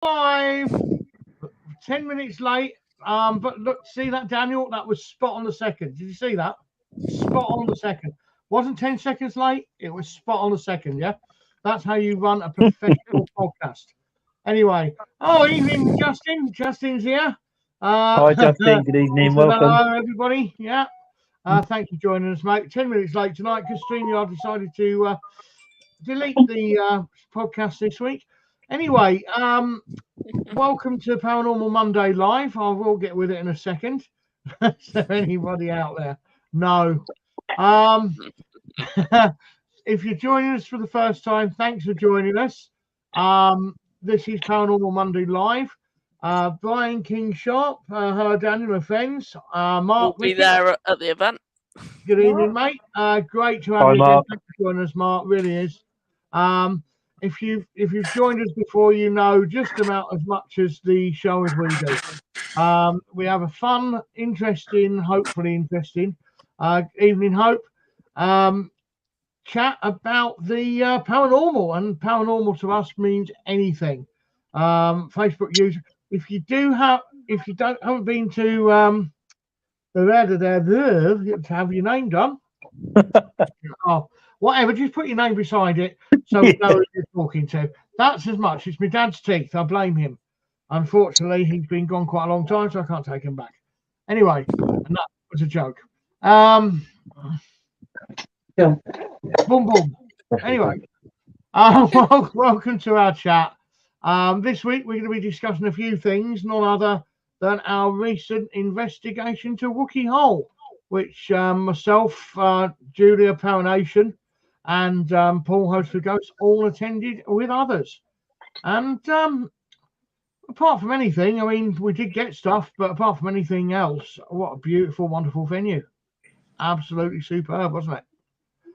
Live, 10 minutes late. But look, see that, Daniel? That was spot on the second. Did you see that? Spot on the second. Wasn't 10 seconds late. It was spot on the second. Yeah, that's how you run a professional podcast. Anyway, evening, Justin. Justin's here. Hi, Justin. Good evening. Welcome. Hello, everybody. Yeah. Thanks for joining us, mate. 10 minutes late tonight because StreamYard decided to delete the podcast this week. Anyway, welcome to Paranormal Monday Live. I will get with it in a second. Is there anybody out there? No. If you're joining us for the first time, thanks for joining us. This is Paranormal Monday Live. Brian King Sharp, hello Daniel Offends. Mark will be there at the event. Good evening, mate. Great to have you again. Thanks for joining us, Mark. Really is. If you've joined us before, you know just about as much as the show as we do. We have a fun, interesting, hopefully interesting evening hope chat about the paranormal, and paranormal to us means anything. Facebook user, if you haven't been to to have your name done. Whatever, just put your name beside it so we know who you're talking to. That's as much. It's my dad's teeth. I blame him. Unfortunately, he's been gone quite a long time, so I can't take him back. Anyway, and that was a joke. Boom, boom. Anyway, welcome to our chat. This week, we're going to be discussing a few things, none other than our recent investigation to Wookiee Hole, which myself, Julia Paranation, and Paul Host for Ghosts all attended with others. And apart from anything, I mean, we did get stuff, but apart from anything else, what a beautiful, wonderful venue. Absolutely superb, wasn't it?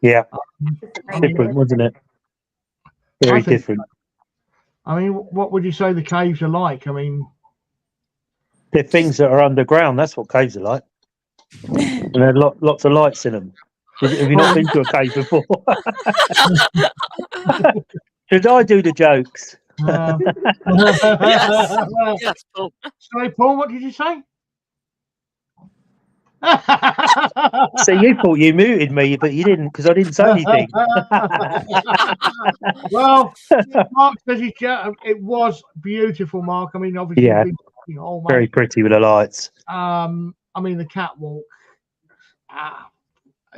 Yeah. Different, wasn't it? Very different. I mean, what would you say the caves are like? I mean, they're things that are underground. That's what caves are like. And there are lots of lights in them. Have you not been to a cave before? Should I do the jokes? Yes, Paul. Sorry, Paul, what did you say? So you thought you muted me, but you didn't, because I didn't say anything. Well, Mark says it was beautiful, Mark. I mean, obviously, yeah, very pretty with the lights. I mean, the catwalk.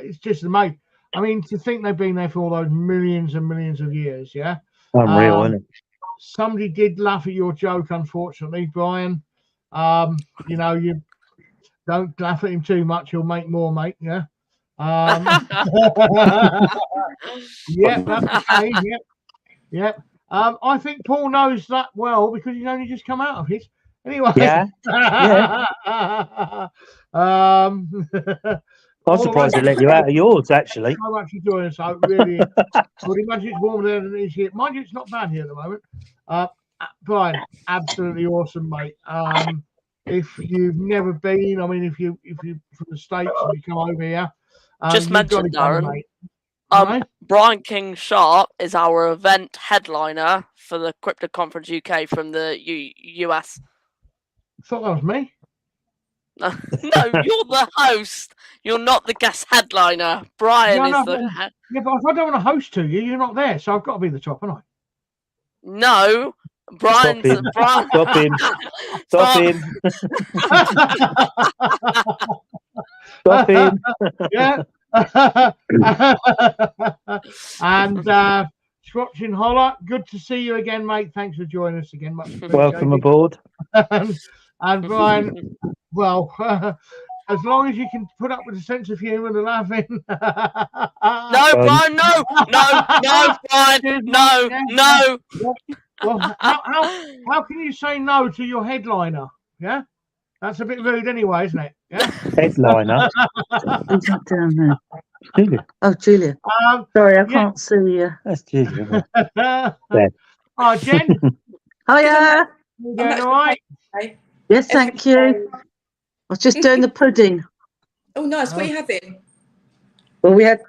It's just amazing. I mean, to think they've been there for all those millions and millions of years, yeah? Unreal, isn't it? Somebody did laugh at your joke, unfortunately, Brian. You know, you don't laugh at him too much, he'll make more, mate, yeah? Yeah, that's okay, yep. I think Paul knows that well because he's only just come out of it. Anyway. Yeah. I'm surprised they let you out of yours, actually. So much enjoying it, so really, I would imagine it's warmer there than it is here. Mind you, it's not bad here at the moment. Brian, absolutely awesome, mate. If you've never been, I mean, if you from the States and you come over here, just mention Darren. Right? Brian King Sharp is our event headliner for the Crypto Conference UK from the US. I thought that was me. No, you're the host. You're not the guest headliner. Brian is the. Yeah, but if I don't want to host to you, you're not there, so I've got to be the top, haven't I? No, Brian's. Stop him. Stop him. Stop him. Yeah. And Swatching Holler, good to see you again, mate. Thanks for joining us again. Much appreciated. Welcome aboard. And Brian, well, as long as you can put up with a sense of humour and laughing. No, Brian, no, Brian, no. Well, how can you say no to your headliner? Yeah, that's a bit rude, anyway, isn't it? Yeah. Headliner. Who's that down there? Julia. Oh, Julia. Sorry, I can't see you. That's Julia. Hi, Jen. Hiya. You doing all right? Yes, thank you. I was just doing the pudding. Oh, nice. What are you having? Well, we had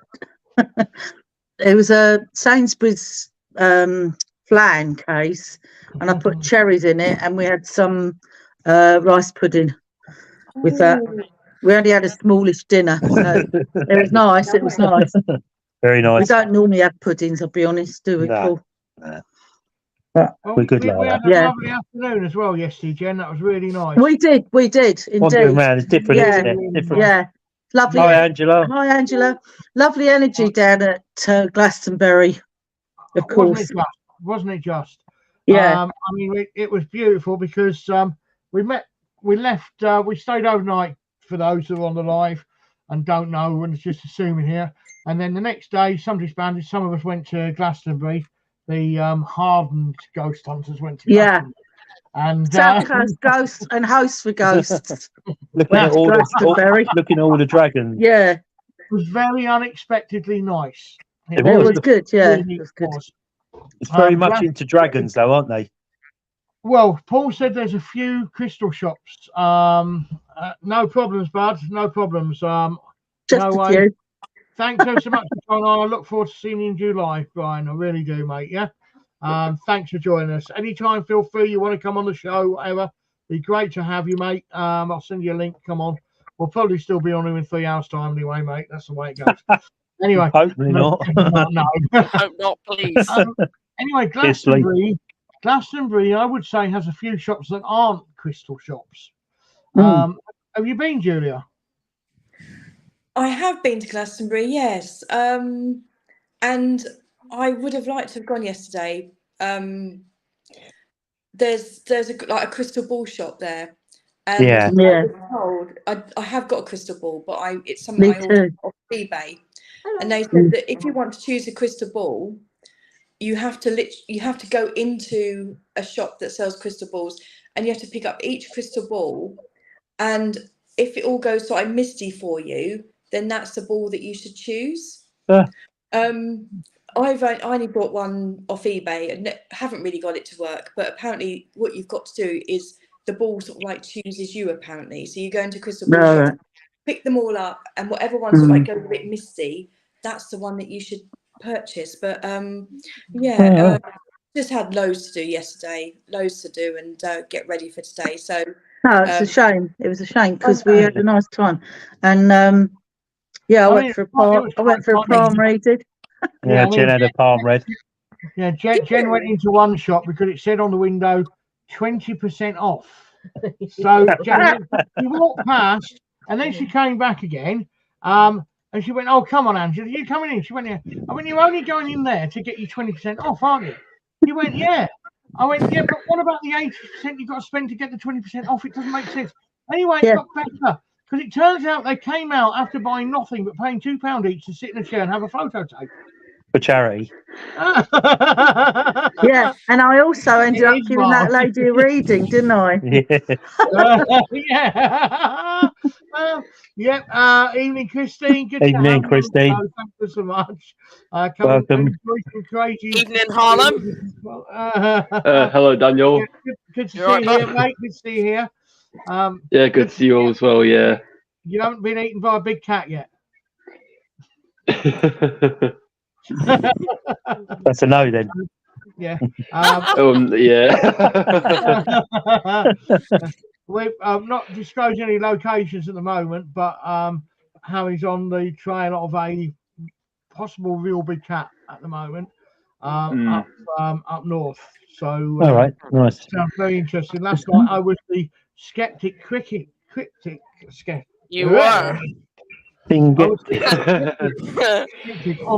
it was a Sainsbury's flan case, and I put cherries in it, and we had some rice pudding with that. Ooh. We only had a smallish dinner, so it was nice. It was nice. Very We nice. don't normally have puddings, I'll be honest, do we, No. Paul? No. Well, We're good we like had that. a Yeah. lovely afternoon as well yesterday, Jen. That was really nice. We did Wandering indeed. around is different, Yeah, isn't it? Different. Yeah, lovely. Hi, Angela. Hi, Angela. Lovely energy down at Glastonbury, of course. Wasn't it just? Yeah, I mean, it was beautiful because we stayed overnight for those who are on the live and don't know and it's just assuming here. And then the next day, some disbanded. Some of us went to Glastonbury. The hardened ghost hunters went to Yeah. Glastonbury. And South Coast ghosts and hosts for ghosts. Looking at all Glastonbury. looking at all the dragons. Yeah, it was very unexpectedly nice. It it was. was good. Yeah, Really it was good. was. It's very much Glas- into dragons, though, aren't they? Well, Paul said there's a few crystal shops. No problems, bud. No problems. Just no a way. few. Thanks ever so much for coming on. I look forward to seeing you in July, Brian. I really do, mate. Yeah. Thanks for joining us. Anytime, feel free. You want to come on the show, whatever. Be great to have you, mate. I'll send you a link. Come on. We'll probably still be on in 3 hours' time anyway, mate. That's the way it goes. Anyway. Hopefully not. No. Hope not, please. Anyway, Glastonbury, I would say, has a few shops that aren't crystal shops. Have you been, Julia? I have been to Glastonbury, yes. And I would have liked to have gone yesterday. There's a crystal ball shop there. And Yeah. I was told, I have got a crystal ball, but it's something Me I ordered too. off eBay. And they said that if you want to choose a crystal ball, you have to go into a shop that sells crystal balls, and you have to pick up each crystal ball. And if it all goes sort of misty for you, then that's the ball that you should choose. I've only bought one off eBay and haven't really got it to work. But apparently, what you've got to do is the ball sort of like chooses you. Apparently, so you go into crystal ball shop, pick them all up, and whatever one sort of like goes a bit misty, that's the one that you should purchase. But just had loads to do yesterday, and get ready for today. So no, it's a shame. It was a shame because we had a nice time, and I went for a palm reading. Yeah, Jen had a palm read. Yeah, Jen went into one shop because it said on the window 20% off. So Jen, she walked past and then she came back again. And she went, "Oh, come on, Angela, are you coming in?" She went, "Yeah." I went, "You're only going in there to get you 20% off, aren't you?" She went, "Yeah." I went, "Yeah, but what about the 80% you've got to spend to get the 20% off? It doesn't make sense." Anyway, it got better because it turns out they came out after buying nothing but paying £2 each to sit in a chair and have a photo tape. For charity. Yeah, and I also ended up giving that lady a reading, didn't I? Yeah. Evening, Christine. Good Evening, to have Christine. you. Thank you so much. Welcome. Evening, Harlem. Hello, Daniel. Yeah, good to see you here, mate. Good to see you here. Yeah, good to see you all as well. Yeah. You haven't been eaten by a big cat yet. That's a no then. Yeah. Yeah. We've not disclosing any locations at the moment, but Harry's on the trail of a possible real big cat at the moment up north. So All right, nice. Sounds very interesting. Last night I was the cryptic skeptic. You were. On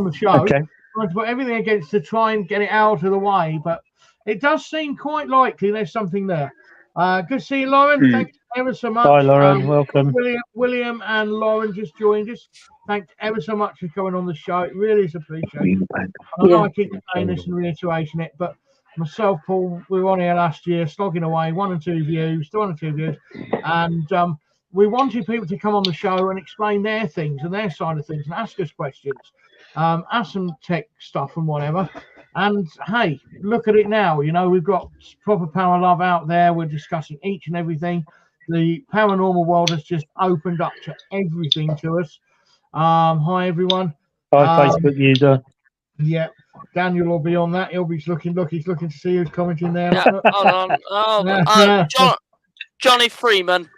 the show. Okay. Trying to put everything against to try and get it out of the way, but it does seem quite likely there's something there. Good to see you, Lauren. Thanks ever so much. Hi, Lauren. Welcome. William and Lauren just joined us. Thanks ever so much for coming on the show. It really is appreciated. I know I keep saying this and reiterating it, but myself, Paul, we were on here last year, slogging away, 1 and 2 views, and we wanted people to come on the show and explain their things and their side of things and ask us questions, ask some tech stuff and whatever. And hey, look at it now. You know, we've got proper Power Love out there. We're discussing each and everything. The paranormal world has just opened up to everything to us. Hi, everyone. Hi, Facebook user. Yeah. Daniel will be on that. He's looking to see who's commenting there. Yeah, hold on. Johnny Freeman.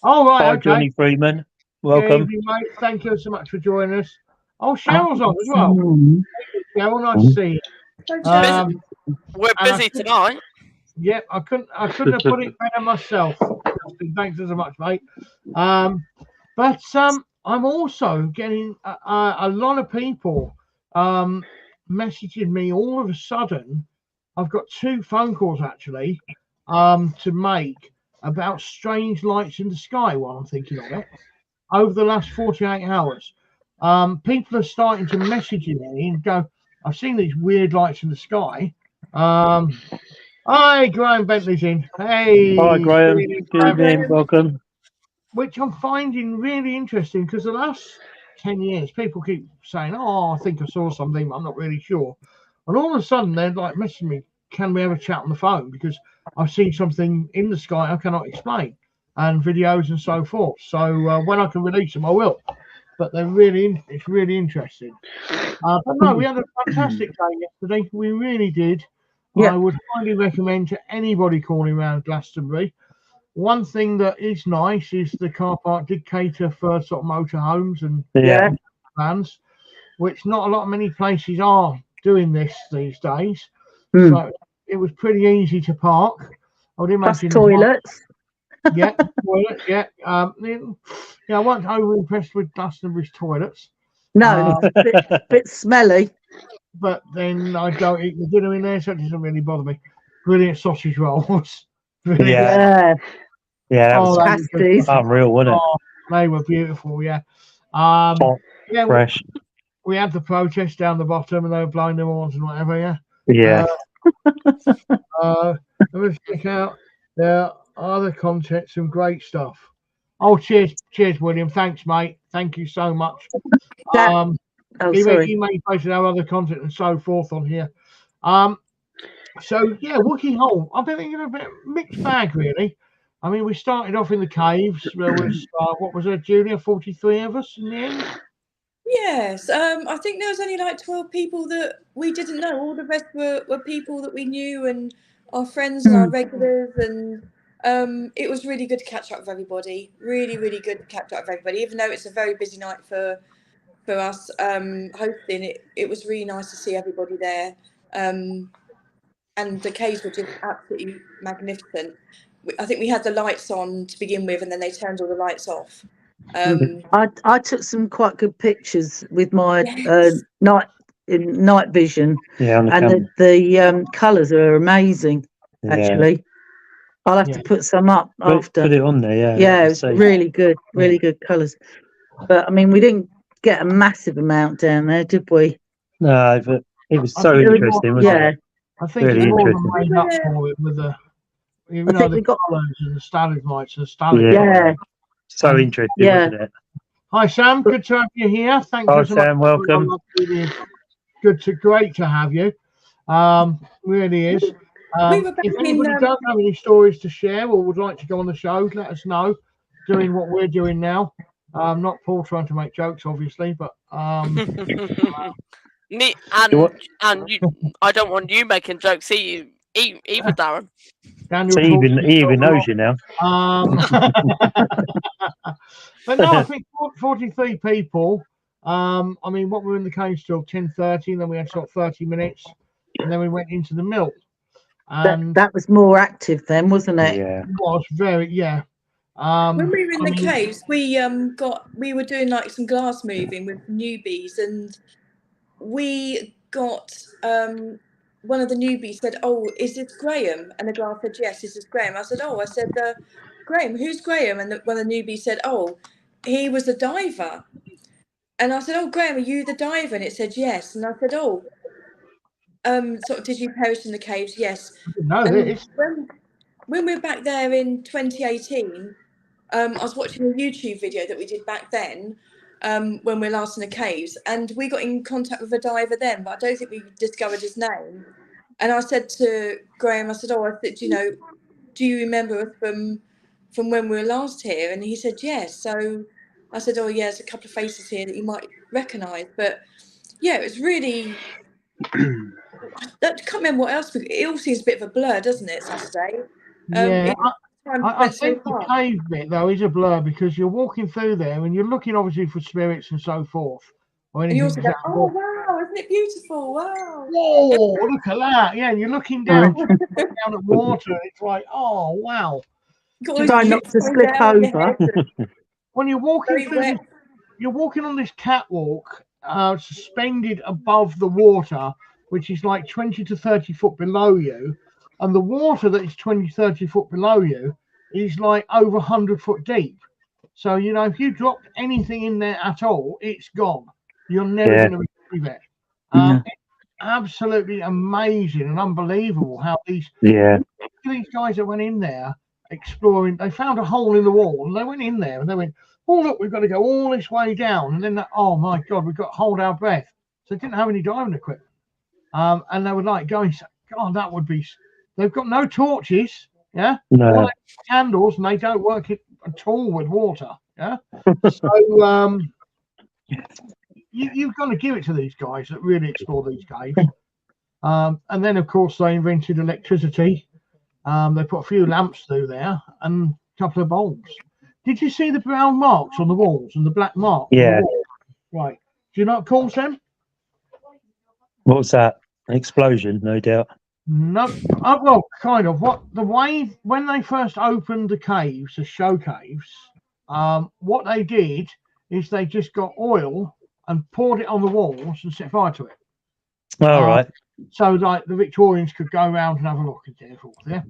Oh, right, Hi, okay. Johnny Freeman. Good Welcome. evening, mate. Thank you so much for joining us. Oh, Cheryl's on as well. Cheryl, nice to see you. We're busy tonight. Yep, I couldn't have put it better myself. Thanks so much, mate. But I'm also getting a lot of people messaging me all of a sudden. I've got 2 phone calls actually to make about strange lights in the sky while I'm thinking of it. Over the last 48 hours, people are starting to message me and go, I've seen these weird lights in the sky. Hi, Graham Bentley's in. Hey. Hi, Graham. Good evening. Welcome. Which I'm finding really interesting because the last 10 years, people keep saying, I think I saw something, but I'm not really sure. And all of a sudden, they're like messaging me, can we have a chat on the phone? Because I've seen something in the sky I cannot explain, and videos and so forth. So when I can release them, I will. But it's really interesting. But no, we had a fantastic day yesterday. We really did. Yeah. I would highly recommend to anybody calling around Glastonbury. One thing that is nice is the car park did cater for sort of motorhomes and vans, which not a lot of many places are doing this these days. So it was pretty easy to park. I would imagine toilets. Toilets. Yeah. I wasn't over impressed with Glastonbury's toilets. No, bit smelly. But then I don't eat the dinner in there, so it doesn't really bother me. Brilliant sausage rolls. Yeah, that was pasties. unreal, wasn't it? They were beautiful, yeah. Fresh. We had the protest down the bottom and they were blowing their horns and whatever, let's check out the other content, some great stuff. Oh, cheers, William. Thanks, mate. Thank you so much. You may post our other content and so forth on here. Wookie Hole. I've been thinking a bit mixed bag, really. I mean, we started off in the caves. There was what was it, Julia? 43 of us in the end. Yes, I think there was only like 12 people that we didn't know. All the rest were people that we knew and our friends and our regulars, and it was really good to catch up with everybody. Really, really good to catch up with everybody, even though it's a very busy night for us hosting. It was really nice to see everybody there, and the caves were just absolutely magnificent. I think we had the lights on to begin with, and then they turned all the lights off. I took some quite good pictures with my night vision, and the colours are amazing. Actually, I'll have to put some up after. Put it on there, it's really good colours. But I mean, we didn't get a massive amount down there, did we? No, but it was so interesting, wasn't it? I think really it's more interesting. than made up for it with the colours and the stalagmites and stalagmites. Yeah. So interesting, wasn't it? Hi, Sam. Good to have you here. Thank you so Sam, much. welcome. Great to have you. Really is. If anybody does have any stories to share or would like to go on the show, let us know. Doing what we're doing now. Not Paul trying to make jokes, obviously, but Me and you. I don't want you making jokes either, Darren. So he even knows you now. But no, I think 43 people. I mean, what we were in the cage till 10:30, and then we had sort of 30 minutes, and then we went into the milk. And that was more active then, wasn't it? Yeah, it was very, when we were in the caves, we were doing like some glass moving with newbies, and we got one of the newbies said, "Oh, is this Graham?" And the glass said, "Yes, this is Graham." I said, "Graham, who's Graham?" And one of the newbies said, "Oh, he was a diver." And I said, "Oh, Graham, are you the diver?" And it said, "Yes." And I said, "Oh, did you perish in the caves?" "Yes." No, when we were back there in 2018, I was watching a YouTube video that we did back then, when we were last in the caves, and we got in contact with a diver then, but I don't think we discovered his name. And I said to Graham, I said, "Do you remember us from when we were last here?" And he said, "Yes." So I said, "Oh, yeah, there's a couple of faces here that you might recognise." But yeah, it was really, I can't remember what else. It all seems a bit of a blur, doesn't it, Saturday? Yeah, I so think the cave bit though is a blur because you're walking through there and you're looking obviously for spirits and so forth. Or and you anything. also go, oh wow, isn't it beautiful? Wow. Whoa, look at that. Yeah, and you're looking down, down at water. It's like, oh wow. Try not to slip over. When you're walking through this, you're walking on this catwalk suspended above the water, which is like 20 to 30 foot below you. And the water that is 20, 30 foot below you is like over 100 foot deep. So, you know, if you dropped anything in there at all, it's gone. You're never going to retrieve it. It's absolutely amazing and unbelievable how these guys that went in there exploring, they found a hole in the wall and they went in there and they went, oh, look, we've got to go all this way down. And then, oh my God, we've got to hold our breath. So they didn't have any diving equipment. And they were like going, God, that would be, they've got no torches. Yeah. No. Candles, and they don't work at all with water. Yeah. So, you've got to give it to these guys that really explore these caves. And then, of course, they invented electricity. They put a few lamps through there and a couple of bulbs. Did you see the brown marks on the walls and the black marks? Yeah. On the walls? Right. Do you know what it calls them? What was that? An explosion, no doubt. No. Well, kind of. When they first opened the caves, the show caves, what they did is they just got oil and poured it on the walls and set fire to it. All right. So, like, the Victorians could go around and have a look at it, yeah.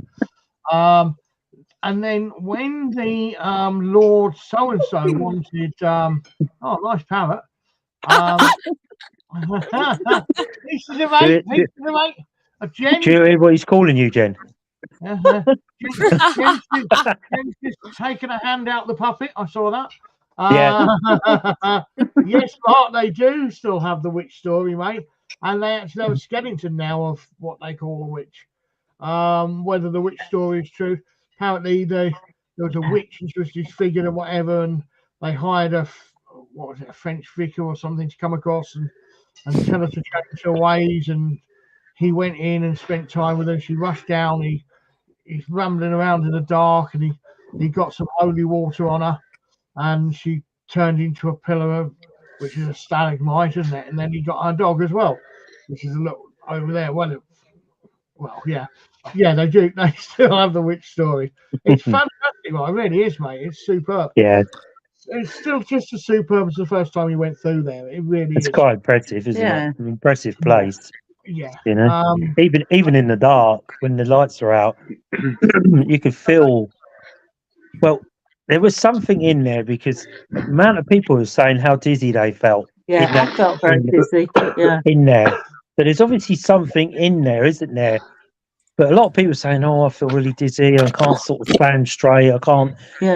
And then when the Lord so-and-so wanted, oh, nice parrot. This is a mate. This is a mate. Jen. Do you hear what he's calling you, Jen? Jen's just taking a hand out the puppet. I saw that. Yes, Mark, they do still have the witch story, mate. And they actually have a skeleton now of what they call a witch. Whether the witch story is true. Apparently, there was a witch and she was disfigured or whatever, and they hired a French vicar or something to come across and tell her to change her ways. And he went in and spent time with her. She rushed down. He's rambling around in the dark, and he got some holy water on her, and she turned into a pillar, which is a stalagmite, isn't it? And then he got her dog as well, which is a little over there. Well, yeah, they do. They still have the witch story. It's fantastic. Well, it really is, mate. It's superb. Yeah. It's still just as superb as the first time you went through there. It really is. It's quite impressive, isn't it? An impressive place. Yeah. You know, even in the dark, when the lights are out, you could feel. Well, there was something in there because the amount of people were saying how dizzy they felt. Yeah, I felt very dizzy. Yeah. In there, but there's obviously something in there, isn't there? But a lot of people are saying, "Oh, I feel really dizzy. I can't sort of stand straight. I can't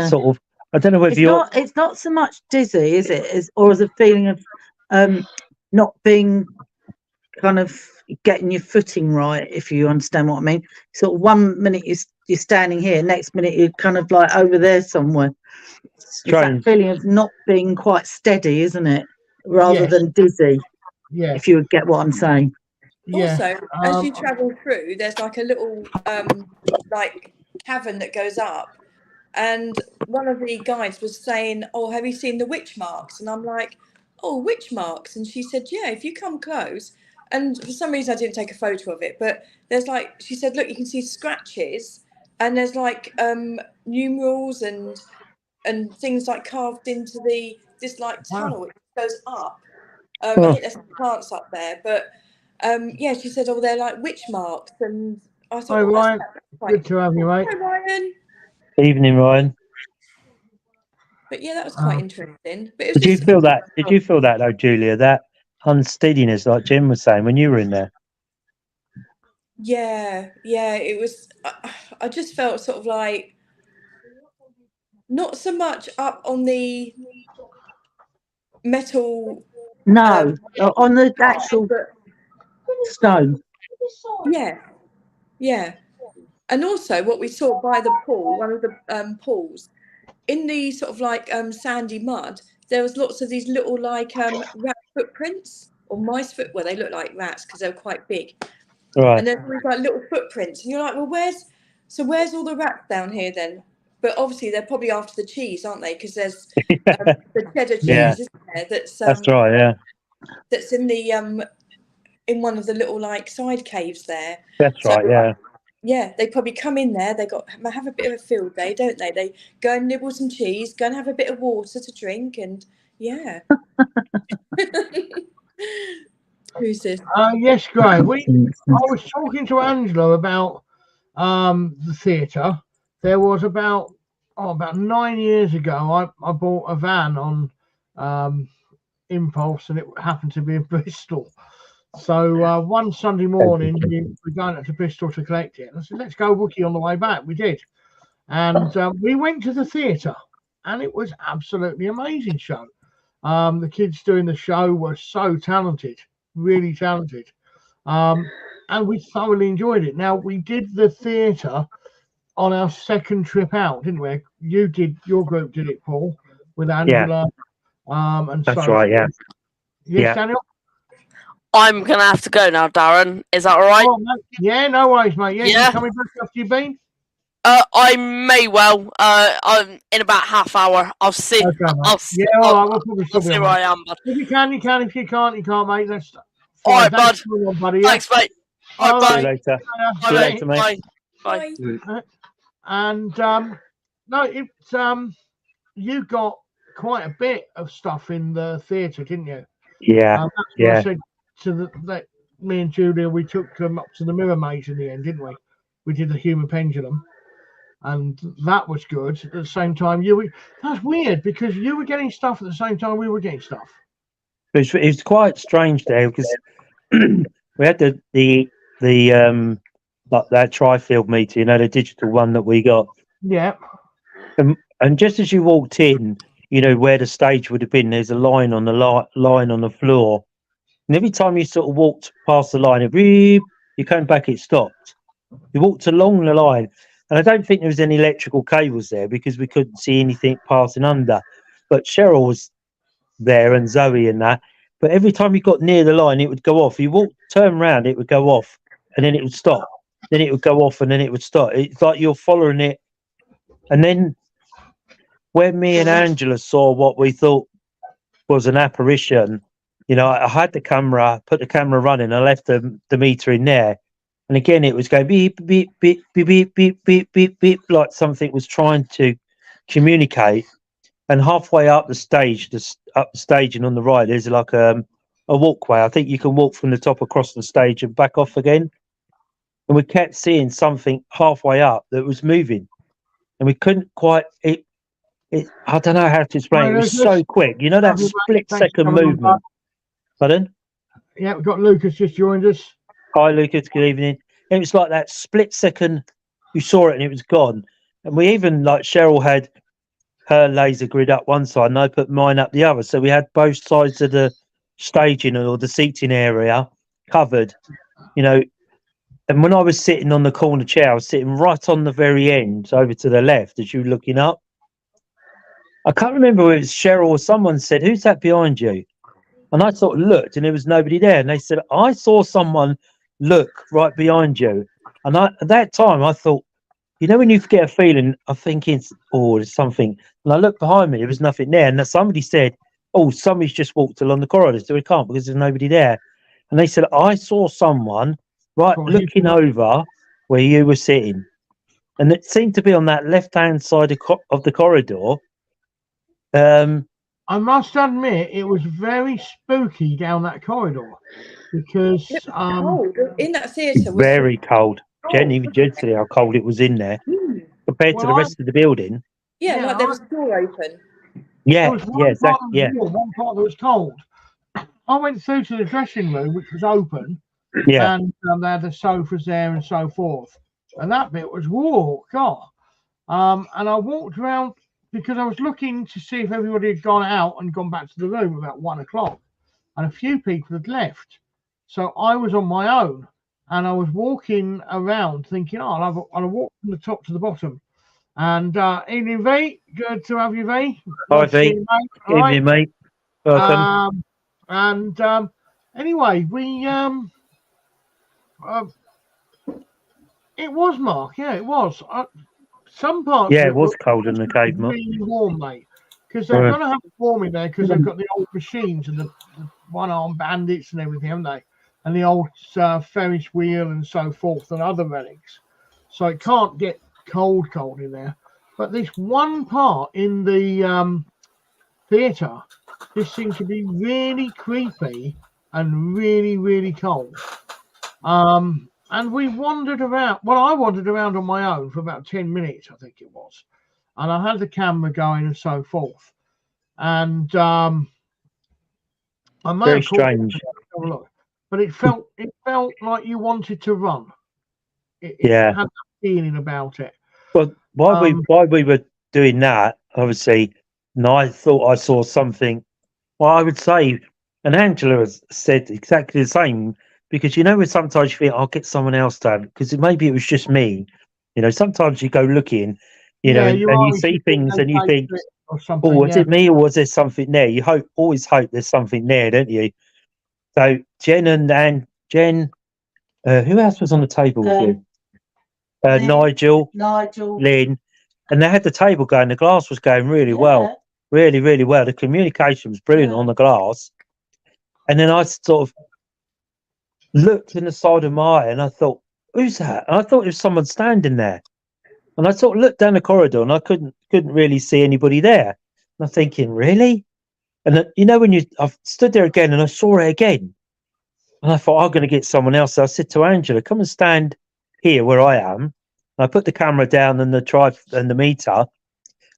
sort of." I don't know whether it's not so much dizzy, is it? Or is a feeling of not being kind of getting your footing right, if you understand what I mean. Sort of 1 minute you're standing here, next minute you're kind of like over there somewhere. It's that feeling of not being quite steady, isn't it? Rather than dizzy. Yeah. If you would get what I'm saying. Also, as you travel through, there's like a little like cavern that goes up, and one of the guides was saying, "Oh, have you seen the witch marks?" And I'm like, "Oh, witch marks?" And she said, "Yeah, if you come close." And for some reason, I didn't take a photo of it, but there's like, she said, "Look, you can see scratches, and there's like numerals and things like carved into this like tunnel which goes up. I think there's some plants up there, but." She said, "Oh, they're like witch marks," and I thought, "Hi, Ryan. Good to have you, mate." Hi, Ryan. Evening, Ryan. But yeah, that was quite interesting. But Did you feel that? Did you feel that though, Julia? That unsteadiness, like Jim was saying, when you were in there. Yeah, it was. I just felt sort of like not so much up on the metal. No, on the actual stone. Yeah. And also what we saw by the pool, one of the pools, in the sort of like sandy mud, there was lots of these little like rat footprints. or mice foot. Well, they look like rats because they're quite big. Right. And there's always like little footprints, and you're like, well, where's all the rats down here then? But obviously they're probably after the cheese, aren't they? Because there's the cheddar cheese, isn't there? That's right. Yeah. That's in the in one of the little like side caves there. That's right. Yeah. Yeah, they probably come in there. They have a bit of a field day, don't they? They go and nibble some cheese, go and have a bit of water to drink, and yeah. Who's this? Yes, Graham. I was talking to Angela about the theatre. There was about 9 years ago. I bought a van on impulse, and it happened to be in Bristol. So one Sunday morning, we're going up to Bristol to collect it. And I said, let's go Wookie on the way back. We did. And we went to the theatre, and it was absolutely amazing show. The kids doing the show were so talented, really talented. And we thoroughly enjoyed it. Now, we did the theatre on our second trip out, didn't we? Your group did it, Paul, with Angela. And that's right, yeah. Yes, Daniel? I'm going to have to go now, Darren. Is that all right? Oh, yeah, no worries, mate. Yeah, you coming back after you've been? I may well. I'm in about half hour. I'll see. Okay, I'll see where I am. But if you can, you can. If you can't, you can't, mate. That's all right, bud. Buddy, yeah? Thanks, mate. All right, see you later. See you later, mate. Bye. And no, it's you got quite a bit of stuff in the theatre, didn't you? Yeah, that's what I said to that me and Julia, we took them up to the Mirror Maze in the end, didn't we? We did the Human Pendulum, and that was good. At the same time, that's weird because you were getting stuff at the same time we were getting stuff. It was quite strange there because we had the like that Trifield meter, the digital one that we got. Yeah. And just as you walked in, where the stage would have been, there's a line on the line on the floor. And every time you sort of walked past the line, you came back, it stopped. You walked along the line, and I don't think there was any electrical cables there because we couldn't see anything passing under. But Cheryl was there and Zoe and that. But every time you got near the line, it would go off. You turn around, it would go off, and then it would stop. Then it would go off, and then it would stop. It's like you're following it. And then when me and Angela saw what we thought was an apparition, I had the camera, put the camera running, I left the meter in there. And again, it was going beep, beep, beep, beep, beep, beep, beep, beep, beep, like something was trying to communicate. And halfway up the stage, and on the right, there's like a walkway. I think you can walk from the top across the stage and back off again. And we kept seeing something halfway up that was moving. And we couldn't quite, I don't know how to explain it. It was so quick. That split-second movement. Pardon? Yeah, we've got Lucas just joined us. Hi, Lucas. Good evening. It was like that split second you saw it and it was gone. And we even, like Cheryl had her laser grid up one side and I put mine up the other. So we had both sides of the staging or the seating area covered, And when I was sitting on the corner chair, I was sitting right on the very end over to the left as you were looking up. I can't remember whether it was Cheryl or someone said, "Who's that behind you?" And I sort of looked and there was nobody there. And they said, "I saw someone look right behind you." And at that time, I thought, when you get a feeling, I'm thinking, there's something. And I looked behind me, there was nothing there. And somebody said, somebody's just walked along the corridor. So we can't because there's nobody there. And they said, "I saw someone looking over where you were sitting." And it seemed to be on that left-hand side of the corridor. I must admit, it was very spooky down that corridor because cold in that theatre. Very cold. Jenny did see how cold it was in there compared to the rest of the building. Yeah, like there was a door open. Yeah, exactly. One part that was cold. I went through to the dressing room, which was open. Yeah, and they had the sofas there and so forth, and that bit was and I walked around because I was looking to see if everybody had gone out and gone back to the room about 1 o'clock, and a few people had left, so I was on my own and I was walking around thinking, I'll walk from the top to the bottom. And evening, V, good to have you, V. Hi, V. Evening, mate. Welcome. Anyway, it was Mark. Yeah, it was. Some parts. Yeah, of it was cold in the cave, Mark. Really warm, mate. Because they're going to have it warm in there because they've got the old machines and the one-armed bandits and everything, haven't they? And the old Ferris wheel and so forth and other relics. So it can't get cold in there. But this one part in the theatre just seemed to be really creepy and really, really cold. And we wandered around. Well, I wandered around on my own for about 10 minutes, I think it was. And I had the camera going and so forth. And I may Very have called strange. but it felt like you wanted to run. It Yeah. had that feeling about it. Well, while we were doing that, obviously, and I thought I saw something. Well, I would say, and Angela has said exactly the same, because when sometimes you think I'll get someone else done, because maybe it was just me. Sometimes you go looking, and you see things and you think, oh, was it me or was there something there? You always hope there's something there, don't you? So Jen and Jen, who else was on the table with you? Nigel, Lynn, and they had the table going. The glass was going really well, really, really well. The communication was brilliant on the glass. And then I sort of looked in the side of my eye and I thought, who's that? And I thought it was someone standing there. And I sort of looked down the corridor and I couldn't really see anybody there. And I'm thinking, really? And I've stood there again and I saw it again. And I thought, I'm going to get someone else. So I said to Angela, come and stand here where I am. And I put the camera down and the meter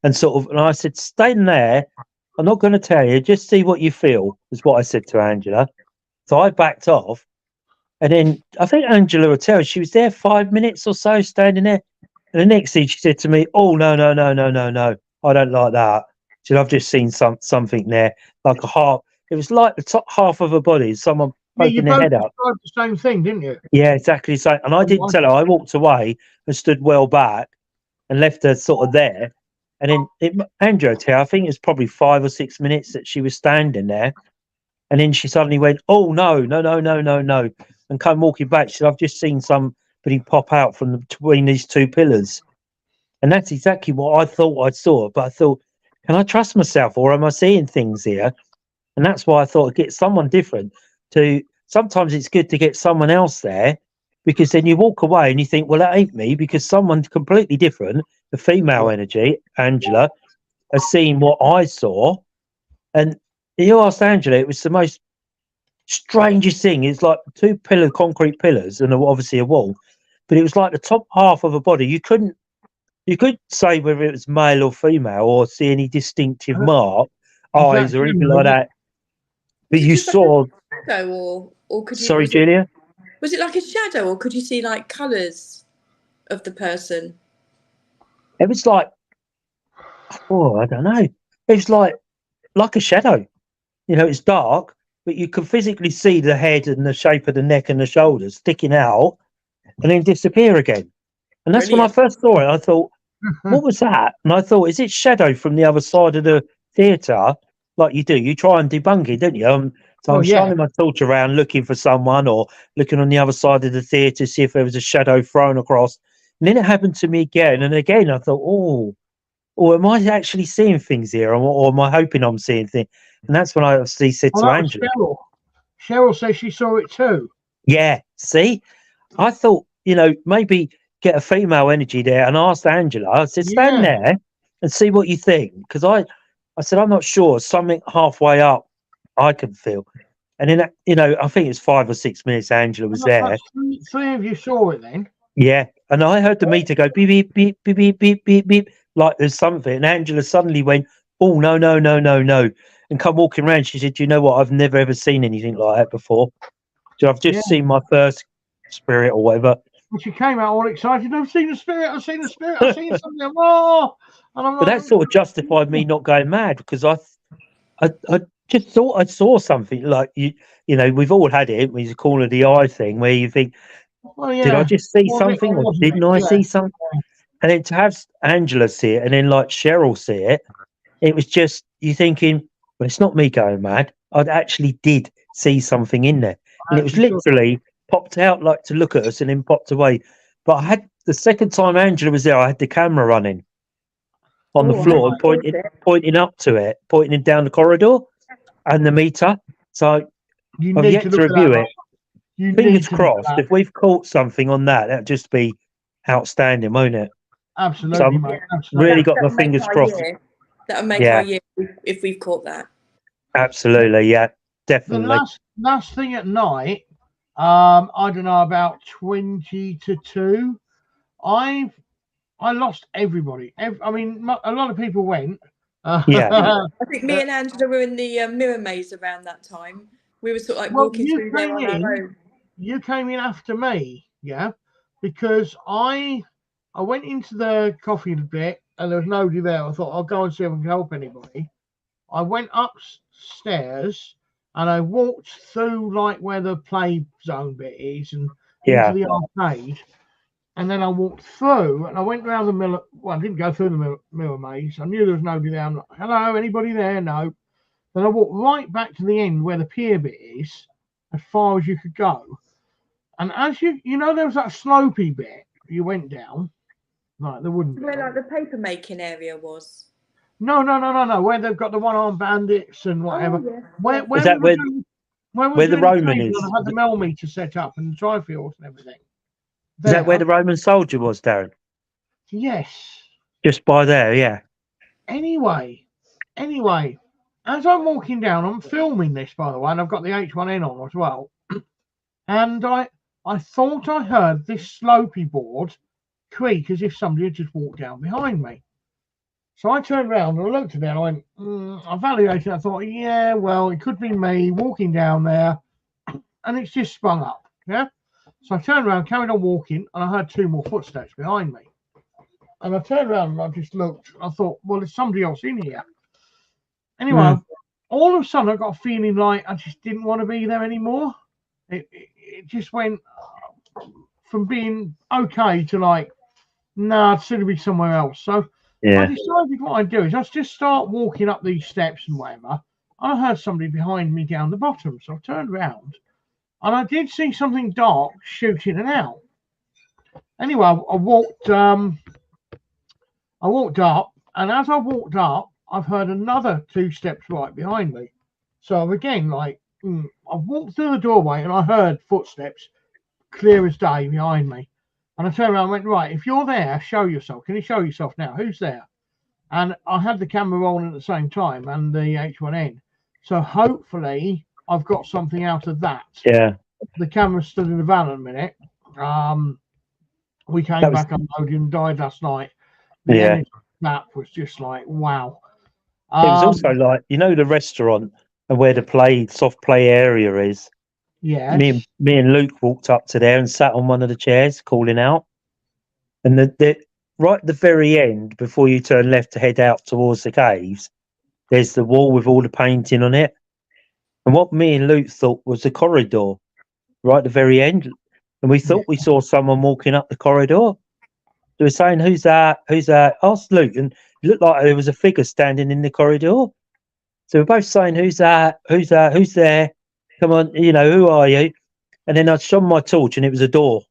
and and I said, stay in there. I'm not going to tell you, just see what you feel, is what I said to Angela. So I backed off. And then I think Angela would tell, she was there 5 minutes or so standing there. And the next thing she said to me, oh, no, I don't like that. She said, I've just seen something there, like a half. It was like the top half of her body, someone poking their head out. You both described the same thing, didn't you? Yeah, exactly the same. And I didn't tell her. I walked away and stood well back and left her sort of there. And then Angela tell, I think it was probably 5 or 6 minutes that she was standing there. And then she suddenly went, oh, no, and came walking back. She said, I've just seen somebody pop out from between these two pillars. And that's exactly what I thought I saw. But I thought, can I trust myself or am I seeing things here? And that's why I thought I'd get someone different. Sometimes it's good to get someone else there, because then you walk away and you think, well, that ain't me, because someone completely different, the female energy, Angela, has seen what I saw. And you asked Angela, it was the most strangest thing. It's like two concrete pillars and obviously a wall, but it was like the top half of a body. You could say whether it was male or female or see any distinctive mark, eyes or anything like that. But you saw. Or could you? Sorry, Julia. Was it like a shadow, or could you see like colours of the person? It was like, I don't know. It was like a shadow. It's dark, but you could physically see the head and the shape of the neck and the shoulders sticking out and then disappear again. And that's when I first saw it. I thought, what was that? And I thought, is it shadow from the other side of the theatre? Like you do, you try and debunk it, don't you? So I'm shining my torch around looking for someone or looking on the other side of the theatre to see if there was a shadow thrown across. And then it happened to me again and again. I thought, or am I actually seeing things here? Or am I hoping I'm seeing things? And that's when I obviously said to Angela. Cheryl says she saw it too. Yeah, see? I thought, maybe get a female energy there and asked Angela. I said, stand there and see what you think. Because I said, I'm not sure. Something halfway up I can feel. And then, I think it's 5 or 6 minutes Angela was there. Three of you saw it then? Yeah. And I heard the meter go beep, beep, beep, beep, beep, beep, beep, beep, like there's something. And Angela suddenly went, oh, no. And come walking around. She said, you know what? I've never, ever seen anything like that before. So I've just seen my first spirit or whatever. And she came out all excited. I've seen the spirit. I've seen something. Oh! And I'm like, but that sort of justified me not going mad, because I just thought I saw something. Like we've all had it. We call it the eye thing, where you think, did I just see something, or didn't I see something? And then to have Angela see it, and then like Cheryl see it was just you thinking, well, it's not me going mad. I actually did see something in there. And it was literally popped out like to look at us and then popped away. But I had the second time Angela was there, I had the camera running on the floor, pointing up to it, pointing down the corridor and the meter. So I've yet to review it. Fingers crossed. If we've caught something on that, that'd just be outstanding, won't it? Absolutely, so mate. Absolutely. Really got my fingers crossed. That'll make our year if we've caught that. Absolutely, yeah, definitely. The last thing at night, I don't know, about 20 to 2, I lost everybody. I mean, a lot of people went. I think me and Angela were in the mirror maze around that time. We were sort of like walking through there on our own. You came in after me, yeah, because I went into the coffee bit and there was nobody there. I thought I'll go and see if I can help anybody. I went upstairs and I walked through like where the play zone bit is and into the arcade. And then I walked through and I went around the mirror. Well, I didn't go through the mirror maze. I knew there was nobody there. I'm like, hello, anybody there? No. Then I walked right back to the end where the pier bit is, as far as you could go. And as you know, there was that slopey bit you went down, like the wooden bit. Where like the paper making area was. No. Where they've got the one-armed bandits and whatever. Oh, yeah. Where is that where the Roman is? I had the Mel meter set up and the tri-fields and everything. Is that where the Roman soldier was, Darren? Yes. Just by there, yeah. Anyway, as I'm walking down, I'm filming this, by the way, and I've got the H1N on as well. And I thought I heard this slopey board creak as if somebody had just walked down behind me. So I turned around and I looked at it and I went, I evaluated it. I thought, yeah, well, it could be me walking down there and it's just sprung up. Yeah. So I turned around, carried on walking, and I heard 2 more footsteps behind me. And I turned around and I just looked. I thought, well, there's somebody else in here. Anyway, all of a sudden I got a feeling like I just didn't want to be there anymore. It just went from being okay to like, nah, I'd sooner be somewhere else. So I decided what I'd do is I'd just start walking up these steps and whatever. And I heard somebody behind me down the bottom. So I turned around and I did see something dark shooting in and out. Anyway, I walked up, and as I walked up, I've heard another 2 steps right behind me. So again, like, I walked through the doorway and I heard footsteps clear as day behind me. And I turned around and went, right, if you're there, show yourself. Can you show yourself now? Who's there? And I had the camera rolling at the same time and the H1N. So hopefully I've got something out of that. Yeah. The camera stood in the van a minute. We came back unloaded and died last night. That was just like, wow. It was also like, you know, the restaurant and where the soft play area is. Yeah. Me and Luke walked up to there and sat on one of the chairs calling out. And right at the very end, before you turn left to head out towards the caves, there's the wall with all the painting on it. And what me and Luke thought was the corridor right at the very end. And we thought we saw someone walking up the corridor. They were saying, who's that? Who's that? Asked Luke, and it looked like there was a figure standing in the corridor. So we're both saying, who's that? Who's that? Who's there? Come on, you know, who are you? And then I shone my torch and it was a door.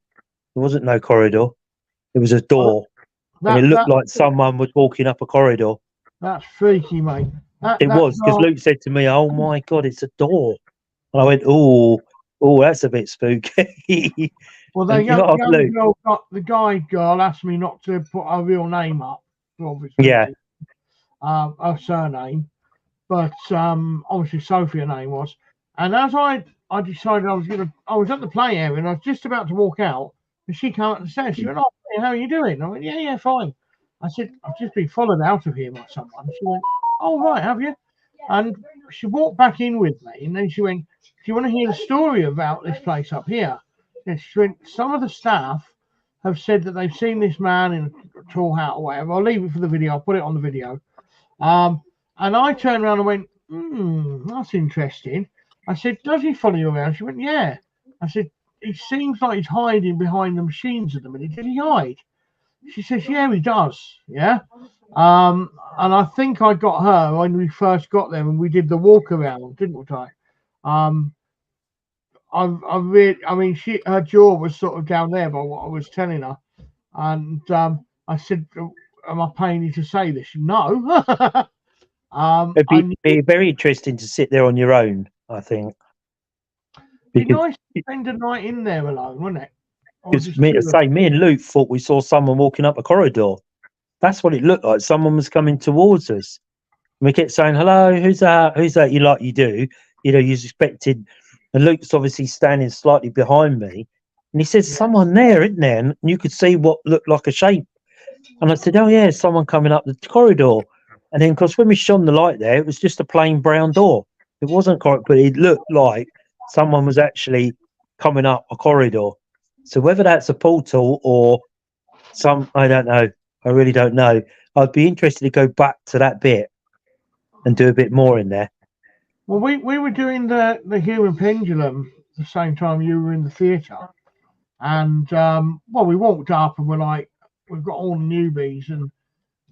There wasn't no corridor. It was a door. And it looked like someone was walking up a corridor. That's freaky, mate. It was, because Luke said to me, oh my God, it's a door. And I went, oh, that's a bit spooky. Well, the guide girl asked me not to put her real name up, obviously. Yeah. Her surname. But obviously Sophie, her name was. And as I decided I was at the play area and I was just about to walk out, and she came up and said, she went, oh, how are you doing? I went, yeah, fine. I said, I've just been followed out of here by someone. She went, oh, right, have you? And she walked back in with me, and then she went, do you want to hear the story about this place up here? And she went, some of the staff have said that they've seen this man in a tall hat or whatever. I'll leave it for the video. I'll put it on the video. And I turned around and went, that's interesting. I said, does he follow you around? She went, yeah. I said, it seems like he's hiding behind the machines at the minute. Did he hide? She says, yeah, he does. Yeah. And I think I got her when we first got there and we did the walk around, didn't we? I mean, her jaw was sort of down there by what I was telling her, and I said, "Am I paying you to say this?" No. It'd be very interesting to sit there on your own, I think. It'd be nice to spend a night in there alone, wouldn't it? Because me and Luke thought we saw someone walking up a corridor. That's what it looked like. Someone was coming towards us. And we kept saying, "Hello, who's that? Who's that?" You do. You know, you expected. And Luke's obviously standing slightly behind me. And he says, "Someone there, isn't there?" And you could see what looked like a shape. And I said, "Oh, yeah, someone coming up the corridor." And then, of course, when we shone the light there, it was just a plain brown door. It wasn't quite, but it looked like someone was actually coming up a corridor. So whether that's a portal or I don't know. I really don't know. I'd be interested to go back to that bit and do a bit more in there. Well, we were doing the human pendulum the same time you were in the theatre. And, we walked up and we're like, we've got all the newbies and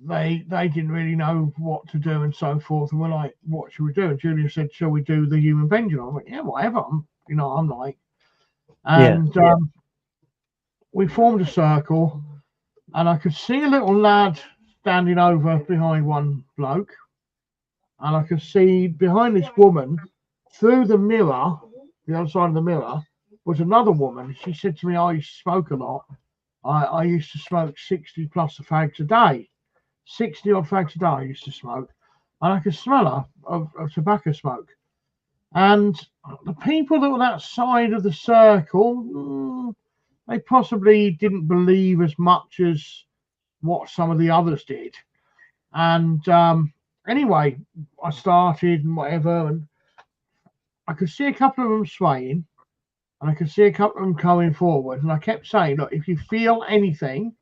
they didn't really know what to do and so forth. And we're like, what should we do? And Julia said, shall we do the human pendulum? I went, yeah, whatever. I'm like, and we formed a circle and I could see a little lad standing over behind one bloke. And I could see behind this woman, through the mirror, the other side of the mirror, was another woman. She said to me, I used to smoke a lot. I used to smoke 60 plus fags a day. 60 odd fags a day I used to smoke. And I could smell her of tobacco smoke. And the people that were that side of the circle, they possibly didn't believe as much as what some of the others did. And anyway, I started and whatever, and I could see a couple of them swaying, and I could see a couple of them coming forward. And I kept saying, look, if you feel anything,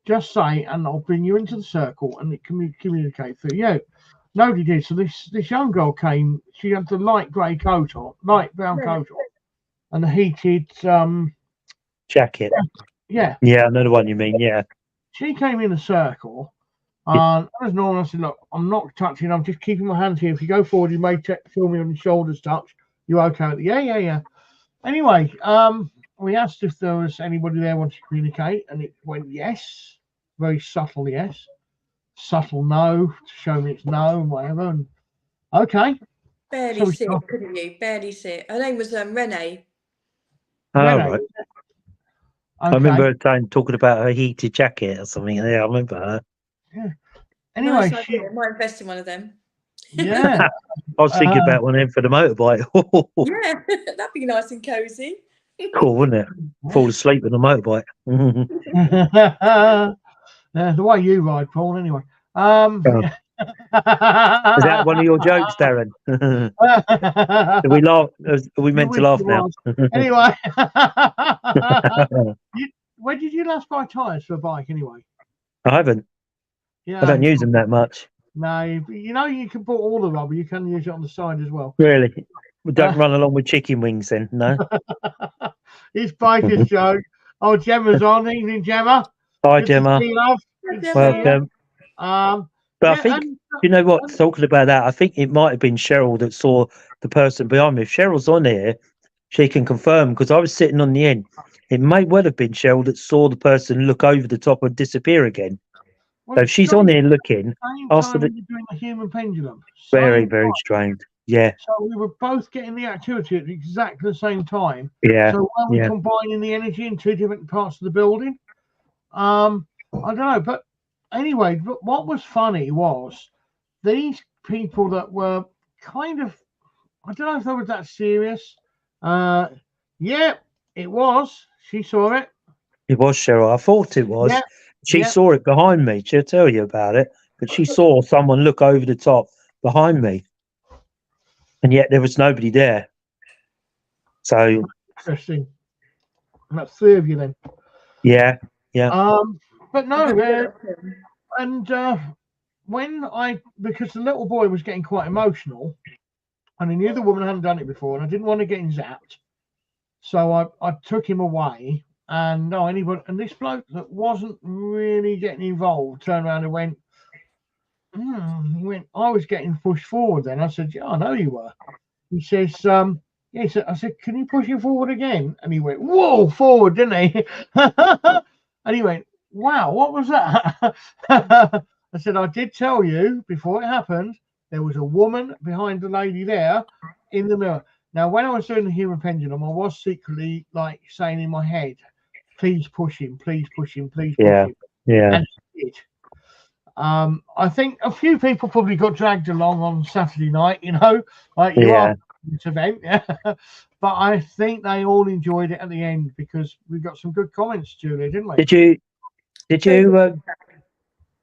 just say, and I'll bring you into the circle, and it can communicate through you. Nobody did. So this young girl came. She had the light grey coat on, light brown coat on, and the heated jacket. Yeah. Yeah, I know the one you mean. Yeah. She came in a circle. And as normal, I said, look, I'm not touching, I'm just keeping my hands here. If you go forward, you may feel me on your shoulders touch. You okay? Yeah. Anyway, we asked if there was anybody there wanting to communicate, and it went yes. Very subtle yes. Subtle no, to show me it's no and whatever. And okay. Barely see it, couldn't you? Barely see it. Her name was Renee. Oh, Renee. Right. Okay. I remember her talking about her heated jacket or something. Yeah, I remember her. Yeah. Anyway, nice idea. I might invest in one of them. Yeah. I was thinking about one of them for the motorbike. Yeah, that'd be nice and cozy. Cool, wouldn't it? Fall asleep on the motorbike. The way you ride, Paul, anyway. Is that one of your jokes, Darren? Are we laugh? Are we meant to laugh now? Anyway, where did you last buy tyres for a bike anyway? I haven't. Yeah, I don't use them that much. No, you can put all the rubber. You can use it on the side as well. Really? We don't run along with chicken wings then, no? It's Biker's joke. Oh, Gemma's on. Evening, Gemma. Hi, Gemma. Welcome. But I think, you know what, talking about that, I think it might have been Cheryl that saw the person behind me. If Cheryl's on here, she can confirm, because I was sitting on the end. It may well have been Cheryl that saw the person look over the top and disappear again. Well, so if she's on here looking, after you're doing the human pendulum. Very, very strange. Yeah. So we were both getting the activity at exactly the same time. Yeah. So were we combining the energy in two different parts of the building? I don't know, but anyway, what was funny was these people that were kind of, I don't know if they were that serious. Yeah, it was. She saw it. It was Cheryl. I thought it was. Yeah. She saw it behind me. She'll tell you about it. But she saw someone look over the top behind me. And yet there was nobody there. So interesting. And that's three of you then. Yeah. But no, because the little boy was getting quite emotional, and I knew the woman hadn't done it before, and I didn't want to get him zapped, so I took him away. And this bloke that wasn't really getting involved turned around and went, I was getting pushed forward then. I said, yeah, I know you were. He says, Yes, I said, can you push it forward again? And he went, whoa, forward, didn't he? And he went, wow, what was that? I said, I did tell you before it happened, there was a woman behind the lady there in the mirror. Now, when I was doing the human pendulum, I was secretly like saying in my head, please push him, please push him, please push him. Yeah. And she did. I think a few people probably got dragged along on Saturday night, like you are this event, but I think they all enjoyed it at the end because we got some good comments, Julia, didn't we? Did you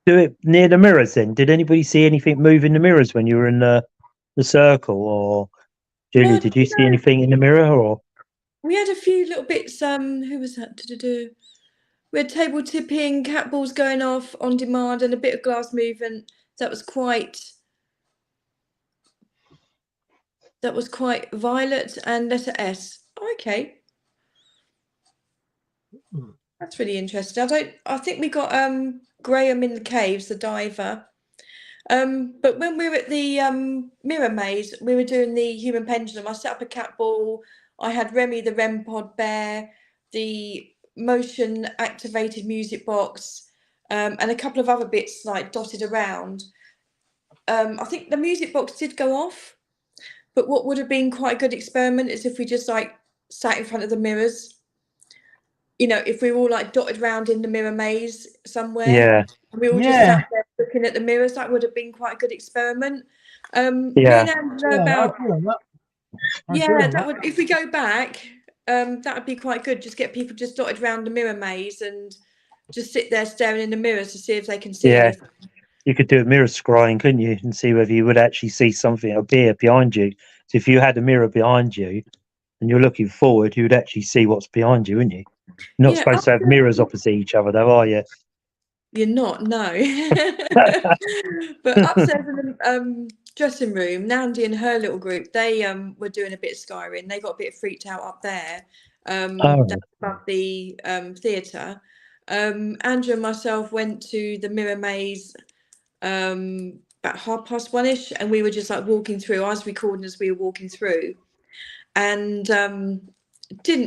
do it near the mirrors then? Did anybody see anything move in the mirrors when you were in the circle? Or Julie, did you see anything in the mirror? Or we had a few little bits. Who was that? We had table tipping, cat balls going off on demand, and a bit of glass movement. That was quite Violet and letter S. Oh, okay. That's really interesting. I think we got Graham in the caves, the diver. But when we were at the mirror maze, we were doing the human pendulum. I set up a cat ball. I had Remy the REM pod bear, the motion activated music box, and a couple of other bits like dotted around. I think the music box did go off, but what would have been quite a good experiment is if we just like sat in front of the mirrors. If we were all like dotted around in the mirror maze somewhere, and we all just sat there looking at the mirrors, that would have been quite a good experiment. That would, if we go back, that would be quite good. Just get people just dotted around the mirror maze and just sit there staring in the mirrors to see if they can see anything. You could do a mirror scrying, couldn't you, and see whether you would actually see something appear behind you. So if you had a mirror behind you and you're looking forward, you would actually see what's behind you, wouldn't you? You're not supposed to have mirrors opposite each other, though, are you? You're not, no. But upstairs in the dressing room, Nandy and her little group, they were doing a bit of skyring. They got a bit freaked out up there, down above the theatre. Andrew and myself went to the mirror maze about 1:30, and we were just like walking through. I was recording as we were walking through, and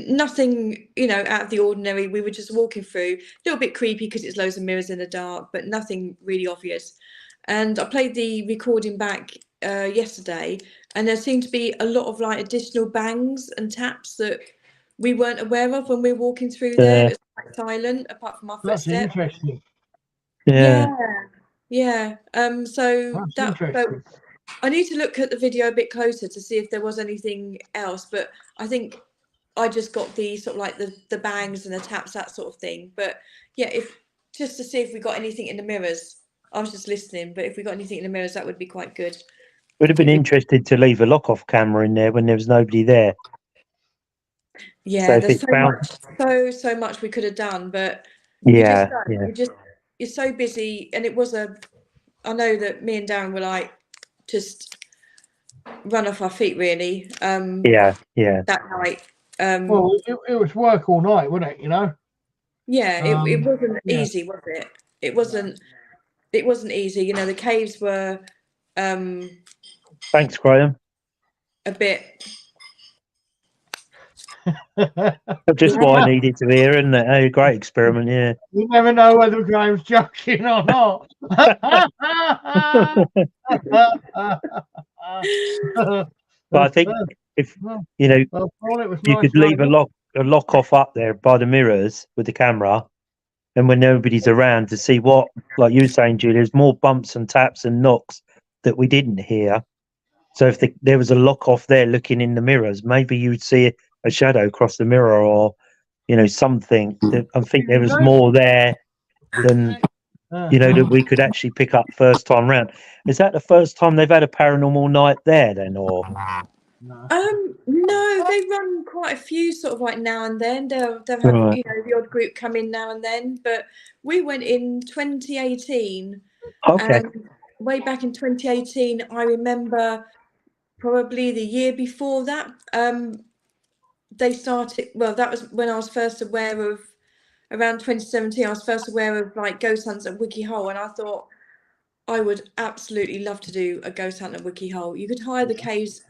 nothing out of the ordinary. We were just walking through, a little bit creepy because it's loads of mirrors in the dark, but nothing really obvious. And I played the recording back yesterday, and there seemed to be a lot of like additional bangs and taps that we weren't aware of when we were walking through there. It was quite silent apart from our footsteps. That's interesting. Yeah. So I need to look at the video a bit closer to see if there was anything else, but I think I just got the sort of like the bangs and the taps, that sort of thing. But yeah, just to see if we got anything in the mirrors. I was just listening, but if we got anything in the mirrors, that would be quite good. Would have been interested to leave a lock-off camera in there when there was nobody there. Yeah, there's so much we could have done, but you're so busy, and it was I know that me and Darren were like just run off our feet really. That night. Well, it was work all night, wasn't it? Yeah, it wasn't easy, was it? It wasn't easy. The caves were Thanks, Graham. A bit. Just what I needed to hear, isn't it? A great experiment, yeah. You never know whether Graham's joking or not. But I think if you could leave a lock off up there by the mirrors with the camera, and when nobody's around to see what, like you were saying, Julie, there's more bumps and taps and knocks that we didn't hear. So if there was a lock off there looking in the mirrors, maybe you would see a shadow cross the mirror, or something. I think there was more there than that we could actually pick up first time round. Is that the first time they've had a paranormal night there then, or? No, they run quite a few sort of like now and then. They'll have the odd group come in now and then, but we went in 2018. Okay. And way back in 2018, I remember probably the year before that, they started. Well, that was when I was first aware of. Around 2017, I was first aware of like ghost hunts at Wiki Hole, and I thought I would absolutely love to do a ghost hunt at Wiki Hole. You could hire the caves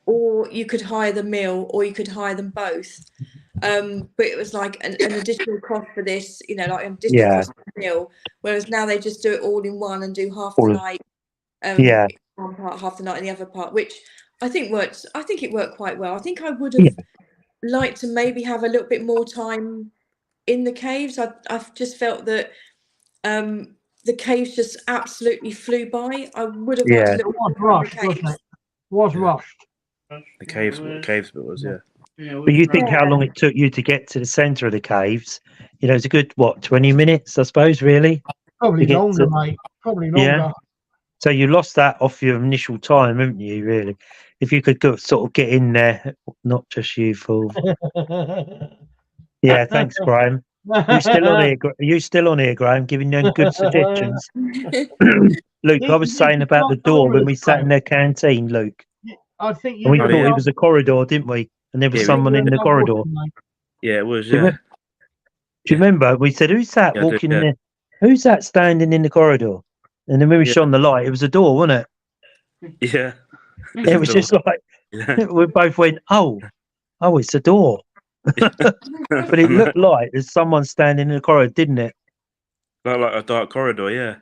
or you could hire the meal, or you could hire them both. But it was like an additional cost for this, you know, like an additional cost for the meal. Whereas now they just do it all in one and do half the night, one part, half the night, and the other part, which I think works. I think it worked quite well. I think I would have liked to maybe have a little bit more time in the caves. I've just felt that the caves just absolutely flew by. I would have liked a little more rushed, wasn't it? Was rushed. The caves bit was, But you think how long it took you to get to the centre of the caves? You know, it's a good 20 minutes, I suppose, really. Probably longer, mate. Probably longer. Yeah. So you lost that off your initial time, haven't you? Really, if you could sort of get in there, not just you, fool. Yeah, thanks, Graham. You still on here? You still on here, Graham? Giving them good suggestions. Luke, I was saying about the door when we sat in their canteen, Luke. I think we thought it was a corridor, didn't we? And there was someone in the corridor. Yeah, it was. Do you remember? We said, "Who's that walking in there? Who's that standing in the corridor?" And then when we shone the light, it was a door, wasn't it? Yeah. It was just like we both went, "Oh, it's a door." But it looked like there's someone standing in the corridor, didn't it? Like a dark corridor, yeah.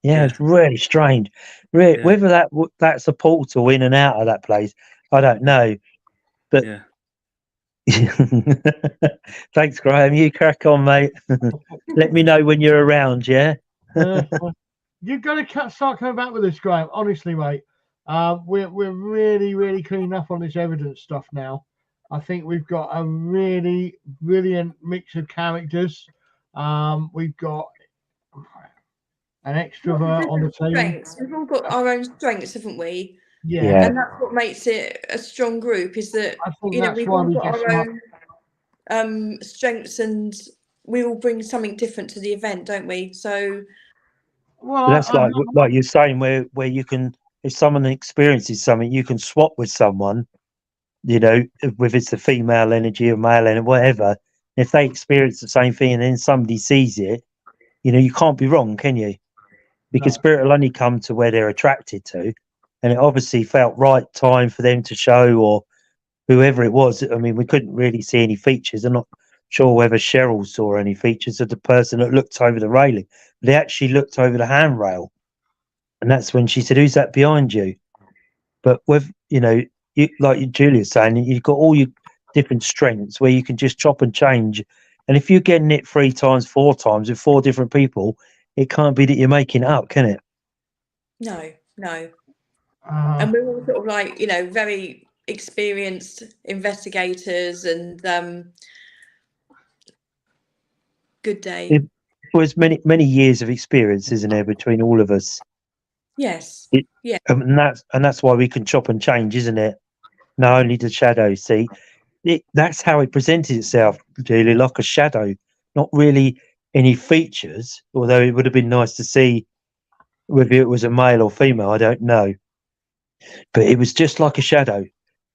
Yeah, it's really strange. Really, whether that's a portal in and out of that place, I don't know. But thanks, Graham. You crack on, mate. Let me know when you're around. Yeah. You've got to start coming back with us, Graham. Honestly, mate. We're really, really cleaning up on this evidence stuff now. I think we've got a really brilliant mix of characters. We've got an extrovert on the team. Strengths. We've all got our own strengths, haven't we? Yeah. And that's what makes it a strong group, is that we've all got our own strengths, and we all bring something different to the event, don't we? So that's like you're saying, where you can, if someone experiences something, you can swap with someone, you know, whether it's the female energy or male energy, whatever. If they experience the same thing and then somebody sees it, you know, you can't be wrong, can you? Because spirit will only come to where they're attracted to, and it obviously felt right time for them to show, or whoever it was. I mean, we couldn't really see any features. I'm not sure whether Cheryl saw any features of the person that looked over the railing, but they actually looked over the handrail, and that's when she said, "Who's that behind you?" But with, you know, like Julia's saying, you've got all your different strengths where you can just chop and change, and if you're getting it 3 times, 4 times with 4 different people, it can't be that you're making it up, can it? No. And we're all sort of like, you know, very experienced investigators, and good day. It was many years of experience, isn't there, between all of us? Yes. And that's why we can chop and change, isn't it? Not only the shadow, see, that's how it presented itself, really, like a shadow, not really any features, although it would have been nice to see whether it was a male or female, I don't know. But it was just like a shadow.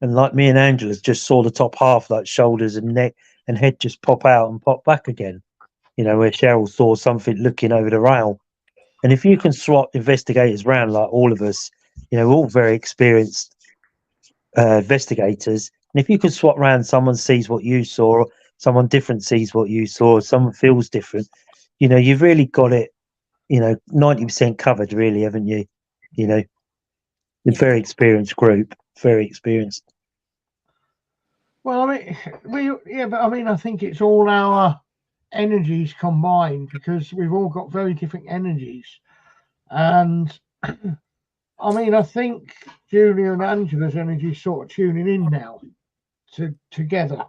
And like me and Angela just saw the top half, like shoulders and neck and head, just pop out and pop back again. You know, where Cheryl saw something looking over the rail. And if you can swap investigators around, like all of us, you know, we're all very experienced investigators. And if you can swap around, someone sees what you saw, someone different sees what you saw, someone feels different, you know, you've really got it, you know, 90% covered, really, haven't you? You know, a very experienced group, very experienced. Well, I mean, but I mean, I think it's all our energies combined, because we've all got very different energies. And I mean, I think Julia and Angela's energy is sort of tuning in now together,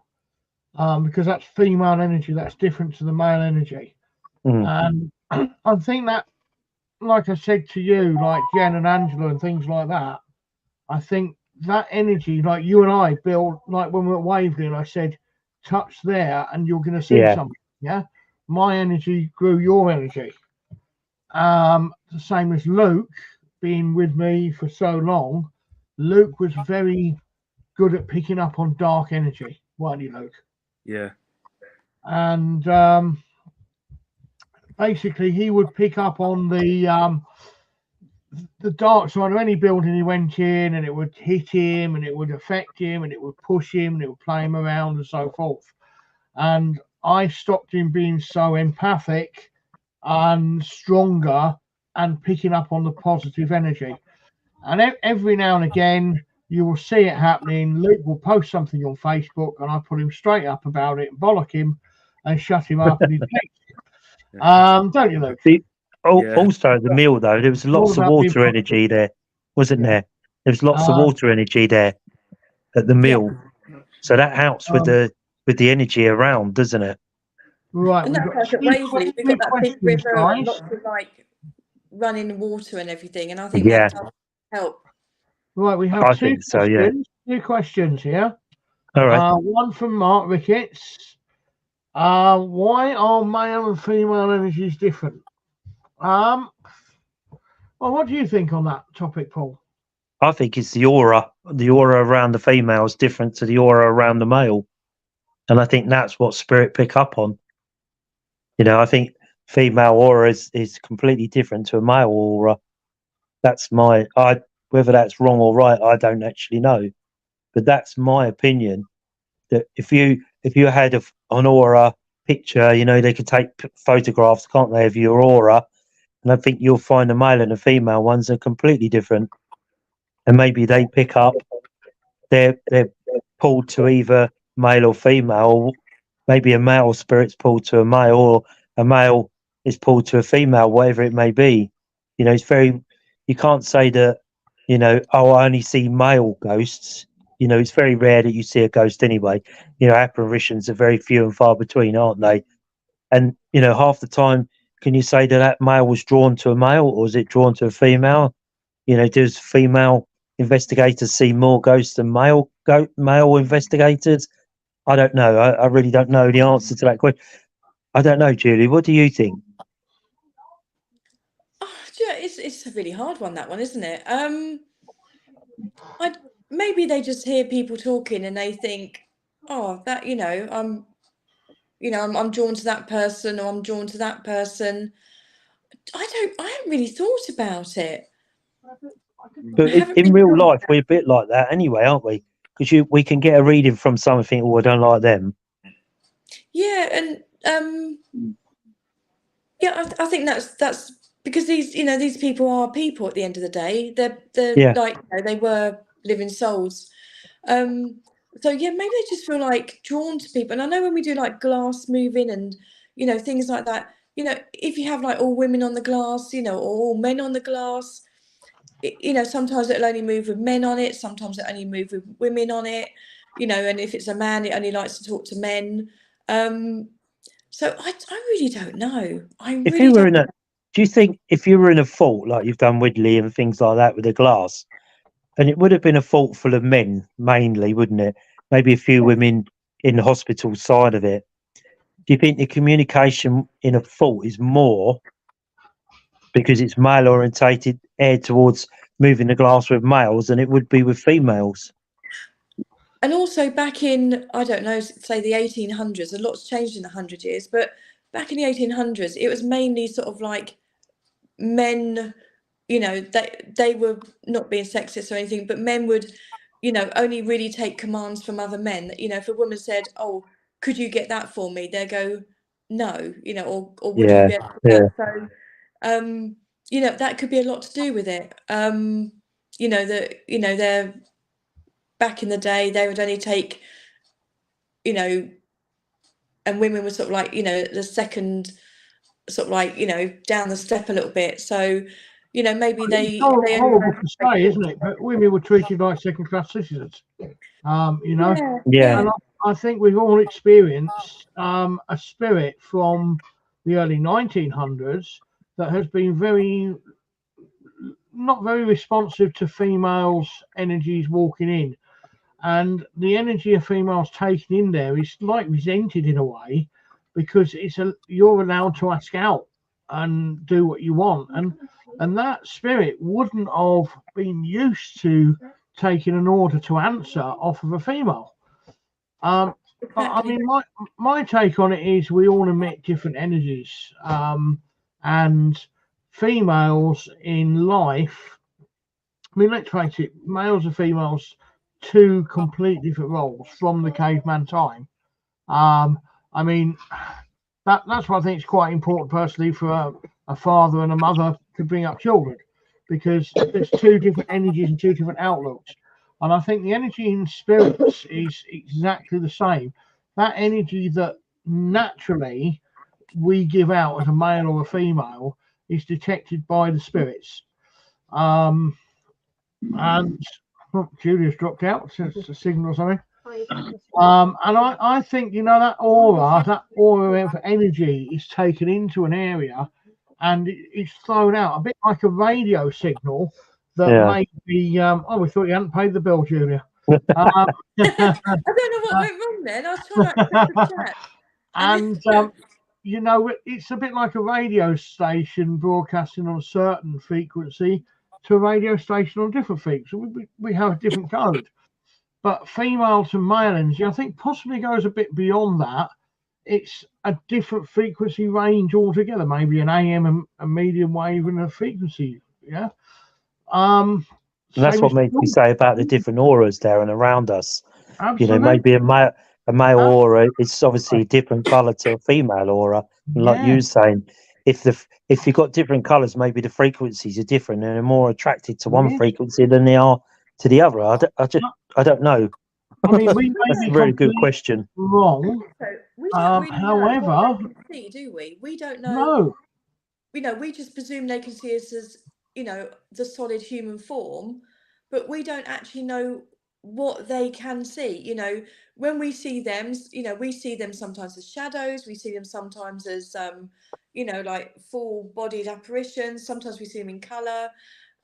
because that's female energy, that's different to the male energy. And I think that, like I said to you, like Jen and Angela and things like that, I think that energy, like you and I, Bill, like when we were at Waverley, and I said, touch there and you're going to see something. Yeah. My energy grew your energy. The same as Luke being with me for so long. Luke was very good at picking up on dark energy, weren't you, Luke? Yeah. And basically he would pick up on the the dark side of any building he went in, and it would hit him, and it would affect him, and it would push him, and it would play him around, and so forth. And I stopped him being so empathic and stronger and picking up on the positive energy. And every now and again, you will see it happening. Luke will post something on Facebook, and I put him straight up about it, bollock him, and shut him up. And don't you, Luke? Also, at the meal though, there was lots of water energy there, wasn't there? There was lots of water energy there at the meal, so that helps with the energy around, doesn't it? Right. And that's like at Waverley, we've got that big river, and lots of like running water and everything, and I think that does help. Right, we have two questions here. All right. One from Mark Ricketts. Why are male and female energies different? Well, what do you think on that topic, Paul? I think it's the aura. The aura around the female is different to the aura around the male, and I think that's what spirit pick up on. You know, I think female aura is completely different to a male aura. That's whether that's wrong or right, I don't actually know, but that's my opinion. That if you had an aura picture, you know, they could take photographs, can't they, of your aura? And I think you'll find the male and the female ones are completely different. And maybe they pick up, they're pulled to either male or female. Or maybe a male spirit's pulled to a male, or a male is pulled to a female, whatever it may be. You know, you can't say that, you know, oh, I only see male ghosts. You know, it's very rare that you see a ghost anyway. You know, apparitions are very few and far between, aren't they? And, you know, half the time, can you say that male was drawn to a male, or is it drawn to a female? You know, does female investigators see more ghosts than male investigators? I don't know. I really don't know the answer to that question. I don't know, Julie. What do you think? Oh, yeah, it's a really hard one, that one, isn't it? Maybe they just hear people talking and they think, oh, that, I'm drawn to that person, or I'm drawn to that person. I haven't really thought about it. But in real life, we're a bit like that anyway, aren't we? Because we can get a reading from something, oh, I don't like them. Yeah, and I think that's because these people are people at the end of the day. They're like, they were living souls. So yeah, maybe they just feel like drawn to people. And I know when we do like glass moving and things like that, if you have like all women on the glass, or all men on the glass, sometimes it'll only move with men on it, sometimes it only move with women on it, and if it's a man, it only likes to talk to men. So I really don't know. Do you think if you were in a fort like you've done Widley and things like that with a glass, and it would have been a fort full of men mainly, wouldn't it? Maybe a few women in the hospital side of it. Do you think the communication in a fort is more because it's male orientated, aired towards moving the glass with males, than it would be with females? And also back in, I don't know, say the 1800s, a lot's changed in 100 years, but back in the 1800s, it was mainly sort of like men, they were not being sexist or anything, but men would, only really take commands from other men. If a woman said, oh, could you get that for me? They go, no, or would you be able to do that? So, that could be a lot to do with it. They're back in the day, they would only take, and women were sort of like, the second, sort of like, down the step a little bit. So, maybe they. It's horrible to say, isn't it? But women were treated like second-class citizens. Yeah. And I think we've all experienced a spirit from the early 1900s that has been not very responsive to females' energies walking in. And the energy of females taken in there is like resented in a way, because you're allowed to ask out and do what you want, and that spirit wouldn't have been used to taking an order to answer off of a female. But I mean, my take on it is we all emit different energies, and females in life mean, let's face it, males and females, two completely different roles from the caveman time. I mean, that's why I think it's quite important personally for a father and a mother to bring up children, because there's two different energies and two different outlooks. And I think the energy in spirits is exactly the same. That energy that naturally we give out as a male or a female is detected by the spirits. And Julia's dropped out since the signal or something. And I think, you know, that aura of energy is taken into an area and it's thrown out a bit like a radio signal that may be. Oh, we thought you hadn't paid the bill, Julia. I don't know what went wrong then. I was trying to access the chat. And you know, it's a bit like a radio station broadcasting on a certain frequency to a radio station on a different frequency. We have a different code. But female to male energy, I think possibly goes a bit beyond that. It's a different frequency range altogether, maybe an AM and a medium wave and a frequency. Yeah. And that's what makes me say about the different auras there and around us. Absolutely. You know, maybe a male aura is obviously a different colour to a female aura. And like you were saying, if you've got different colours, maybe the frequencies are different and they're more attracted to one frequency than they are to the other. I don't know. I mean, that's a very good question. Wrong. So we don't really however, know what they can see, do we? We don't know. No. You know, we just presume they can see us as, you know, the solid human form, but we don't actually know what they can see. You know, when we see them, you know, we see them sometimes as shadows. We see them sometimes as, you know, like full-bodied apparitions. Sometimes we see them in colour.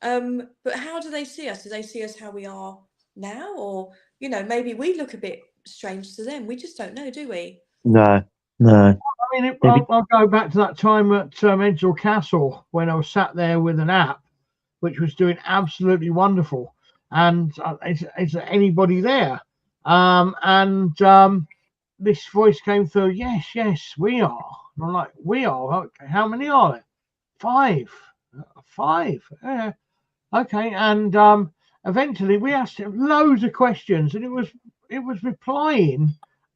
But how do they see us? Do they see us how we are now? Or, you know, maybe we look a bit strange to them. We just don't know, do we? No. I mean, I'll go back to that time at Edsel Castle when I was sat there with an app, which was doing absolutely wonderful. And is there anybody there? This voice came through, yes, we are. And I'm like, we are? Okay, how many are there? Five. Yeah. Okay, and eventually we asked him loads of questions, and it was replying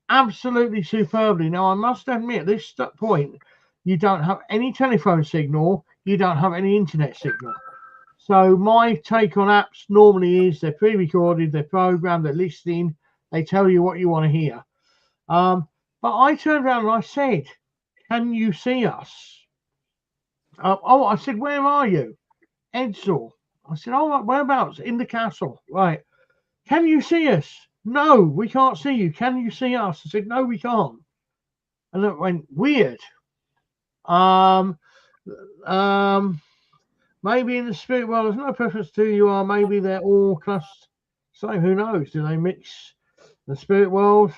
absolutely superbly. Now I must admit, at this point, you don't have any telephone signal, you don't have any internet signal. So my take on apps normally is they're pre-recorded, they're programmed, they're listening, they tell you what you want to hear. But I turned around and I said, "Can you see us?" I said, "Where are you?" Edsel. I said, "Oh, right, whereabouts?" "In the castle." "Right. Can you see us?" "No, we can't see you. Can you see us?" I said, "No, we can't." And it went weird. Maybe in the spirit world, there's no preference to who you are. Maybe they're all classed. So who knows? Do they mix the spirit world,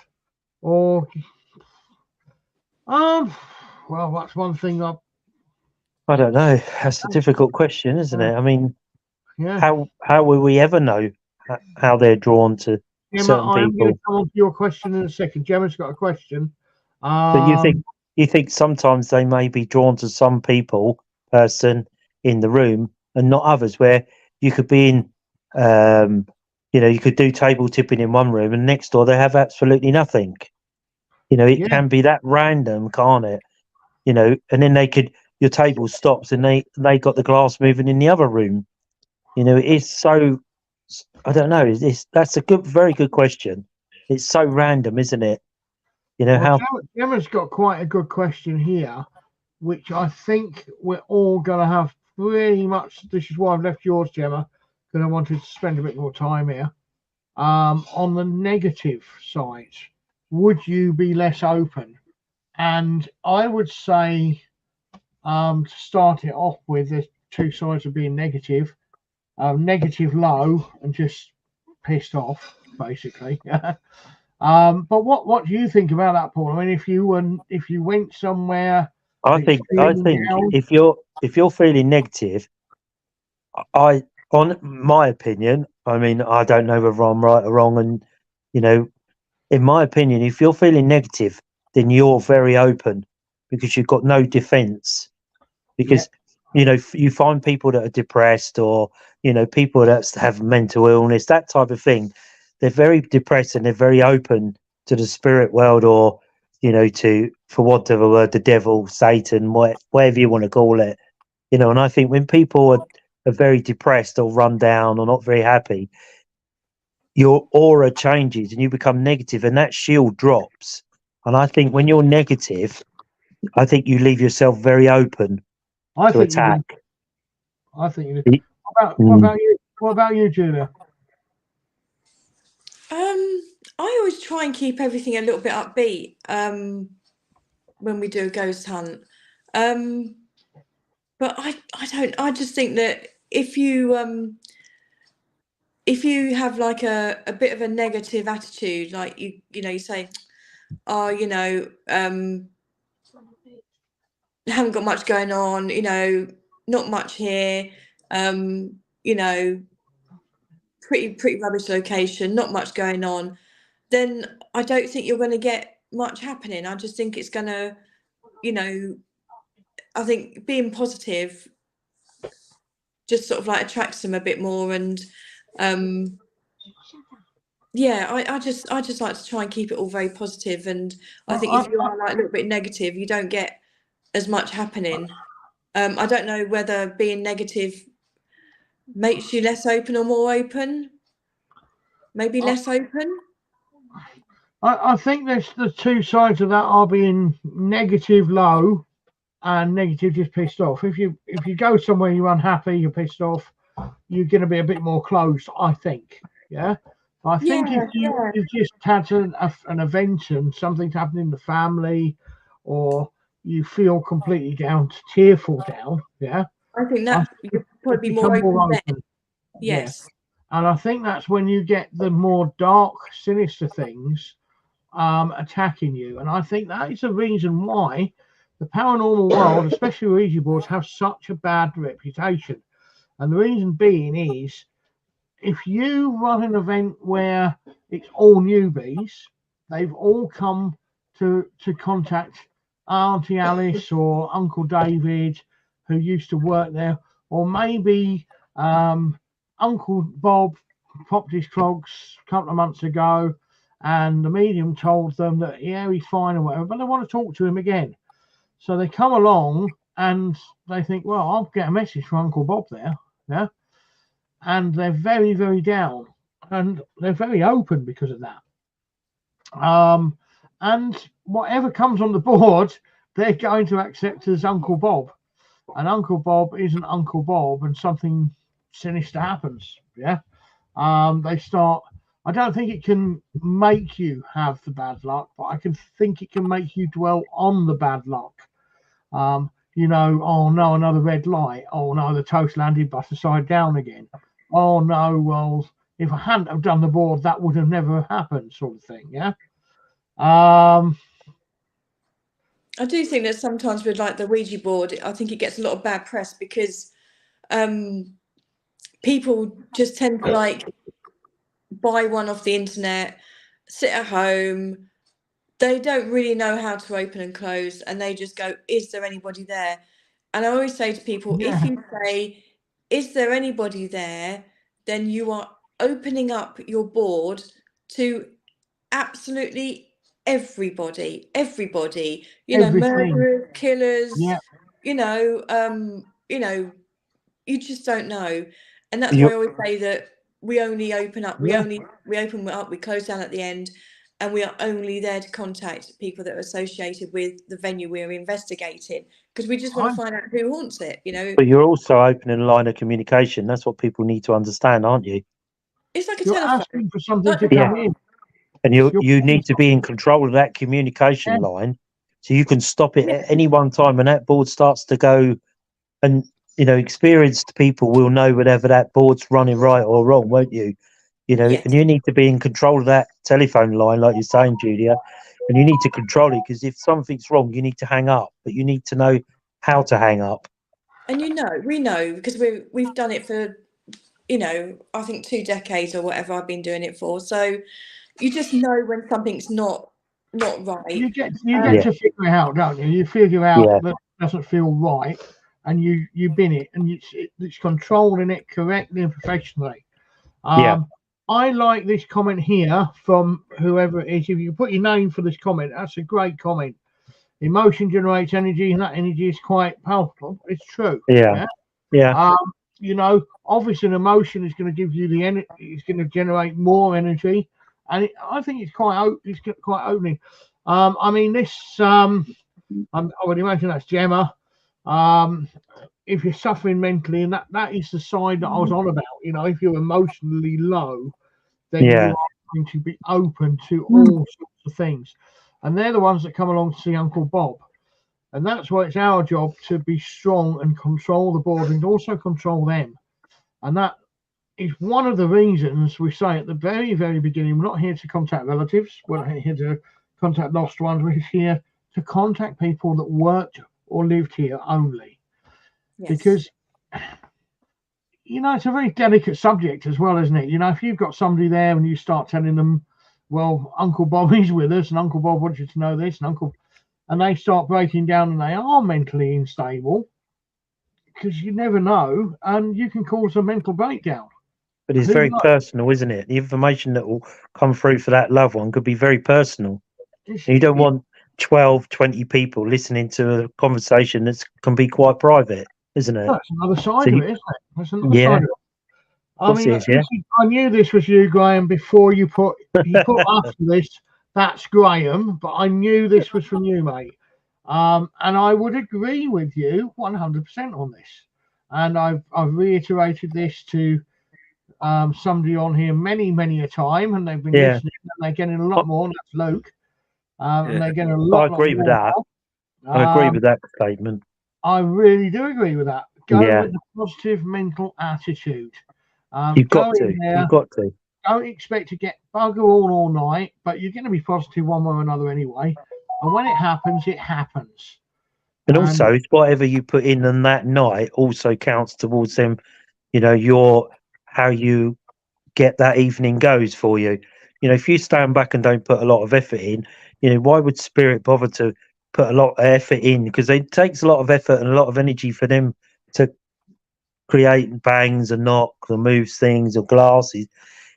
or well, that's one thing. I don't know. That's a difficult question, isn't it? I mean, how will we ever know how they're drawn to certain I'm people? going to come on to your question in a second. Gemma's got a question. But you think sometimes they may be drawn to some person in the room and not others, where you could be in, you know, you could do table tipping in one room and next door they have absolutely nothing. You know, it can be that random, can't it? You know, and then your table stops and they got the glass moving in the other room. You know, it is so, I don't know. That's a very good question. It's so random, isn't it? You know, Gemma's got quite a good question here, which I think we're all going to have pretty much. This is why I've left yours, Gemma, because I wanted to spend a bit more time here. On the negative side, would you be less open? And I would say, to start it off with, there's two sides of being negative. Negative low and just pissed off, basically. But what do you think about that, Paul? I mean, if you went somewhere, I think if you're feeling negative, on my opinion, I mean, I don't know whether I'm right or wrong, and you know, in my opinion, if you're feeling negative, then you're very open because you've got no defense. Because you know, you find people that are depressed or people that have mental illness, that type of thing, they're very depressed and they're very open to the spirit world, or to, for whatever word, the devil, Satan, whatever you want to call it. And I think when people are very depressed or run down or not very happy, your aura changes and you become negative, and that shield drops. And I think when you're negative, I think you leave yourself very open to attack. I think you do. What about you? What about you, Julia? I always try and keep everything a little bit upbeat when we do a ghost hunt. But I just think that if you have like a bit of a negative attitude, like you say, oh, haven't got much going on, not much here, pretty rubbish location, not much going on, then I don't think you're going to get much happening. I just think it's going to, I think being positive just sort of like attracts them a bit more. And I just like to try and keep it all very positive. And I think if you are like a little bit negative, you don't get as much happening. I don't know whether being negative makes you less open or more open. Maybe less open. I think there's the two sides of that are being negative low and negative just pissed off. If you go somewhere you're unhappy, you're pissed off, you're going to be a bit more closed, I think. Yeah. I think if you've just had an event and something's happened in the family, or you feel completely down, tearful down, I think that you'd probably be more open. Yes. Yeah. And I think that's when you get the more dark, sinister things attacking you. And I think that is the reason why the paranormal world, especially Ouija boards, have such a bad reputation. And the reason being is, if you run an event where it's all newbies, they've all come to contact Auntie Alice or Uncle David, who used to work there, or maybe Uncle Bob popped his clogs a couple of months ago, and the medium told them that he's fine or whatever, but they want to talk to him again. So they come along and they think, well, I'll get a message from Uncle Bob there, and they're very, very down, and they're very open because of that. And whatever comes on the board, they're going to accept as Uncle Bob, and Uncle Bob isn't Uncle Bob, and something sinister happens. They start. I don't think it can make you have the bad luck, but I can think it can make you dwell on the bad luck. Oh no, another red light. Oh no, the toast landed butter side down again. Oh no, well, if I hadn't have done the board, that would have never happened, sort of thing. I do think that sometimes with like the Ouija board, I think it gets a lot of bad press because people just tend to like buy one off the internet, sit at home. They don't really know how to open and close, and they just go, is there anybody there? And I always say to people, if you say, is there anybody there, then you are opening up your board to absolutely everybody, murderers, killers, you just don't know. And that's why I always say that we only open up, we open up, we close down at the end, and we are only there to contact people that are associated with the venue we're investigating, because we just want to find out who haunts it, But you're also opening a line of communication. That's what people need to understand, aren't you? It's like you're telephone. asking for something to come in. And you need to be in control of that communication line, so you can stop it at any one time when that board starts to go. And experienced people will know whenever that board's running right or wrong, won't you? And you need to be in control of that telephone line, like you're saying, Julia. And you need to control it, because if something's wrong, you need to hang up. But you need to know how to hang up. And we know because we've done it for, I think 2 decades or whatever I've been doing it for. So you just know when something's not right. You get to figure it out, don't you? You figure out that it doesn't feel right, and you bin it, and it's controlling it correctly and professionally. I like this comment here from whoever it is. If you put your name for this comment, that's a great comment. Emotion generates energy, and that energy is quite powerful. It's true. Yeah. You know, obviously an emotion is going to give you the energy. It's going to generate more energy, and I think it's quite opening. I mean, this. I would imagine that's Gemma. If you're suffering mentally, and that is the side that I was on about. You know, if you're emotionally low, then you are going to be open to all sorts of things, and they're the ones that come along to see Uncle Bob. And that's why it's our job to be strong and control the board and also control them. And that is one of the reasons we say at the very, very beginning, we're not here to contact relatives. We're not here to contact lost ones. We're here to contact people that worked or lived here only. Yes. Because, you know, it's a very delicate subject as well, isn't it? You know, if you've got somebody there and you start telling them, well, Uncle Bob is with us and Uncle Bob wants you to know this and they start breaking down and they are mentally unstable, because you never know, and you can cause a mental breakdown. But it's very personal, isn't it? The information that will come through for that loved one could be very personal. You don't want 12, 20 people listening to a conversation that can be quite private, isn't it? That's another side of it, isn't it? That's another side of it. I mean, I knew this was you, Graham, before you put after this. That's Graham, but I knew this was from you, mate. And I would agree with you 100% on this. And I've reiterated this to somebody on here many a time, and they've been listening, and they're getting a lot more. And that's Luke. And they're getting a lot. I agree with that. I agree with that statement. I really do agree with that. Go with the positive mental attitude. You've got to. You've got to. Don't expect to get bugger all night, but you're going to be positive one way or another anyway. And when it happens, it happens. And also, it's whatever you put in on that night also counts towards them. You know, how you get that evening goes for you. You know, if you stand back and don't put a lot of effort in, you know, why would spirit bother to put a lot of effort in? Because it takes a lot of effort and a lot of energy for them to create bangs and knocks or moves things or glasses.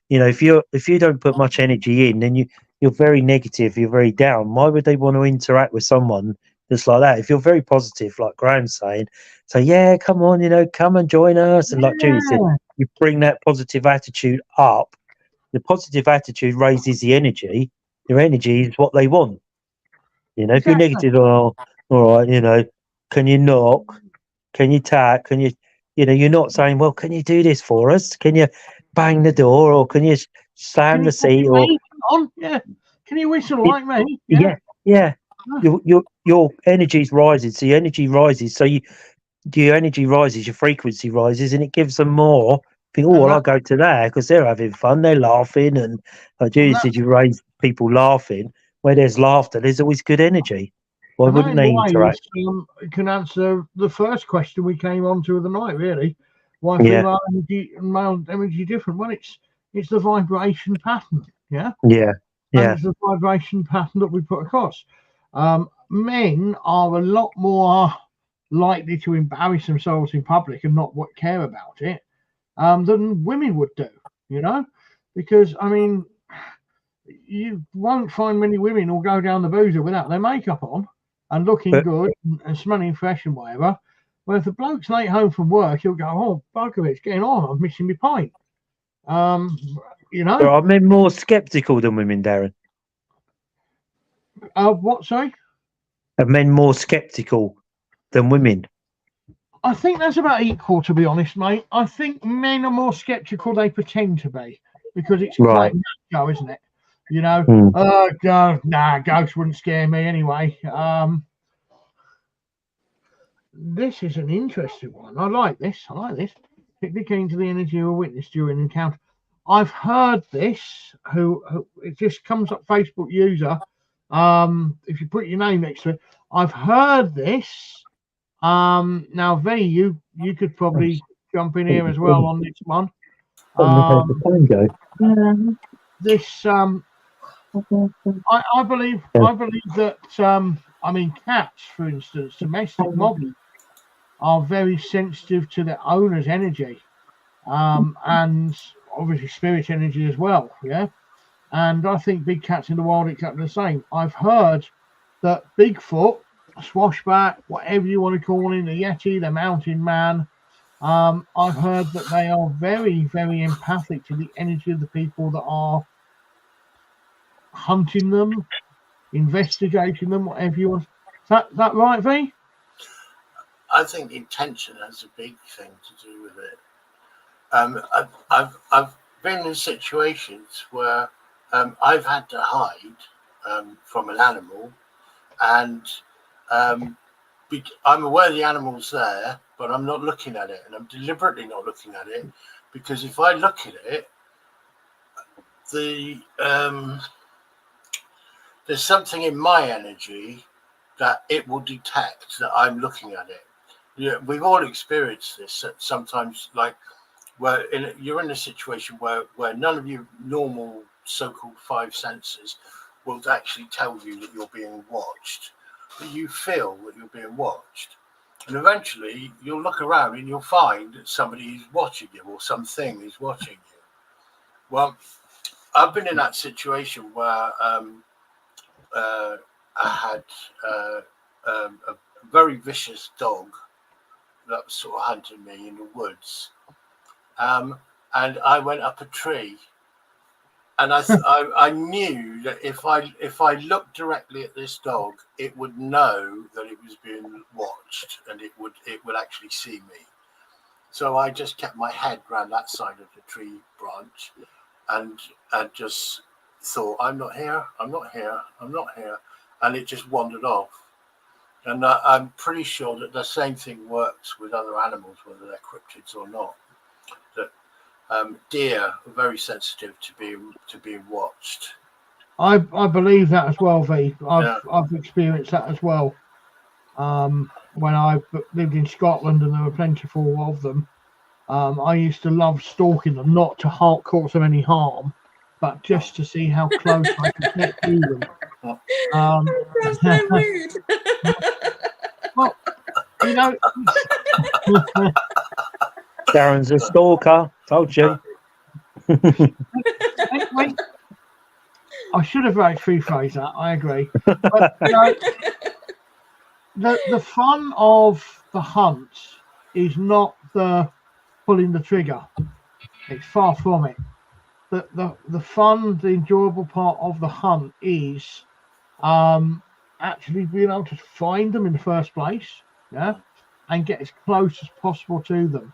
You know, if you don't put much energy in, then you're very negative, you're very down. Why would they want to interact with someone that's like that? If you're very positive, like Graham's saying, so yeah, come on, you know, come and join us. And like Judy said, you bring that positive attitude up. The positive attitude raises the energy. Your energy is what they want. You know, if you're negative, oh, all right, you know, can you knock? Can you tap? Can you know, you're not saying, well, can you do this for us? Can you bang the door, or can you slam the seat, or can you whistle like me? Your energy's rising, so your energy rises, so your energy rises, your frequency rises, and it gives them more. Think, oh, well, I'll go to that because they're having fun, they're laughing, and like Judy said, you raise people laughing. Where there's laughter, there's always good energy. Why wouldn't they interact? Can answer the first question we came on to of the night, really. Why female energy and male energy different? Well, it's the vibration pattern, And it's the vibration pattern that we put across. Men are a lot more likely to embarrass themselves in public and not care about it than women would do, you know? Because, I mean, you won't find many women who'll go down the boozer without their makeup on and looking good and smelling fresh and whatever. Well, if the bloke's late home from work, he'll go, oh, bugger, it's getting on. I'm missing my pint. You know? Are men more sceptical than women, Darren? What, sorry? Are men more sceptical than women? I think that's about equal, to be honest, mate. I think men are more sceptical than they pretend to be, because it's quite natural, isn't it? You know, ghosts wouldn't scare me anyway. This is an interesting one. I like this. Particularly keen to the energy of a witness during an encounter. I've heard this. Who it just comes up Facebook user. If you put your name next to it, I've heard this. Now V, you could probably jump in here as well on this one. This I believe that I mean cats, for instance, domestic mobbing. are very sensitive to their owner's energy, and obviously spirit energy as well. Yeah, and I think big cats in the wild exactly the same. I've heard that Bigfoot, Swashback, whatever you want to call him, the Yeti, the Mountain Man, I've heard that they are very, very empathic to the energy of the people that are hunting them, investigating them, whatever you want. Is that right, V? I think intention has a big thing to do with it. I've been in situations where I've had to hide from an animal, and I'm aware the animal's there, but I'm not looking at it, and I'm deliberately not looking at it, because if I look at it, there's something in my energy that it will detect that I'm looking at it. Yeah, we've all experienced this sometimes, like where you're in a situation where none of your normal so-called five senses will actually tell you that you're being watched, but you feel that you're being watched. And eventually you'll look around and you'll find that somebody is watching you, or something is watching you. Well, I've been in that situation where I had a very vicious dog that was sort of hunting me in the woods, and I went up a tree, and I knew that if I looked directly at this dog, it would know that it was being watched, and it would actually see me. So I just kept my head round that side of the tree branch, and just thought, I'm not here, and it just wandered off. And I'm pretty sure that the same thing works with other animals, whether they're cryptids or not. That deer are very sensitive to being watched. I believe that as well, V. I've experienced that as well. When I lived in Scotland and there were plentiful of them, I used to love stalking them, not to cause them any harm, but just to see how close I could get to them. That's so rude. Well, you know, Darren's a stalker. Told you. anyway, I should have rephrased that. I agree. But the fun of the hunt is not the pulling the trigger. It's far from it. The fun, the enjoyable part of the hunt is actually being able to find them in the first place, yeah, and get as close as possible to them.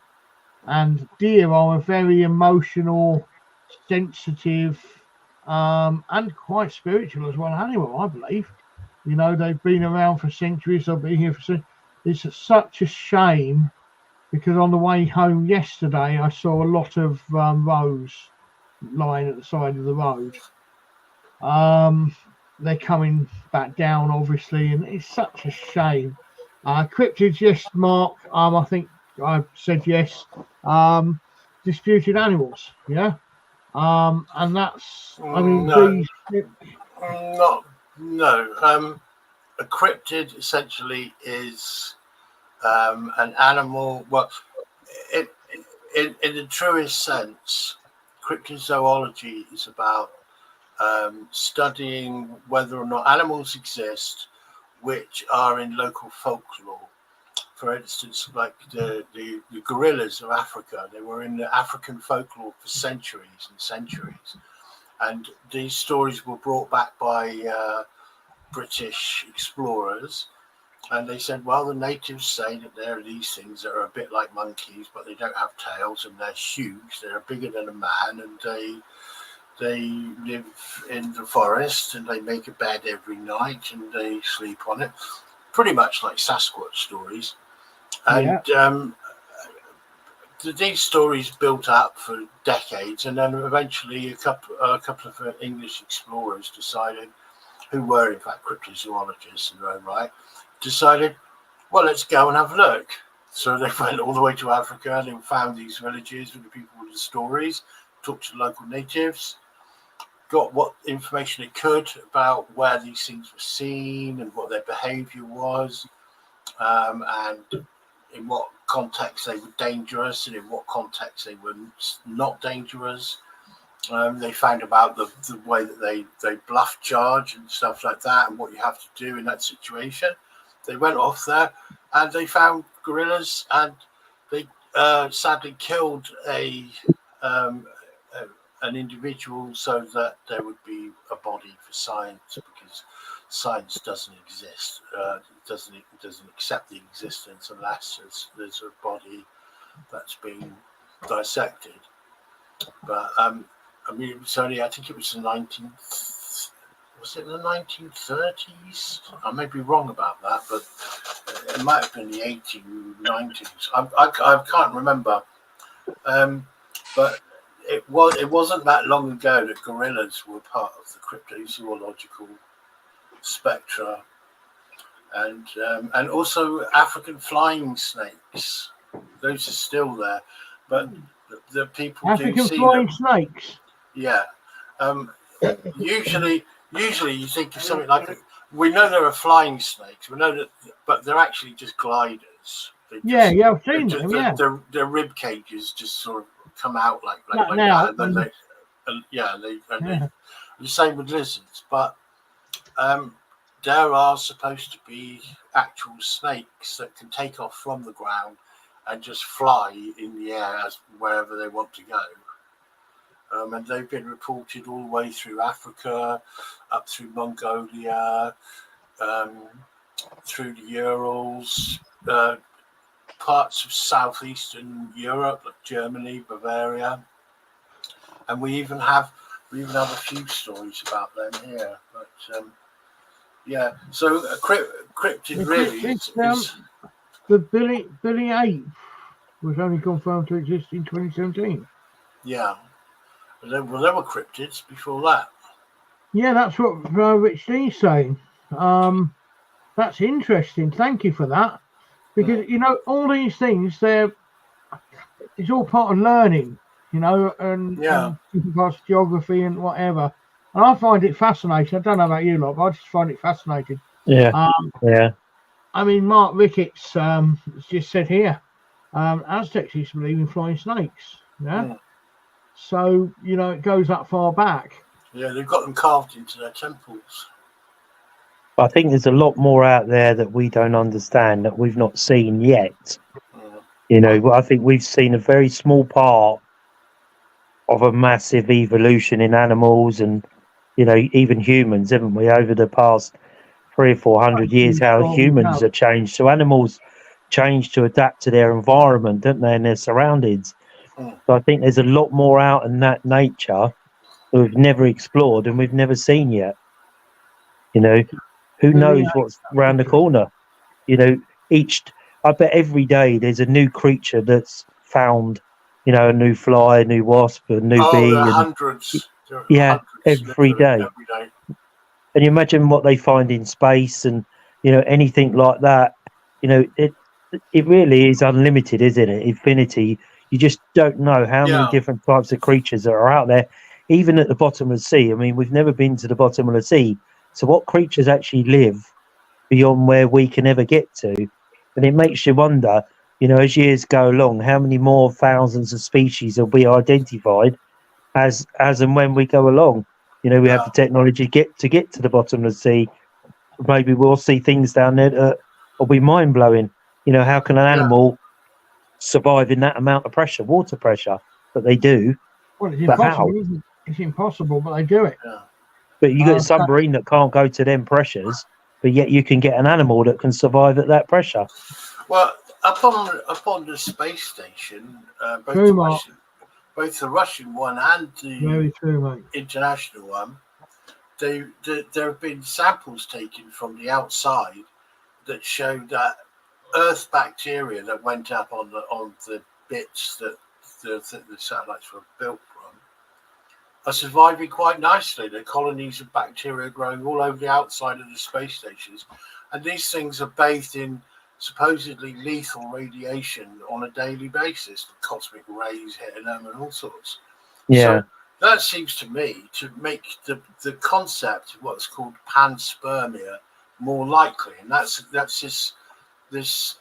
And deer are a very emotional, sensitive, and quite spiritual as well animal, I believe. You know, they've been around for centuries. They'll be here for centuries. It's such a shame, because on the way home yesterday, I saw a lot of roes lying at the side of the road. They're coming back down, obviously, and it's such a shame. Cryptids, yes, Mark. I think I said yes. Disputed animals, yeah. And that's, I mean, No. A cryptid essentially is an animal. Well, in the truest sense, cryptozoology is about studying whether or not animals exist which are in local folklore. For instance, like the gorillas of Africa, they were in the African folklore for centuries and centuries. And these stories were brought back by British explorers. And they said, well, the natives say that there are these things that are a bit like monkeys, but they don't have tails, and they're huge. They're bigger than a man, and they live in the forest, and they make a bed every night, and they sleep on it. Pretty much like Sasquatch stories. And these stories built up for decades, and then eventually a couple of English explorers decided, who were in fact cryptozoologists in their own right, decided, well, let's go and have a look. So they went all the way to Africa and found these villages with the people with the stories, talked to the local natives, got what information they could about where these things were seen and what their behavior was, and in what context they were dangerous and in what context they were not dangerous. They found about the way that they bluff charge and stuff like that, and what you have to do in that situation. They went off there and they found gorillas, and they sadly killed an individual so that there would be a body for science, because science doesn't exist. It doesn't accept the existence unless there's a body that's been dissected. But I mean, it was only, I think it was the 1930s? I may be wrong about that, but it might have been the 1890s. I can't remember. But it wasn't that long ago that gorillas were part of the cryptozoological spectra, and also African flying snakes. Those are still there, but the people African do see flying them. snakes. Yeah. Usually you think of something like we know there are flying snakes. We know that, but they're actually just gliders. Yeah, I've seen them. Yeah, their rib cages just sort of come out like now, that, and then the same with lizards. But there are supposed to be actual snakes that can take off from the ground and just fly in the air wherever they want to go. And they've been reported all the way through Africa, up through Mongolia, through the Urals, parts of southeastern Europe, like Germany, Bavaria, and we even have a few stories about them here. But yeah, so cryptid really is the Billy Ape was only confirmed to exist in 2017. Yeah. There were cryptids before that. Yeah, that's what Rich D's saying. That's interesting. Thank you for that. Because, all these things, it's all part of learning, and different parts of geography and whatever. And I find it fascinating. I don't know about you lot, but I just find it fascinating. Yeah. Yeah. I mean, Mark Ricketts just said here, Aztecs used to believe in flying snakes. Yeah. Mm. So, it goes that far back. Yeah, they've got them carved into their temples. I think there's a lot more out there that we don't understand, that we've not seen yet. I think we've seen a very small part of a massive evolution in animals and, even humans, haven't we, over the past 300 or 400 years, how humans have changed. So animals change to adapt to their environment, don't they, and their surroundings. So I think there's a lot more out in that nature that we've never explored and we've never seen yet. Who knows what's around the corner? I bet every day there's a new creature that's found, a new fly, a new wasp, a new bee. There are hundreds. Every day. And you imagine what they find in space and, anything like that. It really is unlimited, isn't it? Infinity. You just don't know how many different types of creatures that are out there, even at the bottom of the sea. I mean, we've never been to the bottom of the sea. So what creatures actually live beyond where we can ever get to? And it makes you wonder, as years go along, how many more thousands of species will be identified as and when we go along. We have the technology to get to the bottom of the sea. Maybe we'll see things down there that will be mind-blowing. How can an animal survive in that amount of pressure, water pressure, that they do? Well, it's impossible, isn't it? It's impossible, but they do it. Yeah. But you get a submarine that can't go to them pressures, but yet you can get an animal that can survive at that pressure. Well, up on the space station, both the Russian one and the international one, there have been samples taken from the outside that show that Earth bacteria that went up on the bits that the satellites were built from are surviving quite nicely. The colonies of bacteria growing all over the outside of the space stations, and these things are bathed in supposedly lethal radiation on a daily basis, the cosmic rays hitting them and all sorts. Yeah. So that seems to me to make the concept of what's called panspermia more likely, and that's this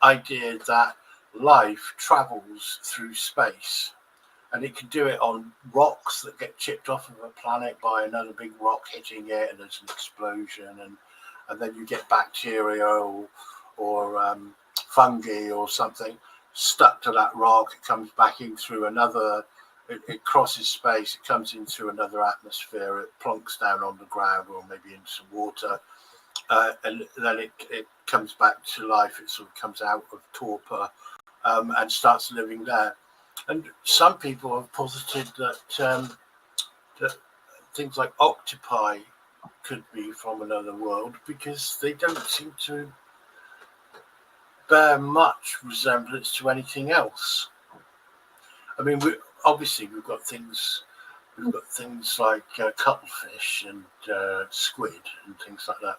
idea that life travels through space, and it can do it on rocks that get chipped off of a planet by another big rock hitting it, and there's an explosion, and then you get bacteria or fungi or something stuck to that rock. It comes back in through another. It crosses space. It comes in through another atmosphere. It plonks down on the ground or maybe into some water, and then it comes back to life. It sort of comes out of torpor and starts living there. And some people have posited that that things like octopi could be from another world, because they don't seem to bear much resemblance to anything else. I mean, we've got things like cuttlefish and squid and things like that,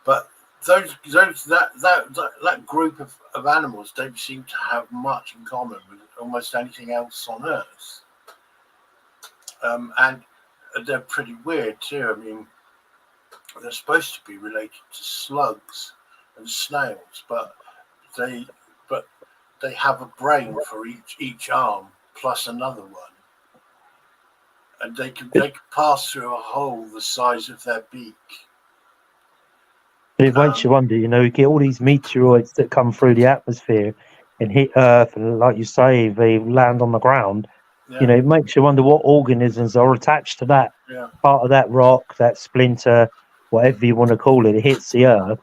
but that group of animals don't seem to have much in common with almost anything else on Earth, and they're pretty weird too. I mean, they're supposed to be related to slugs and snails, but they have a brain for each arm plus another one, and they can pass through a hole the size of their beak. But it makes you wonder, you get all these meteoroids that come through the atmosphere and hit Earth, and like you say, they land on the ground. Yeah. It makes you wonder what organisms are attached to that part of that rock, that splinter, whatever you want to call it. It hits the Earth.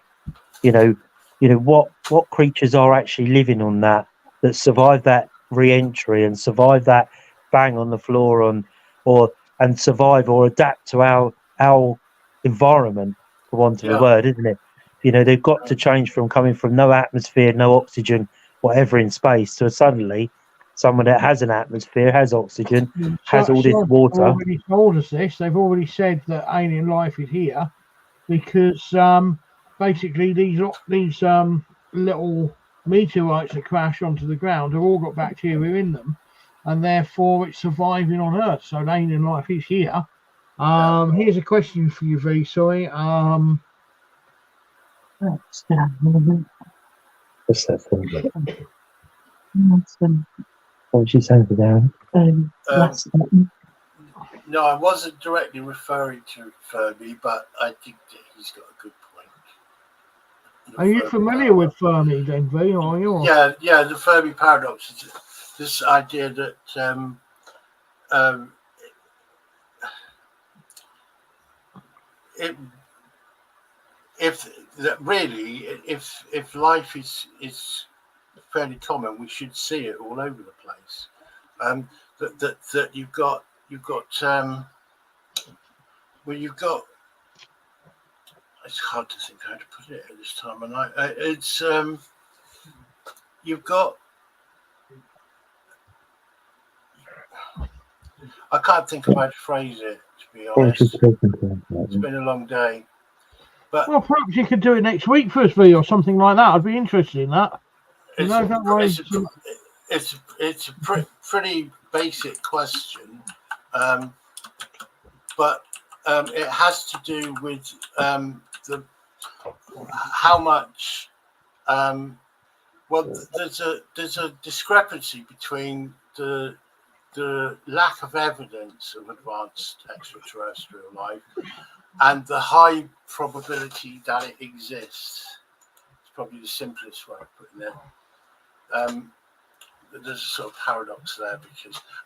What creatures are actually living on that survive that re-entry and survive that bang on the floor and survive or adapt to our environment, for want of a word, isn't it? They've got to change from coming from no atmosphere, no oxygen, whatever in space, to suddenly someone that has an atmosphere, has oxygen, has all this water. They've already told us this. They've already said that alien life is here, because basically these little meteorites that crash onto the ground have all got bacteria in them, and therefore it's surviving on Earth. So alien life is here. Here's a question for you, V. Sorry. What's that for? What was she saying for Darren? No, I wasn't directly referring to Fermi, but I think that he's got a good point. Are you familiar with Fermi then, V? Are you? Yeah, the Fermi paradox is this idea that if life is fairly common, we should see it all over the place. That you've got it's hard to think how to put it at this time of night. It's you've got, I can't think of how to phrase it, to be honest. It's been a long day. But well, perhaps you could do it next week for us, V, or something like that. I'd be interested in that. It's a pretty basic question, but it has to do with how much. There's a discrepancy between the lack of evidence of advanced extraterrestrial life and the high probability that it exists. It's probably the simplest way of putting it. There's a sort of paradox there,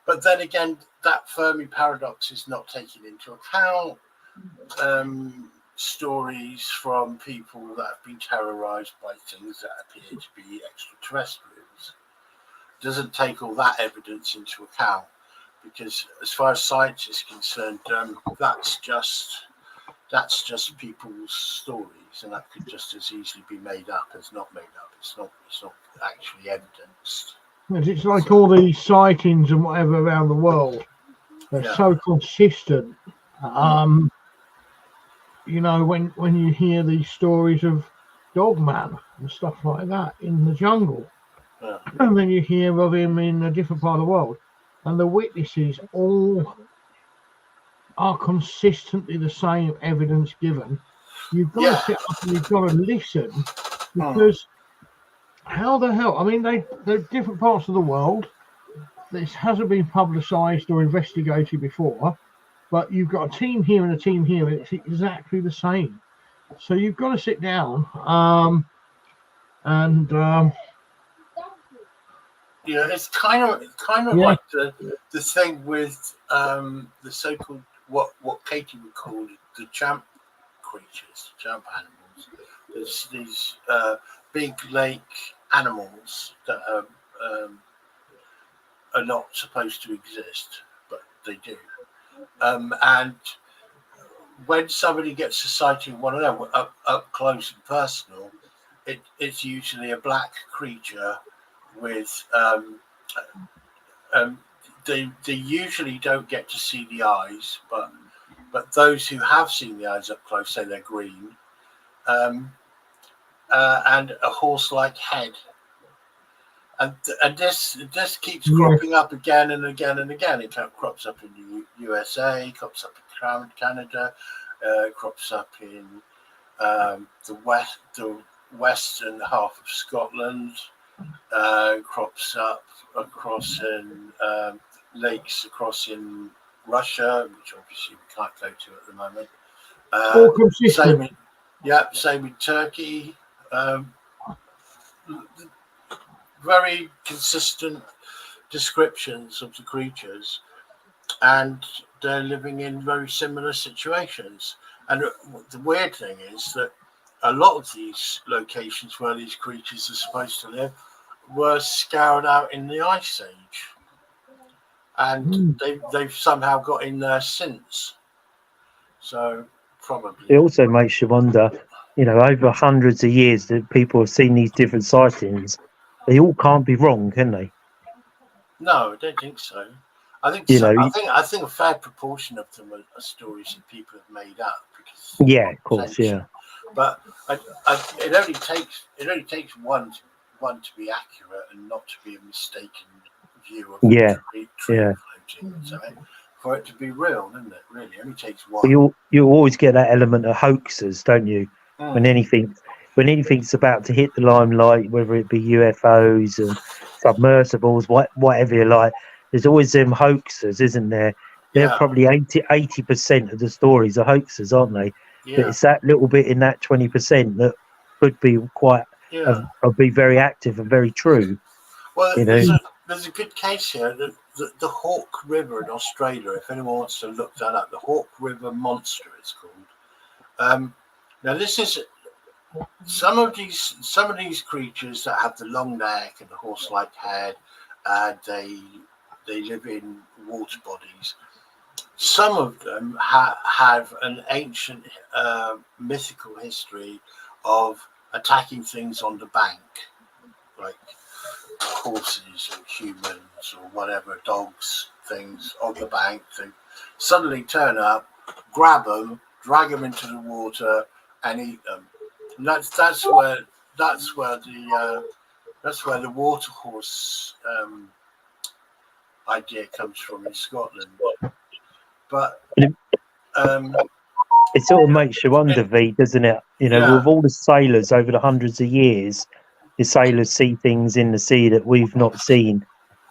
but then again, that Fermi paradox is not taking into account stories from people that have been terrorized by things that appear to be extraterrestrials. Doesn't take all that evidence into account, because as far as science is concerned, that's just people's stories, and that could just as easily be made up as not made up. It's not actually evidenced. It's like all these sightings and whatever around the world. They're so consistent. When you hear these stories of Dogman and stuff like that in the jungle, and then you hear of him in a different part of the world, and the witnesses all are consistently the same evidence given. You've got to sit up and you've got to listen, because how the hell? I mean, they're different parts of the world. This hasn't been publicised or investigated before, but you've got a team here and a team here, and it's exactly the same. So you've got to sit down and yeah, it's kind of yeah. like the thing with the so-called what Katie would call the champ creatures, champ animals. There's these big lake animals that are not supposed to exist, but they do. And when somebody gets a sighting of one of them up close and personal, it's usually a black creature with they usually don't get to see the eyes, but those who have seen the eyes up close say they're green, and a horse-like head. And this keeps cropping up again and again and again. It crops up in the USA, crops up in Canada, crops up in the western half of Scotland, crops up across in lakes across in Russia, which obviously we can't go to at the moment. Same with Turkey. Very consistent descriptions of the creatures, and they're living in very similar situations. And the weird thing is that a lot of these locations where these creatures are supposed to live were scoured out in the Ice Age, and they've somehow got in there since. So probably it also makes you wonder, over hundreds of years that people have seen these different sightings. They all can't be wrong, can they? No, I don't think so. I think I think a fair proportion of them are stories that people have made up. Yeah, of course, yeah. But it only takes one to be accurate and not to be a mistaken view of tree floating. So for it to be real, doesn't it? Really, it only takes one. You always get that element of hoaxes, don't you? When anything's about to hit the limelight, whether it be UFOs and submersibles, whatever you like, there's always them hoaxers, isn't there? They're probably 80% of the stories are hoaxes, aren't they? Yeah. But it's that little bit in that 20% that could be be very active and very true. Well, there's a good case here. The Hawke River in Australia, if anyone wants to look that up, the Hawke River Monster it's called. Now this is some of these creatures that have the long neck and the horse-like head. They live in water bodies. Some of them have an ancient mythical history of attacking things on the bank, like horses or humans or whatever, dogs, things on the bank. They suddenly turn up, grab them, drag them into the water, and eat them. And that's where the water horse idea comes from in Scotland. But it sort of makes you wonder, V, doesn't it? With all the sailors over the hundreds of years, the sailors see things in the sea that we've not seen.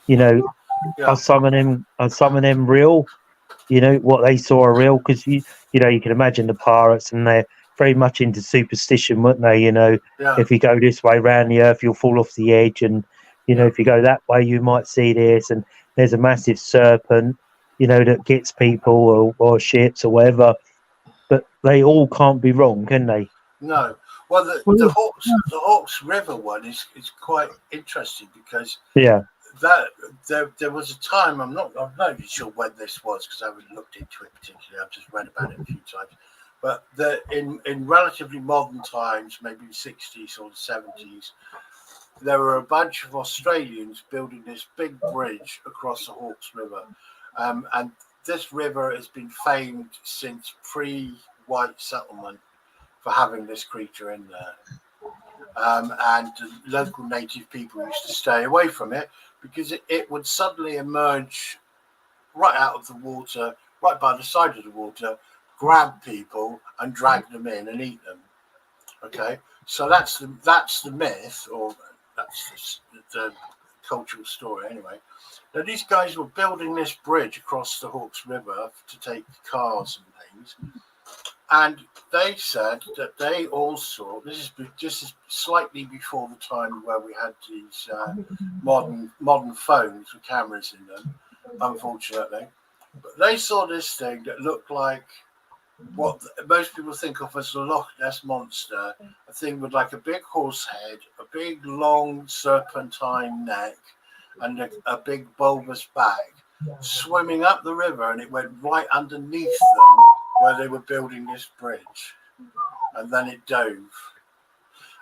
Are some of them real? What they saw are real, because you can imagine the pirates, and they're very much into superstition, weren't they? If you go this way around the earth, you'll fall off the edge, and if you go that way, you might see this, and there's a massive serpent, that gets people or ships or whatever. But they all can't be wrong, can they? No. Well, the Hawkes River one is quite interesting because that there was a time, I'm not even sure when this was because I haven't looked into it particularly. I've just read about it a few times. But in relatively modern times, maybe the 60s or the 70s, there were a bunch of Australians building this big bridge across the Hawkes River. And this river has been famed since pre-white settlement for having this creature in there. And the local native people used to stay away from it because it would suddenly emerge right out of the water, right by the side of the water, grab people and drag them in and eat them. Okay, so that's the myth, that's the cultural story anyway. Now these guys were building this bridge across the Hawkes River to take cars and things, and they said that they all saw, this is just slightly before the time where we had these modern phones with cameras in them, unfortunately, but they saw this thing that looked like what most people think of as the Loch Ness Monster, a thing with like a big horse head, a big long serpentine neck, and a big bulbous back, swimming up the river, and it went right underneath them where they were building this bridge, and then it dove.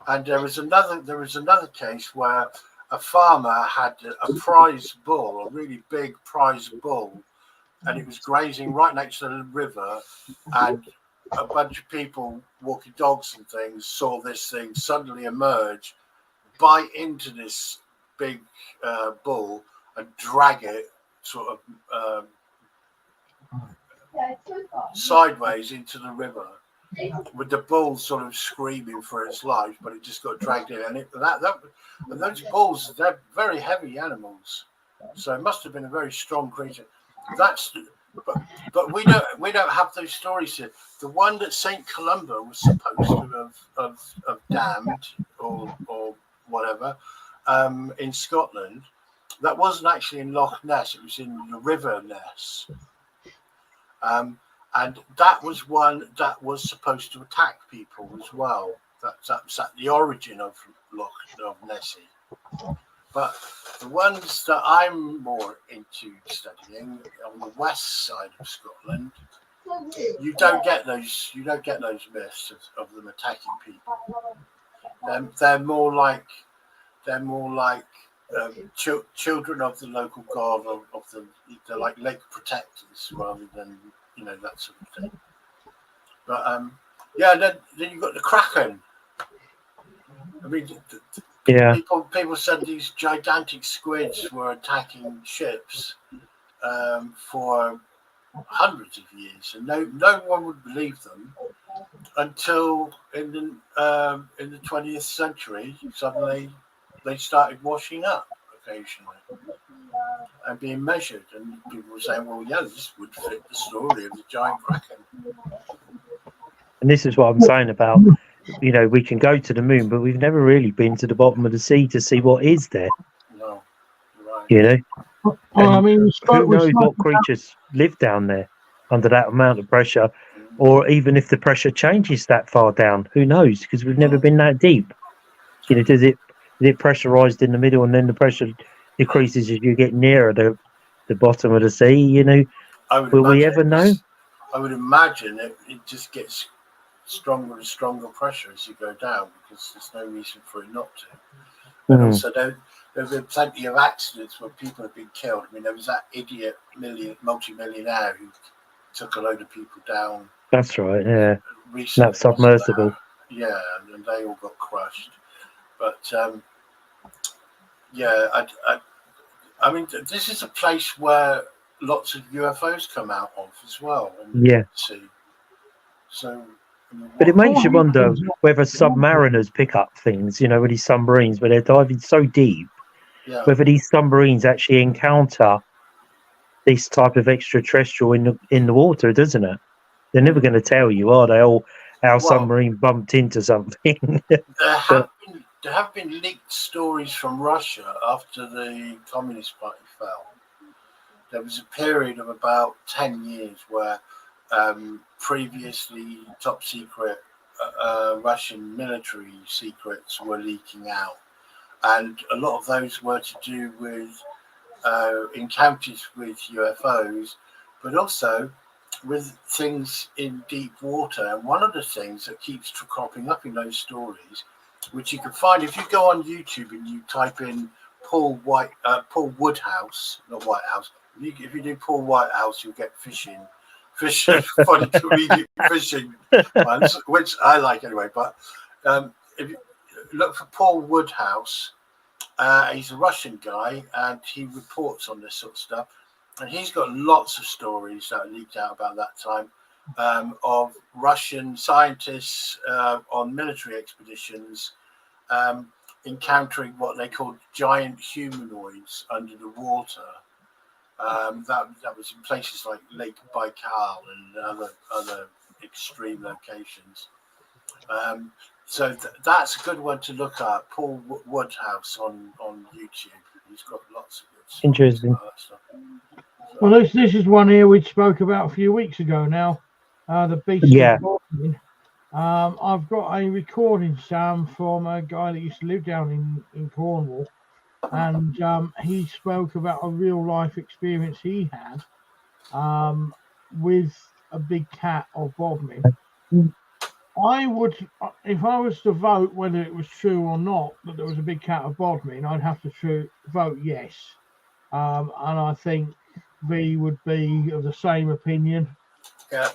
And there was another case where a farmer had a prize bull, a really big prize bull, and it was grazing right next to the river, and a bunch of people walking dogs and things saw this thing suddenly emerge, bite into this big bull and drag it sort of sideways into the river, with the bull sort of screaming for its life, but it just got dragged in. And and those bulls, they're very heavy animals, so it must have been a very strong creature. But we don't have those stories here. The one that Saint Columba was supposed to have damned or whatever in Scotland, that wasn't actually in Loch Ness. It was in the River Ness, and that was one that was supposed to attack people as well. That's at the origin of Nessie. But the ones that I'm more into studying on the west side of Scotland, you don't get those myths of them attacking people. They're more like children of the local god, they're like lake protectors rather than that sort of thing. But then you've got the Kraken. I mean, people said these gigantic squids were attacking ships for hundreds of years, and no one would believe them until in the 20th century suddenly they started washing up occasionally and being measured, and people were saying, well, yeah, this would fit the story of the giant Kraken. And this is what I'm saying about, we can go to the moon, but we've never really been to the bottom of the sea to see what is there. No, right. Well, I mean, who knows what creatures live down there under that amount of pressure, or even if the pressure changes that far down, who knows? Because we've never been that deep. Is it pressurized in the middle, and then the pressure decreases as you get nearer the bottom of the sea? Will we ever know? I would imagine it just gets stronger and stronger pressure as you go down, because there's no reason for it not to. And also, there have been plenty of accidents where people have been killed. I mean, there was that idiot multi-millionaire who took a load of people down. That's right, yeah. Recently, that submersible. Yeah, and they all got crushed. But I mean, this is a place where lots of UFOs come out of as well. Yeah. So. But it makes you wonder whether submariners pick up things, with these submarines, where they're diving so deep, whether these submarines actually encounter this type of extraterrestrial in the water, doesn't it? They're never going to tell you, are they? Our submarine bumped into something. There have been leaked stories from Russia after the Communist Party fell. There was a period of about 10 years where previously top secret Russian military secrets were leaking out, and a lot of those were to do with encounters with UFOs, but also with things in deep water. And one of the things that keeps cropping up in those stories, which you can find if you go on YouTube and you type in Paul Woodhouse, not Whitehouse. If you do Paul Whitehouse, you'll get fishing funny comedic fishing ones, which I like anyway. But if you look for Paul Woodhouse, he's a Russian guy and he reports on this sort of stuff, and he's got lots of stories that leaked out about that time of Russian scientists on military expeditions encountering what they called giant humanoids under the water. That was in places like Lake Baikal and other extreme locations. So that's a good one to look at. Paul Woodhouse on YouTube. He's got lots of good stuff. Interesting. Well, this is one here we spoke about a few weeks ago now. The Beast of Bodmin. I've got a recording, Sam, from a guy that used to live down in Cornwall, and he spoke about a real life experience he had with a big cat of Bodmin. I would, if I was to vote whether it was true or not that there was a big cat of Bodmin, I'd have to vote yes. And I think V would be of the same opinion. Yeah,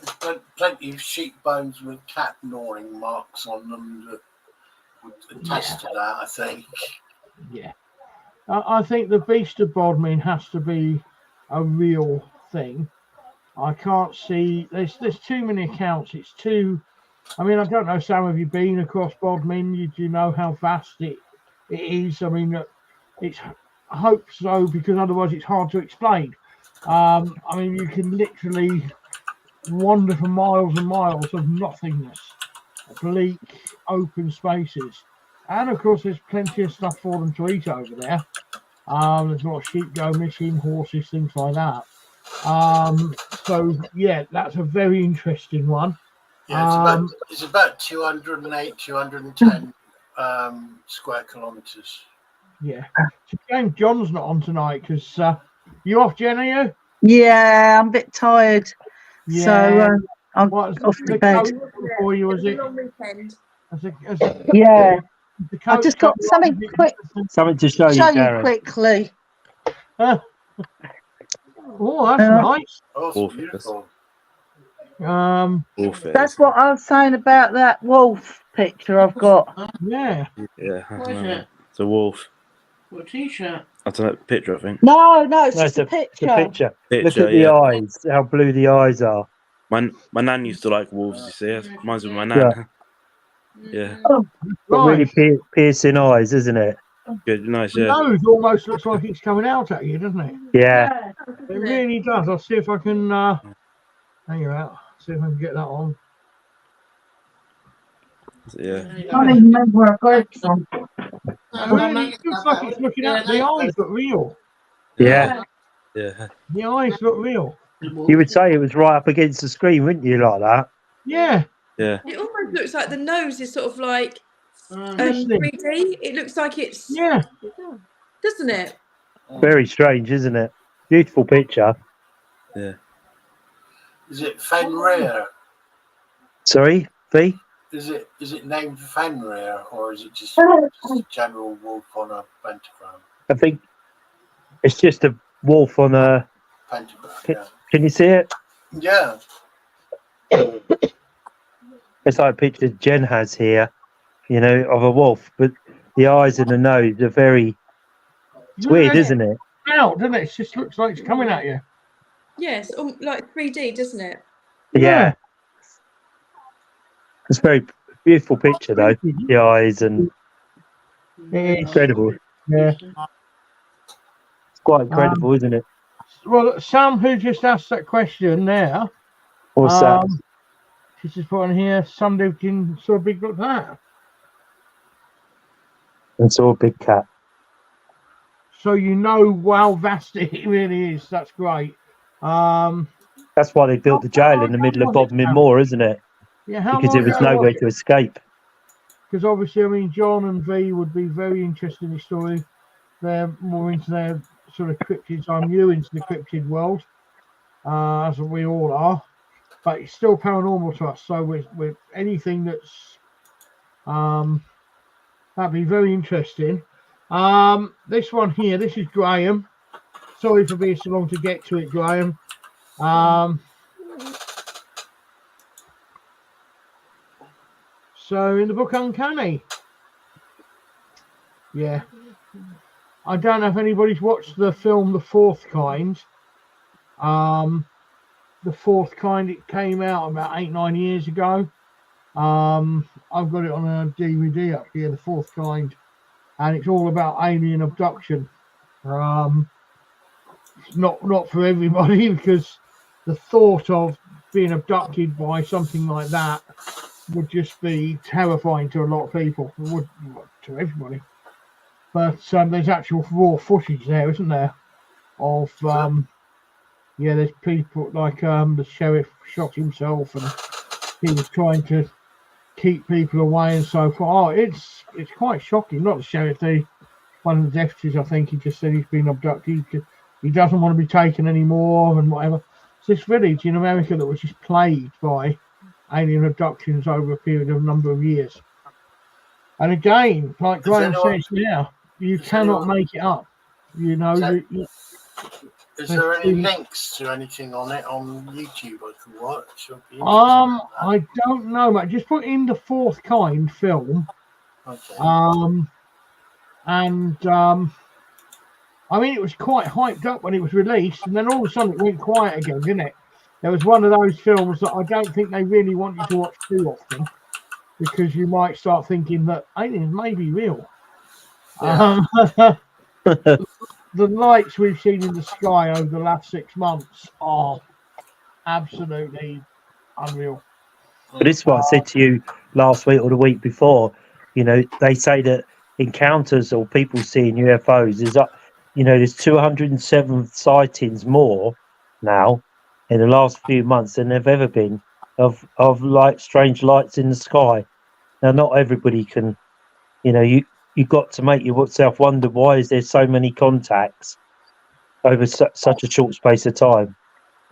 plenty of sheep bones with cat gnawing marks on them that would attest to that, I think. Yeah. I think the Beast of Bodmin has to be a real thing. I can't see, there's too many accounts. It's too, I mean, I don't know, Sam, have you been across Bodmin? Do you know how vast it is? I mean, I hope so, because otherwise it's hard to explain. I mean, you can literally wander for miles and miles of nothingness, bleak, open spaces. And of course, there's plenty of stuff for them to eat over there. There's a lot of sheep go missing, horses, things like that. So, yeah, that's a very interesting one. Yeah, it's about 208, 210 square kilometres. Yeah. It's a shame John's not on tonight, because you off, Jen, are you? Yeah, I'm a bit tired. Yeah. So I'm off to bed. For you, was it? Yeah. I've just got something quick. Something to show you, Darren. Quickly. Oh, that's nice. Oh, beautiful. That's what I was saying about that wolf picture I've got. Yeah. Yeah. It's a wolf. What t-shirt? I don't know, picture, I think. No, it's just a picture. It's a picture. Look at the eyes, how blue the eyes are. My nan used to like wolves, you see. It reminds me of my nan. Yeah. Got really piercing eyes, isn't it? Good, nice, The nose almost looks like it's coming out at you, doesn't it? Yeah. It really does. I'll see if I can hang out. See if I can get that on. Yeah. I don't even remember where I got it from. Really, it looks like it's looking at the eyes look real. Yeah. Yeah. The eyes look real. You would say it was right up against the screen, wouldn't you, like that? Yeah. Yeah. It almost looks like the nose is sort of like 3D. It looks like it's doesn't it? Very strange, isn't it? Beautiful picture. Yeah. Is it Fenrir? Sorry, V? Is it named Fenrir, or is it just a general wolf on a pentagram? I think it's just a wolf on a Pentagram, yeah. Can you see it? Yeah. It's like a picture Jen has here, you know, of a wolf, but the eyes and the nose are very. It's weird, isn't it? Out, doesn't it? It just looks like it's coming at you. Yes, like 3D, doesn't it? Yeah. It's a very beautiful picture, though. The eyes and incredible. Yeah. It's quite incredible, isn't it? Well, Sam, who just asked that question there. What's that? She's just put on here, somebody can saw a big look at that. And saw a big cat. So you know how vast it really is. That's great. That's why they built the jail in the middle of Bodmin Moor, isn't it? Yeah, how because long there was ago no way to escape. Because obviously, I mean, John and V would be very interested in the story. They're more into their sort of cryptids. I'm new into the cryptid world, as we all are. But it's still paranormal to us. So with anything that's that'd be very interesting. This one here, this is Graham. Sorry for being so long to get to it, Graham. So in the book Uncanny, yeah, I don't know if anybody's watched the film The Fourth Kind. The Fourth Kind, it came out about 8-9 years ago. I've got it on a DVD up here, The Fourth Kind. and it's all about alien abduction. It's not for everybody because the thought of being abducted by something like that would just be terrifying to a lot of people. It would to everybody. But there's actual raw footage there, isn't there? Of there's people like the sheriff shot himself, and he was trying to keep people away and so forth. Oh, it's quite shocking. Not the sheriff, one of the deputies. I think he just said he's been abducted. He doesn't want to be taken anymore and whatever. It's this village in America that was just plagued by alien abductions over a period of a number of years. And again, like Graham says, you cannot make it up. You know, is there any links to anything on it on YouTube I can watch? I don't know, mate. Just put in The Fourth Kind film. Okay. I mean, it was quite hyped up when it was released, and then all of a sudden it went quiet again, didn't it? There was one of those films that I don't think they really want you to watch too often, because you might start thinking that aliens may be real. Yeah. The lights we've seen in the sky over the last 6 months are absolutely unreal. But this is what I said to you last week or the week before. You know, they say that encounters or people seeing UFOs is up. You know, there's 207 sightings more now in the last few months than there've ever been of strange lights in the sky. Now, not everybody can. You know, you got to make yourself wonder, why is there so many contacts over such a short space of time?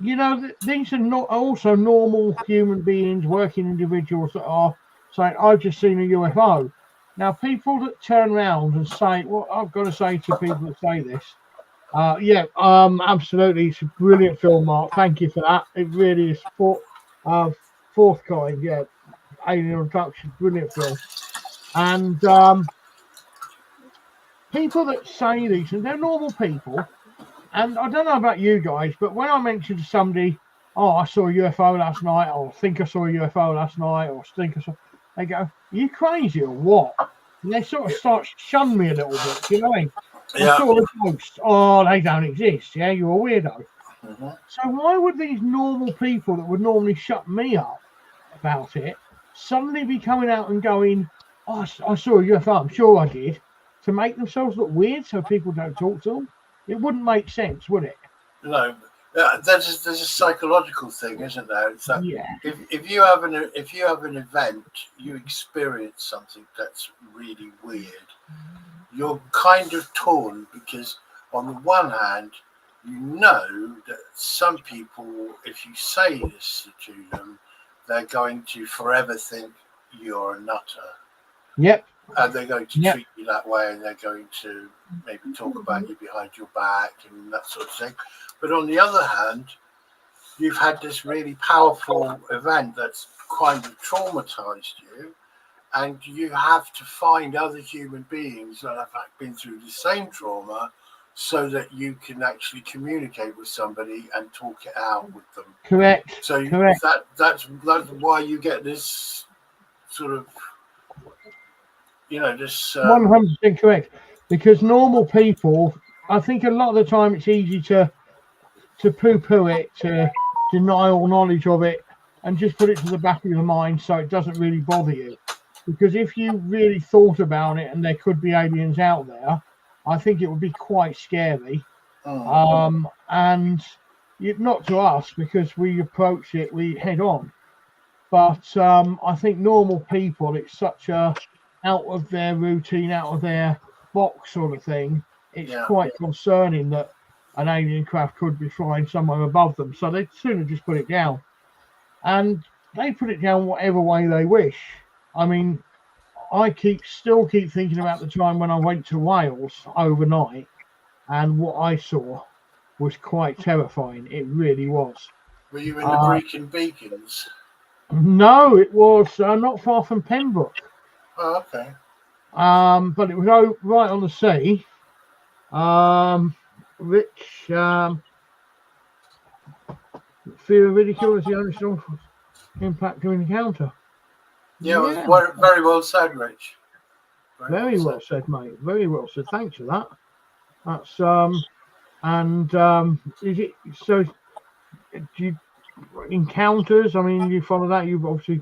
You know, these are not also normal human beings, working individuals that are saying, I've just seen a UFO. Now, people that turn around and say, well, I've got to say to people that say this, absolutely, it's a brilliant film, Mark. Thank you for that. It really is. Fourth Kind, Alien Abduction, brilliant film. And people that say these, and they're normal people. And I don't know about you guys, but when I mention to somebody, oh, I saw a UFO last night, or think I saw a UFO last night, or think I saw, they go, are you crazy or what? And they sort of start shun me a little bit, you know what I mean? I saw a ghost. Oh, they don't exist. Yeah, you're a weirdo. Mm-hmm. So why would these normal people that would normally shut me up about it suddenly be coming out and going, oh, I saw a UFO, I'm sure I did, to make themselves look weird so people don't talk to them? It wouldn't make sense, would it? No, there's a psychological thing, isn't there? It's that if you have an event, you experience something that's really weird. You're kind of torn because, on the one hand, you know that some people, if you say this to them, they're going to forever think you're a nutter. Yep. And they're going to treat you that way, and they're going to maybe talk about you behind your back and that sort of thing. But on the other hand, you've had this really powerful event that's kind of traumatized you, and you have to find other human beings that have been through the same trauma so that you can actually communicate with somebody and talk it out with them. Correct. So Correct. That's why you get this sort of, this 100% correct, because normal people, I think a lot of the time it's easy to poo-poo it, to deny all knowledge of it, and just put it to the back of your mind so it doesn't really bother you. Because if you really thought about it and there could be aliens out there, I think it would be quite scary. And not to us, because we approach it, we head on. But I think normal people, it's such a out of their routine, out of their box sort of thing. It's quite concerning that an alien craft could be flying somewhere above them. So they'd sooner just put it down. And they put it down whatever way they wish. I mean, I still keep thinking about the time when I went to Wales overnight, and what I saw was quite terrifying. It really was. Were you in the Brecon Beacons? No, it was not far from Pembroke. Oh, okay. But it was right on the sea. Which fear of ridicule is the only strong impact of encounter. Yeah, it was very well said, Rich. Very well said, mate. Very well said. Thanks for that. That's is it so? Do you encounters? I mean, you follow that. You've obviously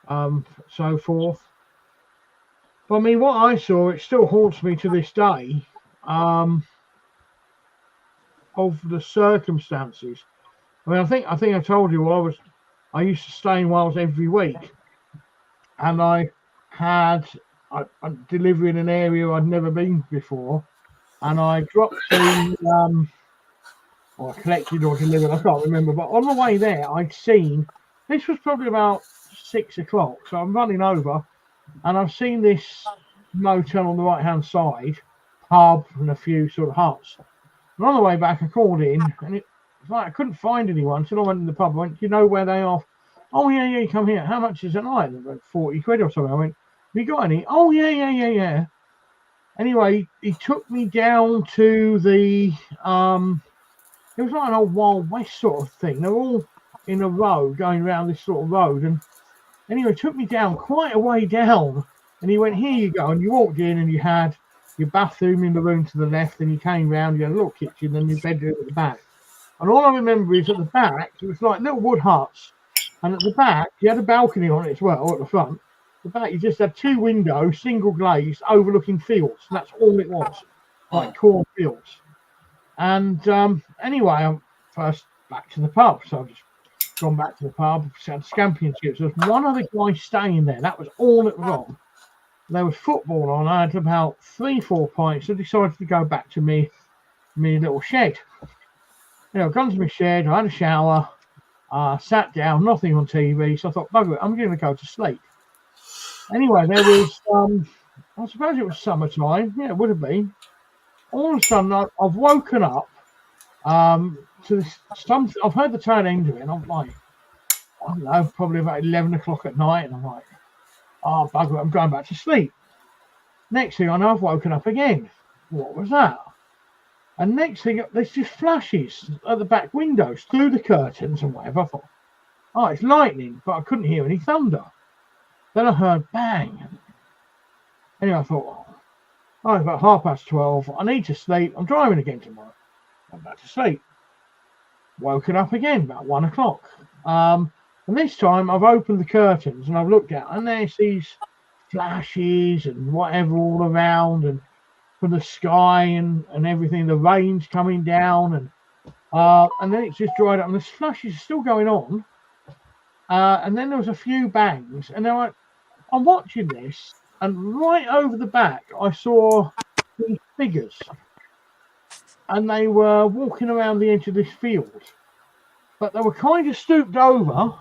so forth. But I mean, what I saw, it still haunts me to this day. Of the circumstances. I mean, I think I told you I used to stay in Wales every week, and I'm delivering an area I'd never been before, and I dropped the or collected or delivered, I can't remember, but on the way there I'd seen, this was probably about 6 o'clock, so I'm running over and I've seen this motel on the right hand side, pub and a few sort of huts. And on the way back I called in and it's like I couldn't find anyone, so I went in the pub. I went, do you know where they are? Oh yeah, you come here. How much is it night? About 40 quid or something. I went, have you got any? Oh yeah. Anyway, he took me down to the it was like an old Wild West sort of thing. They're all in a row going around this sort of road, and anyway, he took me down quite a way down, and he went, here you go, and you walked in and you had your bathroom in the room to the left, and you came round, you had a little kitchen and your bedroom at the back. And all I remember is at the back, it was like little wood huts, and at the back, you had a balcony on it as well, at the front. At the back, you just had 2 windows, single glazed, overlooking fields. And that's all it was, like corn fields. And anyway, I'm first back to the pub. So I've just gone back to the pub, had scampi and chips. There was one other guy staying there. That was all it was on. There was football on. I had about 3-4 pints. So I decided to go back to me little shed. You know, gone to my shed, I had a shower, sat down, nothing on TV. So I thought, bugger it, I'm going to go to sleep. Anyway, there was, I suppose it was summertime. Yeah, it would have been. All of a sudden, I've woken up to this. I've heard the tail end of it, and I'm like, I don't know, probably about 11 o'clock at night, and I'm like, oh, bugger it, I'm going back to sleep. Next thing I know, I've woken up again. What was that? And next thing, there's just flashes at the back windows, through the curtains and whatever. I thought, oh, it's lightning, but I couldn't hear any thunder. Then I heard bang. Anyway, I thought, oh, it's about 12:30. I need to sleep. I'm driving again tomorrow. I'm back to sleep. Woken up again about 1 o'clock. And this time I've opened the curtains and I've looked out, and there's these flashes and whatever all around, and from the sky and everything. The rain's coming down, and then it's just dried up, and the flashes are still going on. And then there was a few bangs, and then I'm watching this. And right over the back, I saw these figures. And they were walking around the edge of this field. But they were kind of stooped over.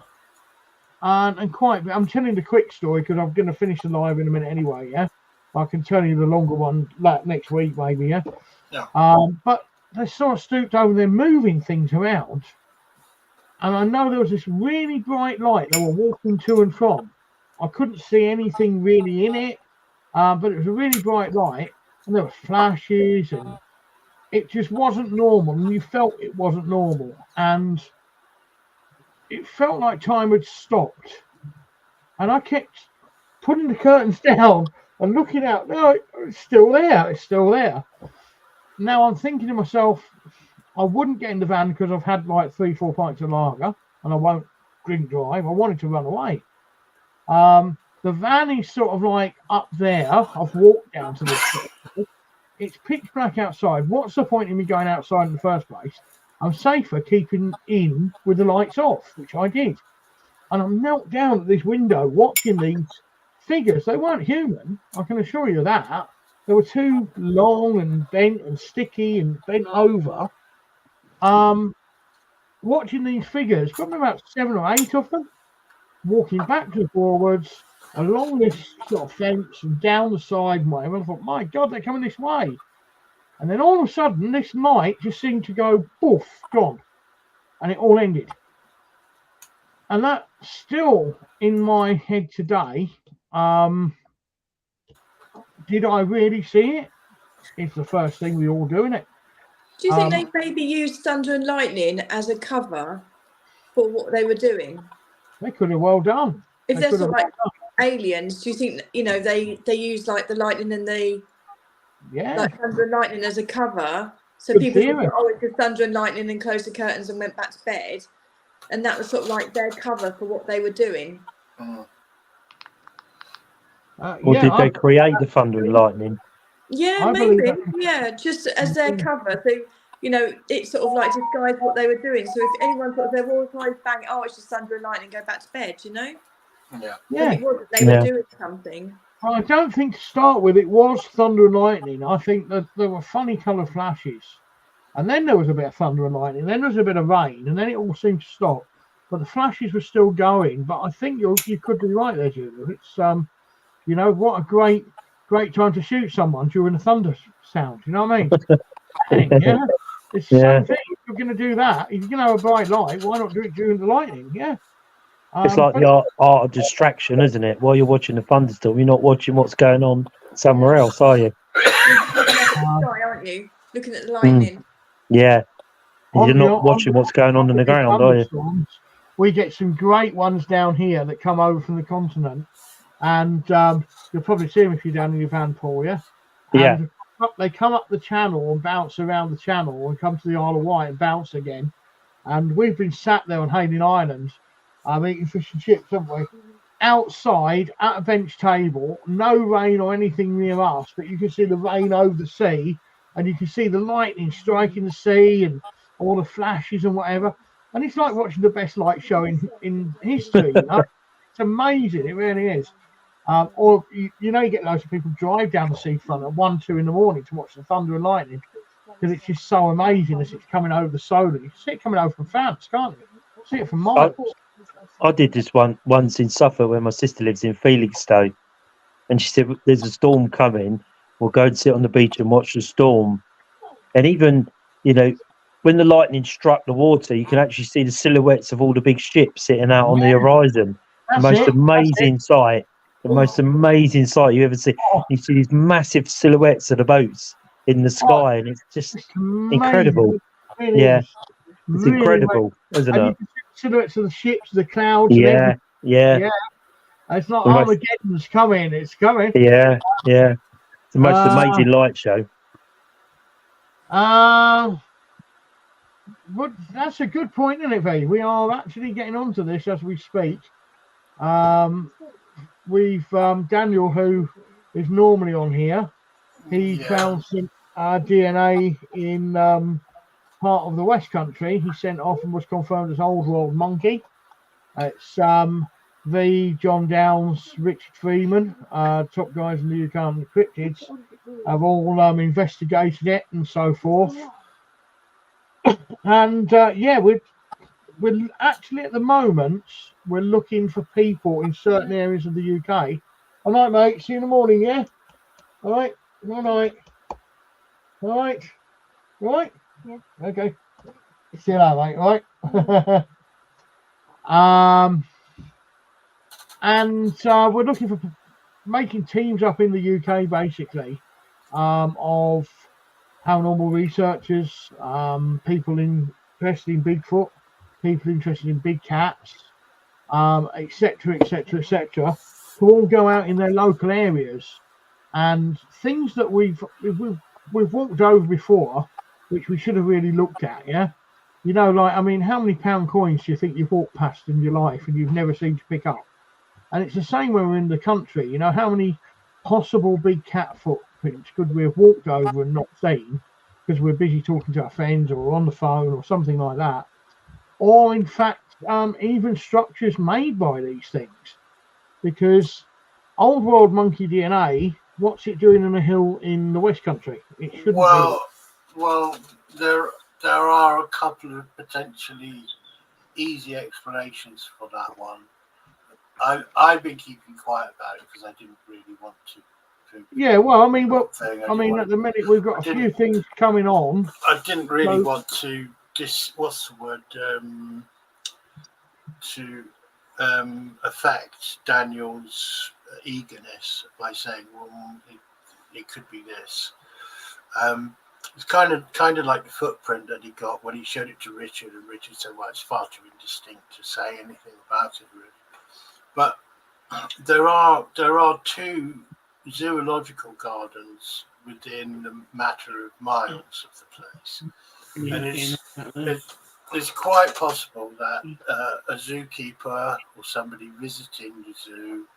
And quite, I'm telling the quick story because I'm going to finish the live in a minute anyway, yeah? I can tell you the longer one like next week, maybe, yeah? But they sort of stooped over, they're moving things around. And I know there was this really bright light they were walking to and from. I couldn't see anything really in it, but it was a really bright light, and there were flashes, and it just wasn't normal, and you felt it wasn't normal, and it felt like time had stopped. And I kept putting the curtains down and looking out. No, it's still there. It's still there. Now I'm thinking to myself, I wouldn't get in the van because I've had like 3-4 pints of lager, and I won't drink drive. I wanted to run away. The van is sort of like up there. I've walked down to this. It's pitch black outside. What's the point in me going outside in the first place? I'm safer keeping in with the lights off, which I did. And I'm knelt down at this window watching these figures. They weren't human, I can assure you that. They were too long and bent and sticky and bent over. Watching these figures, probably about 7 or 8 of them, walking back and forwards along this sort of fence and down the side and whatever. I thought, my God, they're coming this way. And then all of a sudden, this light just seemed to go, poof, gone. And it all ended. And that's still in my head today. Did I really see it? It's the first thing we all do, isn't it? Do you think they maybe used thunder and lightning as a cover for what they were doing? They could have well done. If there's like aliens, do you think they use like the lightning and like thunder and lightning as a cover, so Good people theory. thought, oh, it's just thunder and lightning, and closed the curtains and went back to bed, and that was sort of like their cover for what they were doing. Or did they create the thunder and lightning? Yeah, maybe. Yeah, just as their cover. So, it sort of like disguised what they were doing. So if anyone thought they were all bang, oh, it's just thunder and lightning, go back to bed, Yeah. But it wasn't. They were doing something. I don't think to start with it was thunder and lightning. I think that there were funny colour flashes. And then there was a bit of thunder and lightning. Then there was a bit of rain. And then it all seemed to stop. But the flashes were still going. But I think you could be right there, Julia. It's, what a great time to shoot someone during a thunder sound. You know what I mean? Yeah. It's the same thing. If you're going to do that, if you're going to have a bright light, why not do it during the lightning? Yeah. It's like the art of distraction, isn't it? While you're watching the thunderstorm, you're not watching what's going on somewhere else, are you? Aren't you? Looking at the lightning. Yeah. You're not watching what's going on in the ground, are you? We get some great ones down here that come over from the continent. And you'll probably see them if you're down in your van, Paul, yeah? Yeah. They come up the channel and bounce around the channel and come to the Isle of Wight and bounce again. And we've been sat there on Hayling Island eating fish and chips, haven't we? Outside at a bench table, no rain or anything near us, but you can see the rain over the sea, and you can see the lightning striking the sea and all the flashes and whatever. And it's like watching the best light show in history. It's amazing, it really is. Or you get loads of people drive down the seafront at 1, 2 in the morning to watch the thunder and lightning, because it's just so amazing as it's coming over the solar. You can see it coming over from France, can't you? See it from miles. I did this once in Suffolk, where my sister lives in Felixstowe, and she said, "There's a storm coming. We'll go and sit on the beach and watch the storm." And even, when the lightning struck the water, you can actually see the silhouettes of all the big ships sitting out on the horizon. The most amazing sight. The most amazing sight you ever see. You see these massive silhouettes of the boats in the sky, and it's just incredible. Yeah, it's incredible, isn't it? You can see the silhouettes of the ships, the clouds. Yeah. It's not Armageddon's coming. It's coming. Yeah. It's the most amazing light show. But that's a good point, isn't it, V? We are actually getting onto this as we speak. We've Daniel, who is normally on here, he found some DNA in part of the West Country. He sent off and was confirmed as Old World Monkey. It's V, John Downs, Richard Freeman, top guys in the UK and the cryptids, have all investigated it and so forth. And we're actually at the moment we're looking for people in certain areas of the UK. All right, mate. See you in the morning. Yeah. All right. All right. All right. All right. Yeah. Okay. See you later, mate. All right. And we're looking for making teams up in the UK, basically, of paranormal researchers, people interested in Bigfoot, people interested in big cats, etc., to all go out in their local areas and things that we've walked over before, which we should have really looked at. Yeah, how many pound coins do you think you've walked past in your life and you've never seemed to pick up? And it's the same when we're in the country. How many possible big cat footprints could we have walked over and not seen because we're busy talking to our friends or on the phone or something like that? Or in fact, even structures made by these things, because Old World Monkey DNA, what's it doing on a hill in the West Country? It shouldn't be. Well, there are a couple of potentially easy explanations for that one. I've been keeping quiet about it because I didn't really want to. Yeah, well, at the minute we've got a few things coming on. I didn't really want to affect Daniel's eagerness by saying, well, it could be this. It's kind of like the footprint that he got when he showed it to Richard, and Richard said, well, it's far too indistinct to say anything about it, really. But there are 2 zoological gardens within a matter of miles of the place, and it's quite possible that a zookeeper or somebody visiting the zoo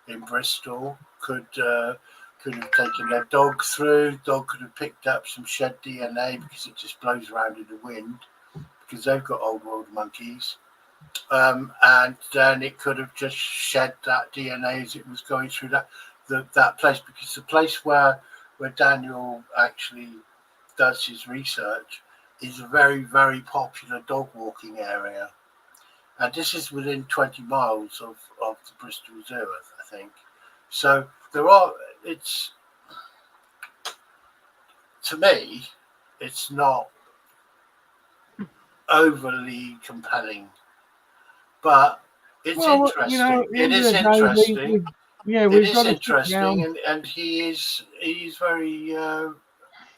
in Bristol could have taken their dog through. Dog could have picked up some shed DNA because it just blows around in the wind because they've got old world monkeys. And then it could have just shed that DNA as it was going through that place, because the place where Daniel actually does his research is a very, very popular dog walking area, and this is within 20 miles of the Bristol Zoo, I think. So it's, to me, it's not overly compelling, but it's interesting. It is interesting. We've got interesting, and he's very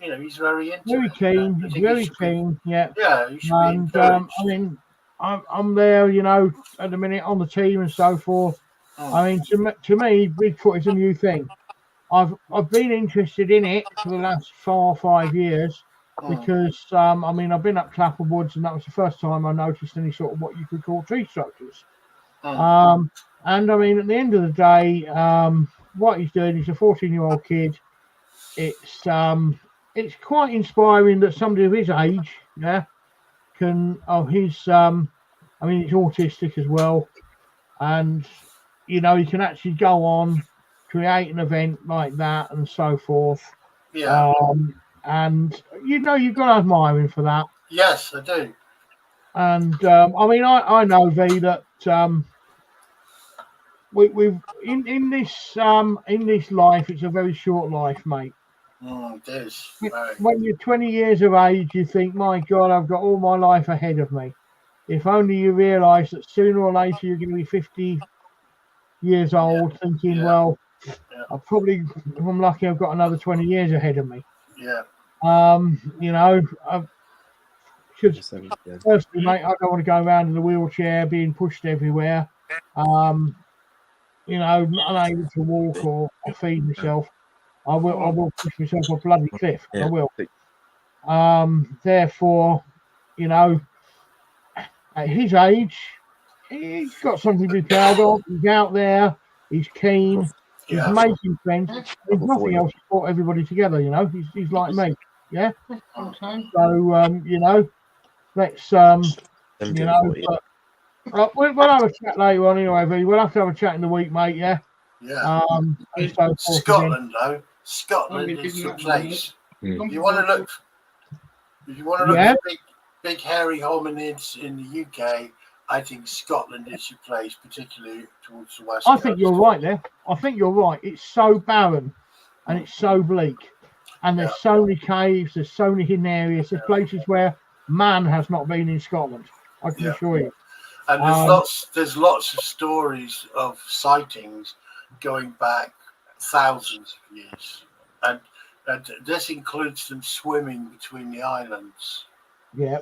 he's very into very it. keen, very keen. Yeah, you should be and encouraged. I mean, I'm there, at the minute on the team and so forth. I mean, to me, Bigfoot is a new thing. I've been interested in it for the last 4 or 5 years because I mean, I've been up Clapham Woods, and that was the first time I noticed any sort of what you could call tree structures. And I mean, at the end of the day, what he's doing, he's a 14-year-old kid. It's quite inspiring that somebody of his age, can he's I mean, he's autistic as well, and he can actually go on, create an event like that and so forth. And you've got to admire him for that. Yes, I do. And I mean, I know, V, that we've in this life, it's a very short life, mate. It is. When you're 20 years of age, you think, my God, I've got all my life ahead of me. If only you realise that sooner or later you're going to be 50 years old, thinking, well, I'll probably, if I'm lucky, I've got another 20 years ahead of me. Yeah. Because personally, mate, I don't want to go around in a wheelchair being pushed everywhere. Not able to walk or feed myself. I will push myself off a bloody cliff. I will. Therefore, at his age, he's got something to be proud of. He's out there. He's keen. He's making friends. There's nothing else to brought everybody together. He's like me. Yeah. So let's but, we'll have a chat later on anyway, V. We'll have to have a chat in the week, mate. Yeah. Yeah. Scotland, though. Scotland is the place. If you want to look at big hairy hominids in the UK, I think Scotland is your place, particularly towards the west. I think you're right there. I think you're right. It's so barren and it's so bleak, and there's so many caves. There's so many hidden areas. There's places where man has not been in Scotland. I can assure you. And there's lots of stories of sightings going back thousands of years, and this includes them swimming between the islands. Yeah.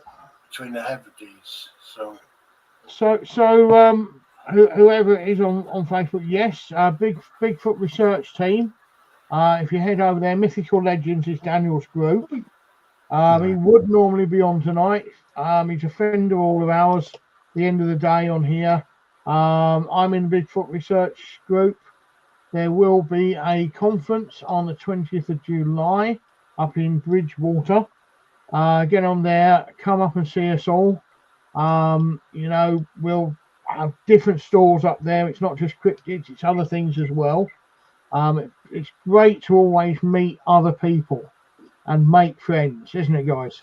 Between the Hebrides. So whoever it is on Facebook, yes, Bigfoot research team. If you head over there, Mythical Legends is Daniel's group. He would normally be on tonight. He's a friend of all of ours. The end of the day on here. I'm in the Bigfoot research group. There will be a conference on the 20th of July up in Bridgewater. Get on there, come up and see us all. We'll have different stalls up there. It's not just cryptids, it's other things as well. It's great to always meet other people and make friends, isn't it, guys?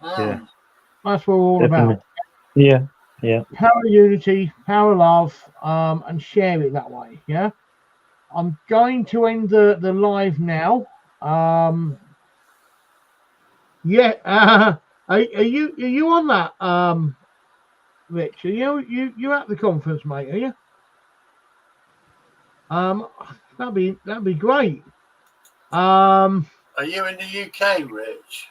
Yeah. That's what we're all about. Yeah. Power unity, power love, and share it that way. Yeah. I'm going to end the live now. Are you on that, Rich? Are you at the conference, mate? Are you? That'd be great. Are you in the UK, Rich?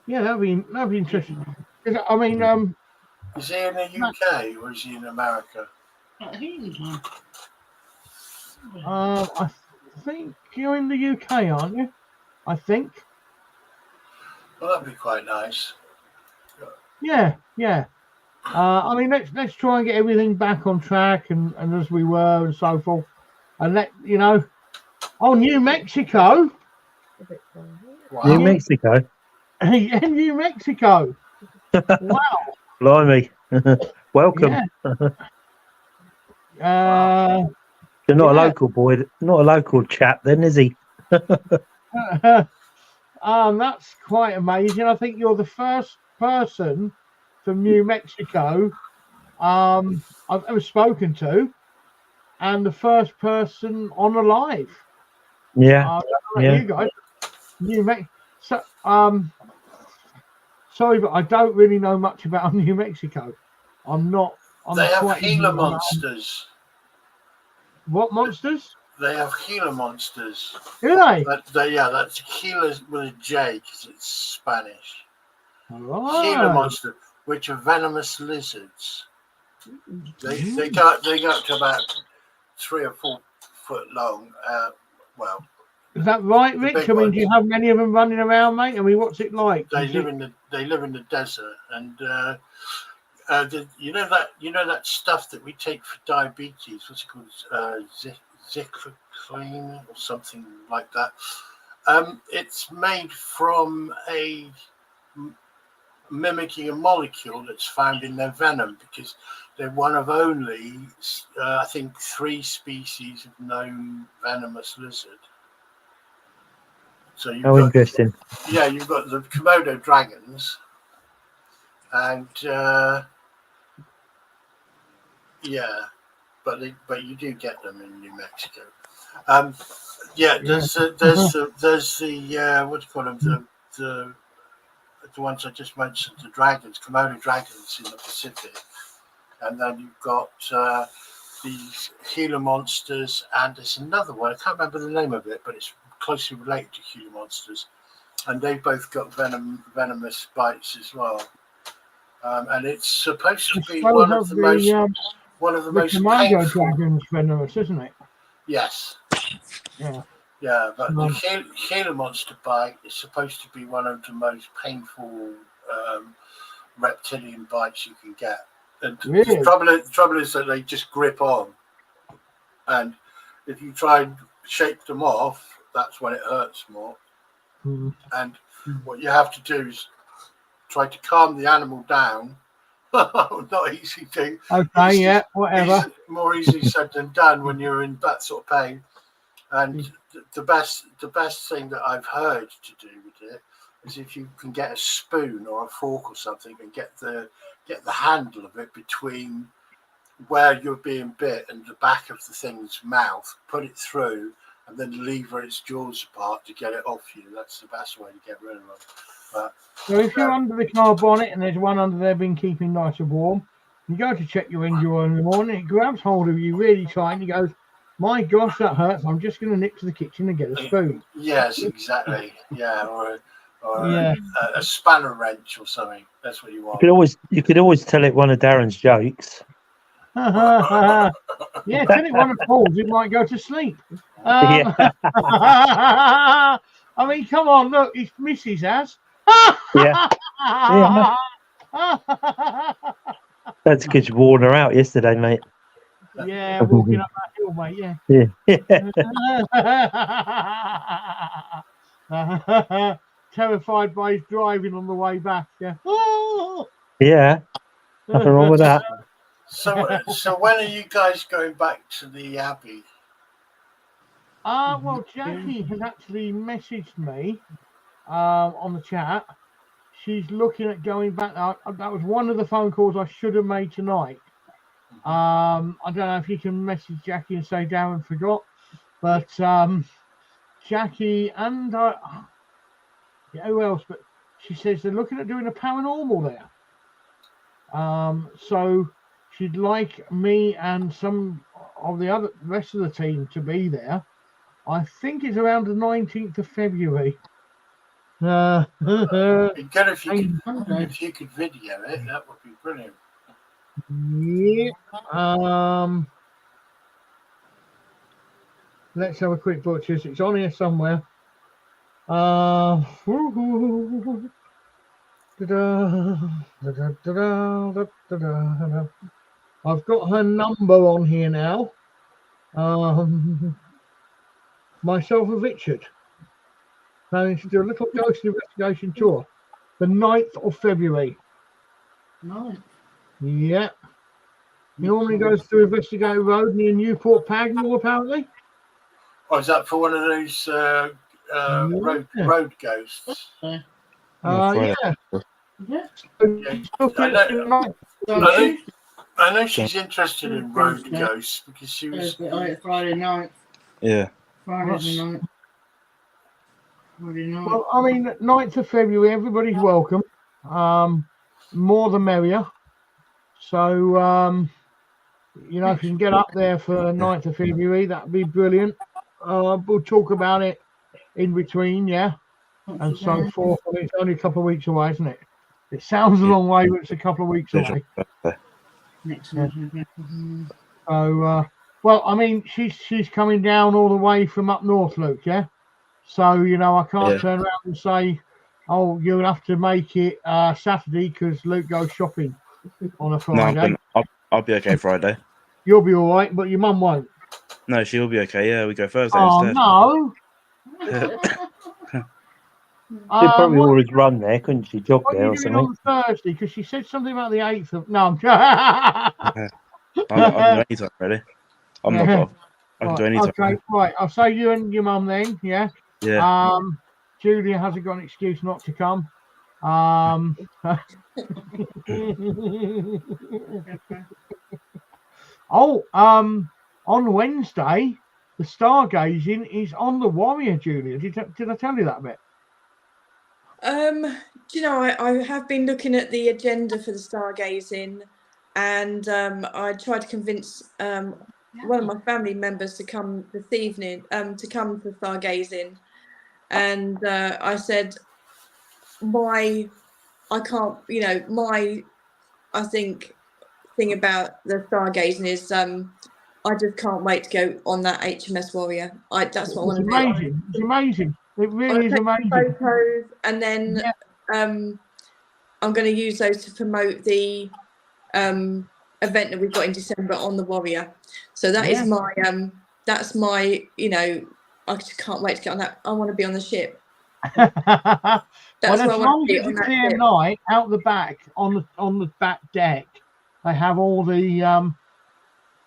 Yeah, that'd be interesting. I mean, Is he in the UK or is he in America? I think you're in the UK, aren't you? I think. Well, that'd be quite nice. Yeah. I mean, let's try and get everything back on track and as we were and so forth, and let you know. Oh, New Mexico. Wow. New Mexico. Yeah, New Mexico. Wow. Blimey. Welcome. Yeah. You're not a local boy, not a local chap then, is he? That's quite amazing. I think you're the first person from New Mexico I've ever spoken to, and the first person on a live. Yeah. You guys, New Mexico. So, sorry, but I don't really know much about New Mexico. They have Gila monsters. What monsters? They have Gila monsters. Do they? That's Gila with a J because it's Spanish. Right. Gila monster, which are venomous lizards. They go up to about 3 or 4 foot long. Well, is that right, Rich? I mean, do you have many of them running around, mate? I mean, what's it like? They live in the desert, and you know that stuff that we take for diabetes. What's it called? Zicloclean or something like that. It's made from mimicking a molecule that's found in their venom, because they're one of only, I think, 3 species of known venomous lizard. So interesting. Yeah, you've got the Komodo dragons, and but you do get them in New Mexico. There's the what do you call them, the ones I just mentioned, the dragons, Komodo dragons in the Pacific, and then you've got these Gila monsters, and there's another one, I can't remember the name of it, but it's closely related to Gila monsters, and they've both got venomous bites as well, and it's supposed to be one of the most Komodo dragons venomous, isn't it? Yes. Yeah, but the Gila monster bite is supposed to be one of the most painful reptilian bites you can get. And really? The trouble is that they just grip on, and if you try and shake them off, that's when it hurts more. And what you have to do is try to calm the animal down. Not easy to. Okay, whatever. More easily said than done when you're in that sort of pain. And the best thing that I've heard to do with it is if you can get a spoon or a fork or something and get the handle of it between where you're being bit and the back of the thing's mouth, put it through, and then lever its jaws apart to get it off you. That's the best way to get rid of them. So if you're under the car bonnet and there's one under there being keeping nice and warm, you go to check your engine oil in the morning, it grabs hold of you really tight and he goes, my gosh, that hurts. I'm just going to nip to the kitchen and get a spoon. Yes, exactly. Yeah, or a spanner wrench or something. That's what you want. You could always tell it one of Darren's jokes. Yeah, tell it one of Paul's, it might go to sleep. I mean, come on, look, it's Mrs. has. Yeah. That's because you worn her out yesterday, mate. Yeah, walking up that hill, mate. Yeah. Terrified by his driving on the way back. Yeah. Yeah. Nothing wrong with that. So when are you guys going back to the Abbey? Well, Jackie has actually messaged me on the chat. She's looking at going back. That was one of the phone calls I should have made tonight. I don't know if you can message Jackie and say Darren forgot, but Jackie and who else? But she says they're looking at doing a paranormal there. So she'd like me and some of the rest of the team to be there. I think it's around the 19th of February. It'd be good if you could video it. That would be brilliant. Yeah. Let's have a quick butchers. It's on here somewhere. I've got her number on here now. Myself and Richard planning to do a little ghost investigation tour, the 9th of February. 9th. Yeah. He normally goes through Investigate Road near Newport Pagnell, apparently. Oh, is that for one of those road ghosts? Yeah. Yeah. I know she's interested in road ghosts because she was Friday night. Yeah. Friday night. Well, I mean, 9th of February, everybody's welcome. More the merrier. So, you know, if you can get up there for 9th of February, that'd be brilliant. We'll talk about it in between, yeah, and so forth. I mean, it's only a couple of weeks away, isn't it? It sounds a long way, but it's a couple of weeks away. Next Yeah. one. So, well, I mean, she's coming down all the way from up north, Luke, yeah? So, you know, I can't turn around and say, oh, you'll have to make it Saturday because Luke goes shopping on a Friday. No, I'll be okay Friday. You'll be all right, but your mum won't. No, she'll be okay. Yeah, we go Thursday instead. No. She'd probably always run there, couldn't she? Jog there or something. On Thursday, because she said something about the 8th of. No, I can do anytime, really. I'm not. I can do anytime. Okay, right. I'll say you and your mum then. Yeah. Yeah. Julia hasn't got an excuse not to come. On Wednesday, the stargazing is on the Warrior, Julia. Did I tell you that bit? Do you know, I have been looking at the agenda for the stargazing, and I tried to convince one of my family members to come this evening, to come to stargazing, and I said, I can't, you know, I think thing about the stargazing is I just can't wait to go on that HMS Warrior. That's what I want to do. Amazing. It's amazing. It really is amazing. Photos, and then I'm going to use those to promote the event that we've got in December on the Warrior. So that is my that's my, you know, I just can't wait to get on that. I want to be on the ship. That's well, as long as it's a clear night, out the back on the back deck, they have all the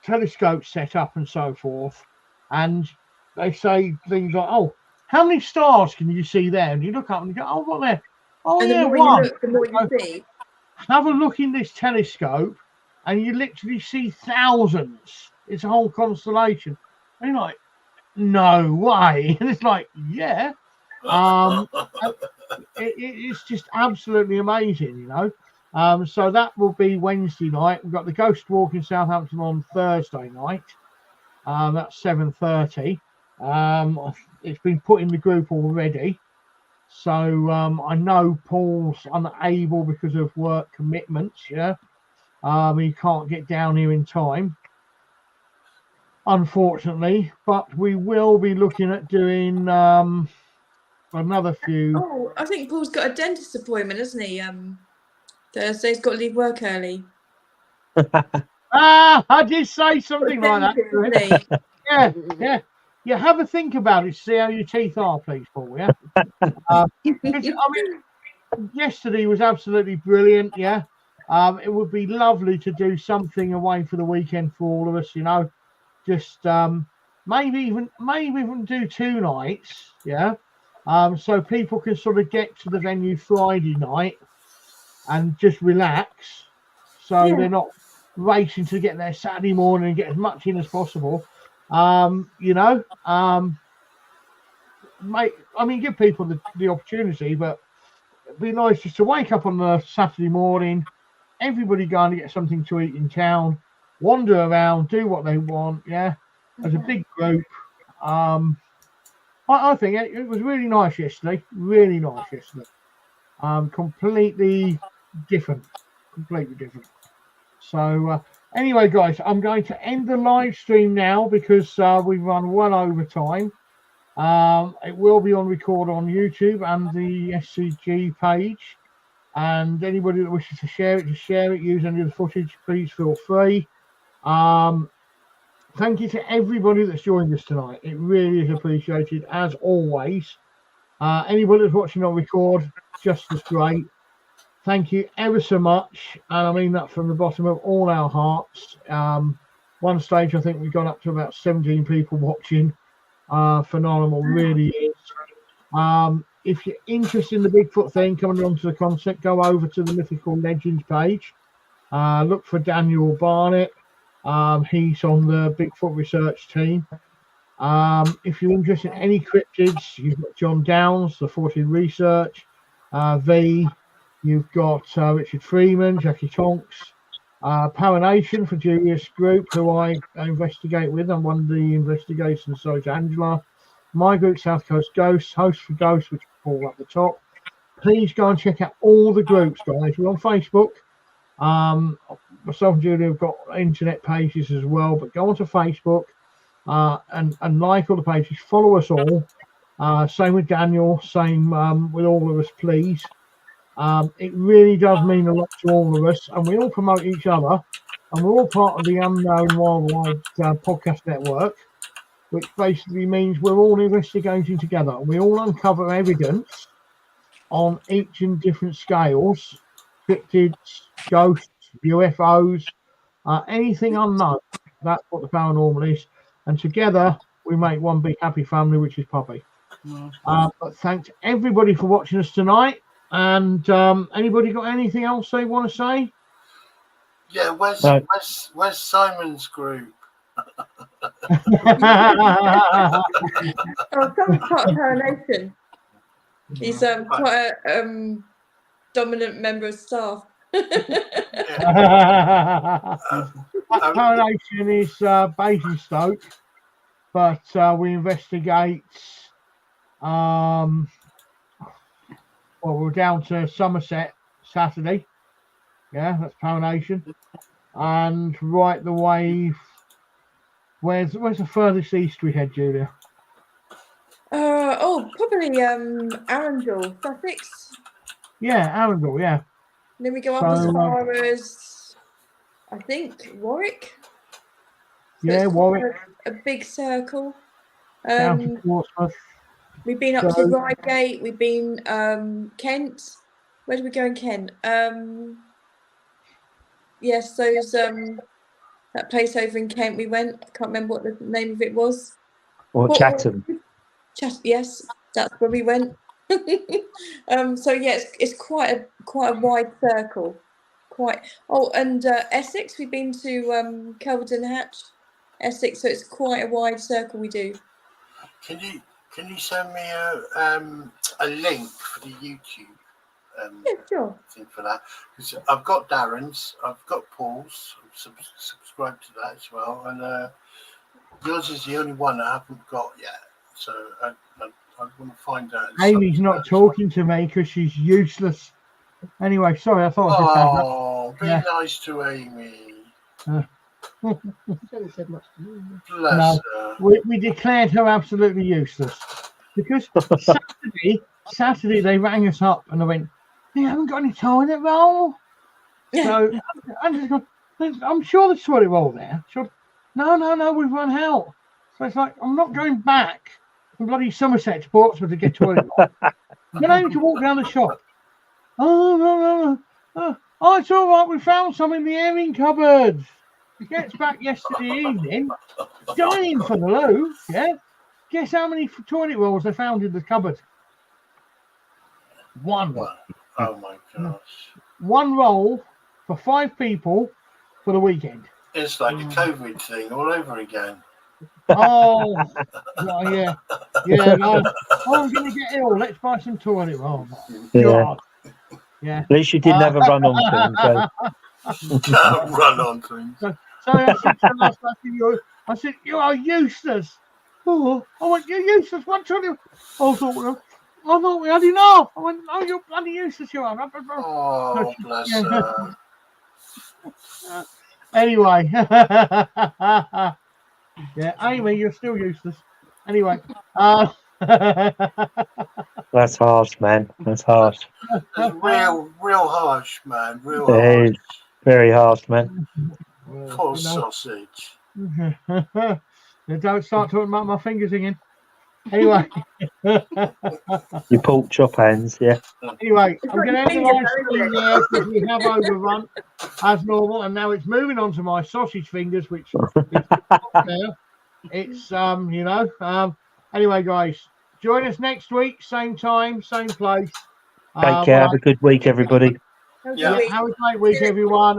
telescopes set up and so forth, and they say things like, "Oh, how many stars can you see there?" And you look up and you go, "Oh, what there? Oh, and yeah, one." The more you see. Have a look in this telescope, and you literally see thousands. It's a whole constellation. And you're like, "No way!" And it's like, "Yeah." It's just absolutely amazing, you know. So that will be Wednesday night. We've got the Ghost Walk in Southampton on Thursday night. That's 7:30. It's been put in the group already. So I know Paul's unable because of work commitments. Yeah, he can't get down here in time, unfortunately. But we will be looking at doing another few. Oh, I think Paul's got a dentist appointment, hasn't he? Thursday. He's got to leave work early. I did say something like that. Yeah. Yeah, have a think about it. See how your teeth are, please, Paul. Yeah. I mean, yesterday was absolutely brilliant. Yeah. It would be lovely to do something away for the weekend for all of us. You know, just maybe even do 2 nights. Yeah. So people can sort of get to the venue Friday night and just relax. So they're not racing to get there Saturday morning and get as much in as possible. You know, give people the opportunity, but it'd be nice just to wake up on the Saturday morning, everybody going to get something to eat in town, wander around, do what they want. Yeah, as a big group. I think it was really nice yesterday. Really nice yesterday. Completely different. So anyway, guys, I'm going to end the live stream now because we've run well over time. It will be on record on YouTube and the SCG page. And anybody that wishes to share it, just share it. Use any of the footage, please feel free. Thank you to everybody that's joined us tonight. It really is appreciated, as always. Anybody that's watching on record, just as great. Thank you ever so much. And I mean that from the bottom of all our hearts. One stage, I think we got up to about 17 people watching. Phenomenal, really is. If you're interested in the Bigfoot thing, coming on to the concept, go over to the Mythical Legends page. Look for Daniel Barnett. He's on the Bigfoot research team. If you're interested in any cryptids, you've got John Downs, the 14 Research, V. You've got Richard Freeman, Jackie Tonks, Paranation for Julius Group, who I investigate with. I'm one of the investigations, so is Angela. My group, South Coast Ghosts, Host for Ghosts, which is all at the top. Please go and check out all the groups, guys. We're on Facebook. Myself and Julia have got internet pages as well, but go onto Facebook and like all the pages. Follow us all. Same with Daniel. Same with all of us, please. It really does mean a lot to all of us, and we all promote each other, and we're all part of the Unknown Worldwide Podcast Network, which basically means we're all investigating together. We all uncover evidence on each and different scales, cryptids, ghosts, UFOs, anything unknown. That's what the paranormal is. And together we make one big happy family, which is Puppy. But thanks everybody for watching us tonight. And anybody got anything else they want to say? Yeah, where's Simon's group? Oh, Simon's part of Paranation. He's quite a dominant member of staff. Paranation is Basingstoke, but we investigate. Well, we're down to Somerset Saturday. Yeah, that's Paranation. And right the way. Where's the furthest east we head, Julia? Probably Arundel, Sussex. Yeah, Arundel, yeah. And then we go up as far as, I think, Warwick. So yeah, Warwick. A big circle. Down to Portsmouth. We've been up to Reigate. We've been Kent. Where did we go in Kent? Yes, those that place over in Kent we went. I can't remember what the name of it was. Chatham. Yes, that's where we went. So yeah, it's quite a wide circle. And Essex. We've been to Kelvedon Hatch, Essex. So it's quite a wide circle we do. Can you send me a link for the YouTube? Yeah, sure. Thing for that, because I've got Darren's, I've got Paul's. I'm subscribed to that as well, and yours is the only one I haven't got yet. So I want to find out. Amy's not talking to me because she's useless. Anyway, sorry, I thought I said that. Oh, be nice to Amy. No, we declared her absolutely useless because Saturday they rang us up and they went, "You haven't got any toilet roll?" So I'm sure there's toilet roll there. No, we've run out. So it's like, I'm not going back from bloody Somerset to Portsmouth to get toilet roll. You're aiming to walk down the shop. Oh, no. Oh, it's all right. We found some in the airing cupboard. He gets back yesterday evening, dying for the loo. Yeah. Guess how many toilet rolls they found in the cupboard? One. Oh my gosh. One roll for 5 people for the weekend. It's like a COVID thing all over again. Oh, yeah. No. Oh, I'm going to get ill. Let's buy some toilet roll. God. Yeah. At least you didn't have a run on thing. Run on things. So I said, you are useless. Oh, I went, you're useless. One toilet. I thought we had enough. I went, oh, you're bloody useless, you are. Oh, bless her. Anyway, yeah, Amy, you're still useless. Anyway, that's harsh, man. That's harsh. That's real harsh, man. Real It harsh. is very harsh, man. Poor sausage. Don't start talking about my fingers again. Anyway. Your pork chop hands, yeah. Anyway, I'm going to end the live stream there because we have overrun as normal, and now it's moving on to my sausage fingers, which is there. It's anyway, guys, join us next week, same time, same place. Take care. Have a good week, everybody. Have a great week, everyone.